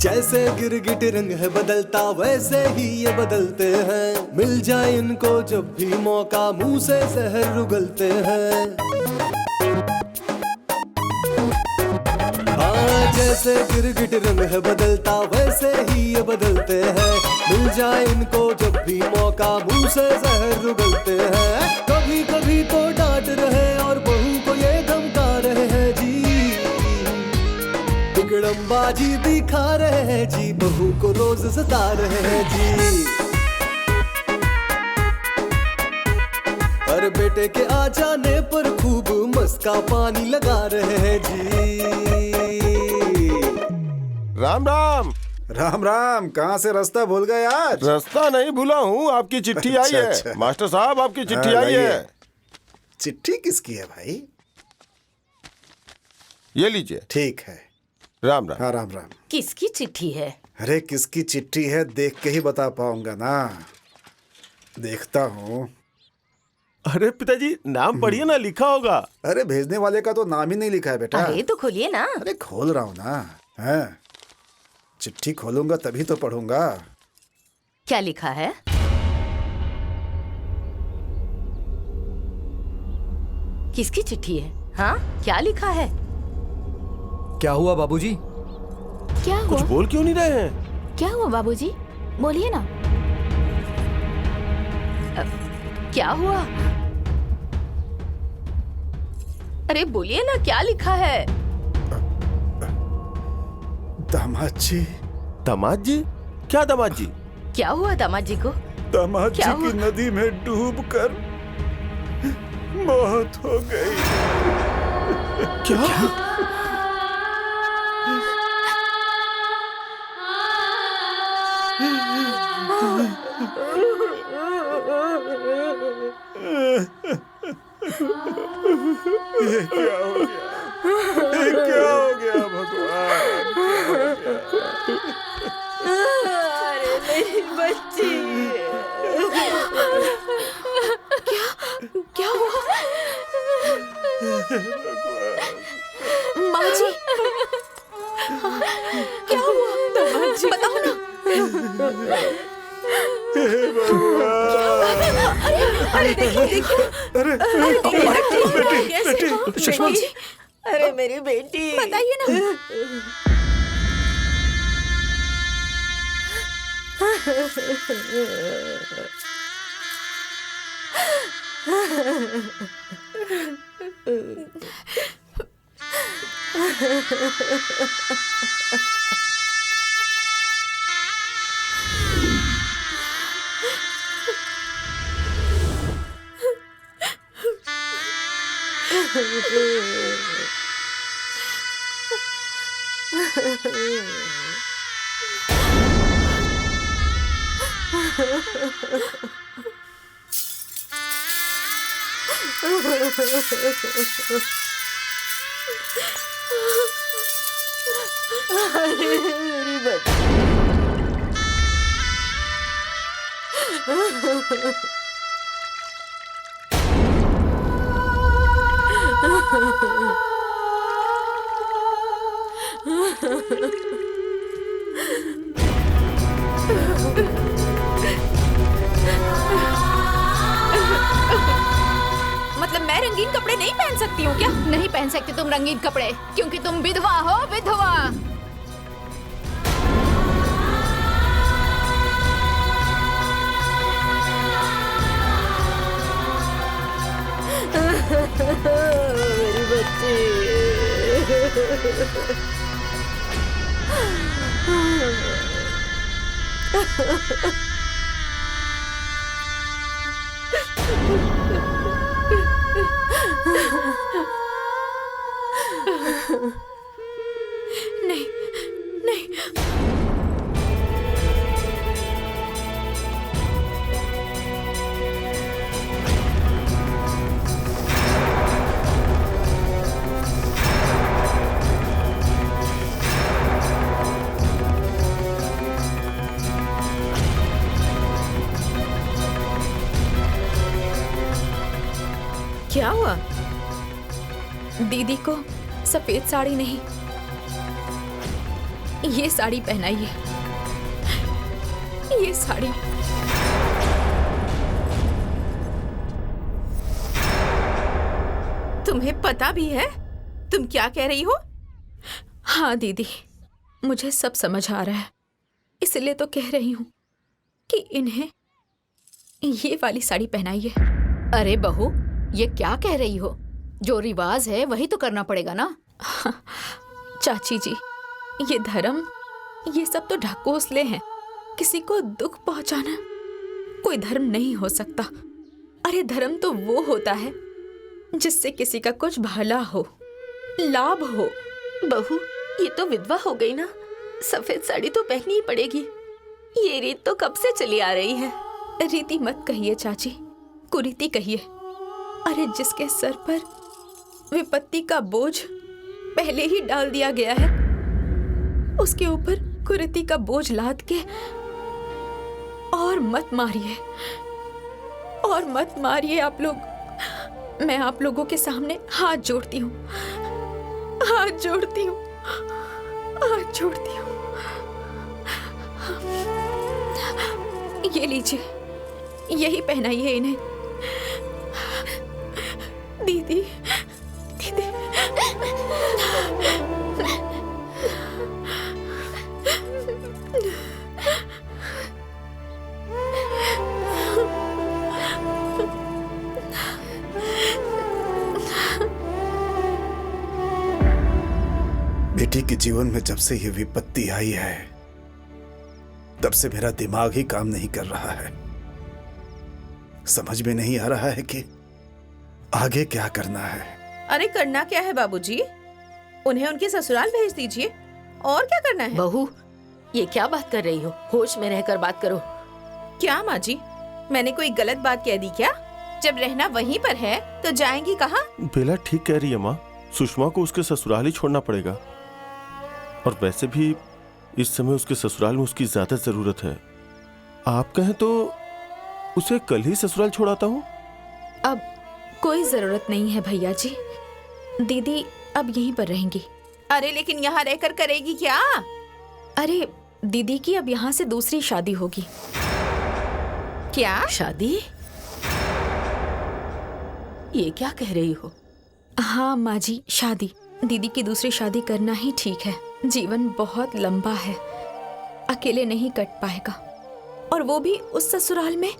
S12: जैसे गिरगिट रंग है बदलता वैसे ही ये बदलते हैं, मिल जाए इनको जब भी मौका मुंह से जहर उगलते हैं। हाँ जैसे गिरगिट रंग है बदलता वैसे ही ये बदलते हैं, मिल जाए इनको जब भी मौका मुंह से जहर उगलते हैं। कभी कभी तो डांट रहे और बहू को ये धमका रहे हैं जी, बिगड़मबाजी दिखा रहे हैं जी, बहू को रोज सता रहे हैं जी। और बेटे के आ जाने पर खूब मस्का पानी लगा रहे हैं जी।
S8: राम राम।
S7: राम राम। कहाँ से रास्ता भूल गए आज?
S8: रास्ता नहीं भूला हूँ, आपकी चिट्ठी आई है।
S7: अच्छा।
S8: मास्टर साहब आपकी चिट्ठी आई है।
S7: चिट्ठी किसकी है भाई?
S8: ये लीजिए।
S7: ठीक है।
S8: राम राम।
S7: हाँ राम राम।
S3: किसकी चिट्ठी है?
S7: अरे किसकी चिट्ठी है देख के ही बता पाऊंगा ना। देखता हूँ।
S8: अरे पिताजी नाम पढ़िए ना, लिखा होगा।
S7: अरे भेजने वाले का तो नाम ही नहीं लिखा है बेटा।
S3: अरे तो खोलिए ना।
S7: अरे खोल रहा हूँ ना। हाँ चिट्ठी खोलूंगा तभी तो पढ़ूंगा।
S3: क्या लिखा है? किसकी चिट्ठी है? हाँ क्या लिखा है?
S11: क्या हुआ बाबूजी?
S10: क्या
S8: कुछ
S10: हुआ?
S8: बोल क्यों नहीं रहे हैं?
S10: क्या हुआ बाबूजी? बोलिए ना।
S3: क्या हुआ? अरे बोलिए ना, क्या लिखा है?
S7: दामाद जी।
S8: दामाद जी? क्या दामाद जी?
S3: क्या हुआ दामाद जी को?
S7: दामाद जी
S3: क्या
S7: की नदी में डूबकर मौत हो गई।
S8: क्या?
S7: ये क्या हो गया? ये क्या हो गया भगवान?
S3: अरे मेरी बच्ची।
S10: क्या हुआ? माँ जी, क्या हुआ? बताओ ना।
S3: अरे देखिए
S7: सुषमा जी,
S3: अरे मेरी बेटी,
S10: बताइए ना।
S3: मेरी बच्ची।
S10: मतलब मैं रंगीन कपड़े नहीं पहन सकती हूँ क्या? नहीं पहन सकती तुम रंगीन कपड़े, क्योंकि तुम विधवा हो, विधवा।
S3: मेरी बच्ची।
S10: नहीं, नहीं।
S3: क्या हुआ?
S10: दीदी को सफेद साड़ी नहीं, ये साड़ी पहनाइए। ये साड़ी।
S2: तुम्हें पता भी है तुम क्या कह रही हो?
S10: हाँ दीदी, मुझे सब समझ आ रहा है, इसलिए तो कह रही हूँ कि इन्हें ये वाली साड़ी पहनाइए।
S4: अरे बहू, ये क्या कह रही हो? जो रिवाज है वही तो करना पड़ेगा ना।
S10: चाची जी, ये धर्म, ये सब तो ढकोसले हैं। किसी को दुख पहुंचाना कोई धर्म नहीं हो सकता। अरे धर्म तो वो होता है जिससे किसी का कुछ भला हो, लाभ हो।
S3: बहू, ये तो विधवा हो गई ना, सफेद साड़ी तो पहननी ही पड़ेगी। ये रीत तो कब से चली आ रही है।
S10: रीति मत कहिए चाची, कुरीति कहिए। अरे जिसके सर पर विपत्ति का बोझ पहले ही डाल दिया गया है, उसके ऊपर कुरीति का बोझ लाद के और मत मारिए, और मत मारिए आप लोग। मैं आप लोगों के सामने हाथ जोड़ती हूँ, हाथ जोड़ती हूँ, हाथ जोड़ती हूँ। ये लीजिए, यही पहनाइए इन्हें। दीदी, दीदी।
S7: बेटी के जीवन में जब से ये विपत्ति आई है तब से मेरा दिमाग ही काम नहीं कर रहा है। समझ में नहीं आ रहा है कि आगे क्या करना है।
S2: अरे करना क्या है बाबूजी? उन्हें उनके ससुराल भेज दीजिए। और क्या करना है?
S3: बहू, ये क्या बात कर रही हो? होश में रहकर बात करो।
S2: क्या माँ जी, मैंने कोई गलत बात कह दी क्या? जब रहना वहीं पर है तो जाएंगी कहाँ?
S8: बेला ठीक कह रही है माँ, सुषमा को उसके ससुराल ही छोड़ना पड़ेगा। और वैसे भी इस समय उसके ससुराल में उसकी ज्यादा जरूरत है। आप कहें तो उसे कल ही ससुराल छोड़ाता हूँ।
S10: अब कोई जरूरत नहीं है भैया जी, दीदी अब यहीं पर रहेंगी।
S2: अरे लेकिन यहाँ रहकर करेगी क्या?
S10: अरे दीदी की अब यहाँ से दूसरी शादी होगी।
S2: क्या
S3: शादी? ये क्या कह रही हो?
S10: हाँ माँ जी, शादी। दीदी की दूसरी शादी करना ही ठीक है। जीवन बहुत लंबा है, अकेले नहीं कट पाएगा। और वो भी उस ससुराल में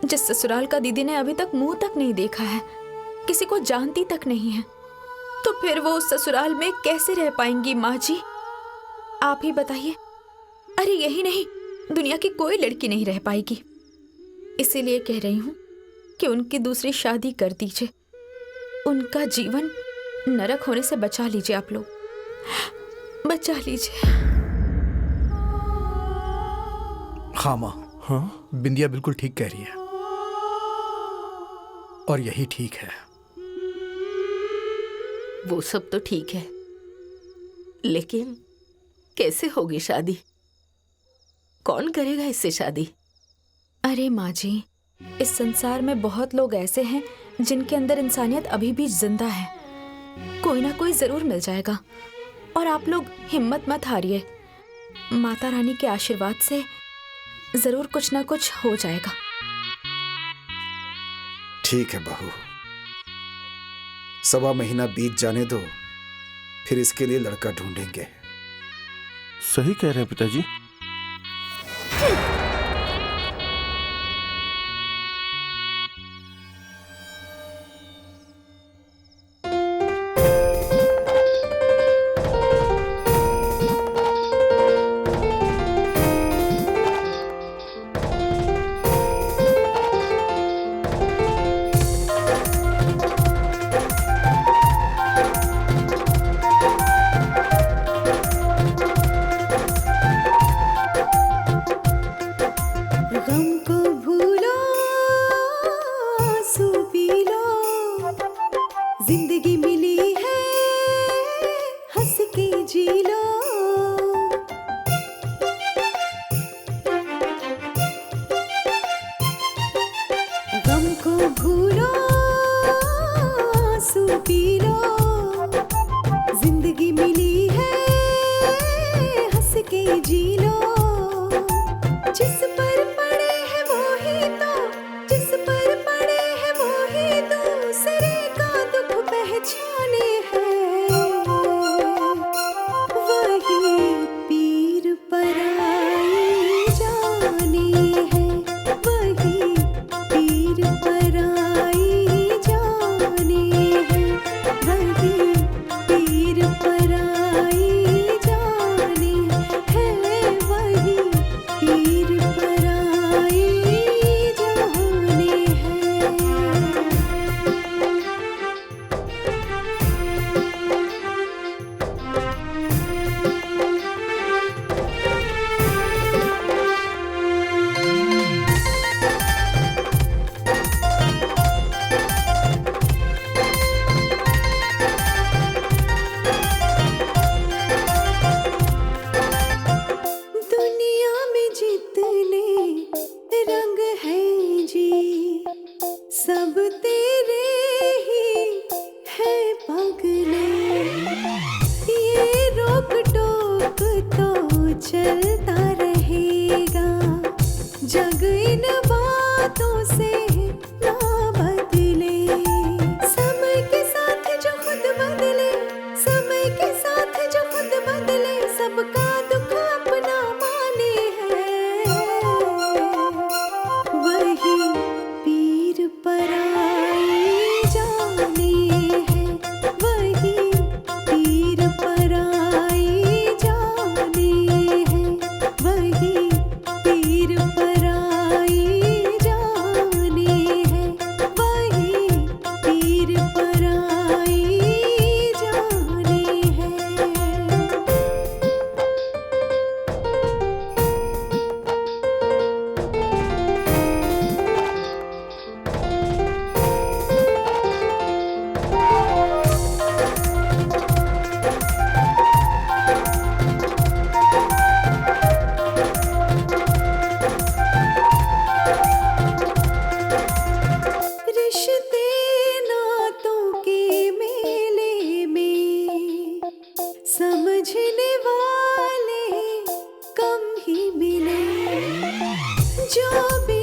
S10: जिस ससुराल का दीदी ने अभी तक मुंह तक नहीं देखा है, किसी को जानती तक नहीं है। तो फिर वो उस ससुराल में कैसे रह पाएंगी माँ जी? आप ही बताइए। अरे यही नहीं, दुनिया की कोई लड़की नहीं रह पाएगी। इसीलिए कह रही हूँ कि उनकी दूसरी शादी कर दीजिए। उनका जीवन नरक होने से बचा लीजिए, आप लोग बचा लीजिए।
S11: हाँ माँ,
S8: हाँ
S11: बिंदिया बिल्कुल ठीक कह रही है और यही ठीक है।
S3: वो सब तो ठीक है, लेकिन कैसे होगी शादी? कौन करेगा इससे शादी?
S10: अरे माँ जी, इस संसार में बहुत लोग ऐसे हैं जिनके अंदर इंसानियत अभी भी जिंदा है। कोई ना कोई जरूर मिल जाएगा। और आप लोग हिम्मत मत हारिए, माता रानी के आशीर्वाद से जरूर कुछ ना कुछ हो जाएगा।
S7: ठीक है बहू, 1.25 महीना बीत जाने दो, फिर इसके लिए लड़का ढूंढेंगे।
S8: सही कह रहे हैं पिताजी।
S6: गम को भूलो, आंसू पी लो, जिंदगी मिली है, हंस के जी लो। गम को भूलो, आंसू पी लो, जिंदगी मिली है, हंस के जी लो। जिस पर पड़े है वो ही तो, जिस पर पड़े है वो ही दूसरे का दुख पहचाने हैं। वो समझने वाले कम ही मिले, जो भी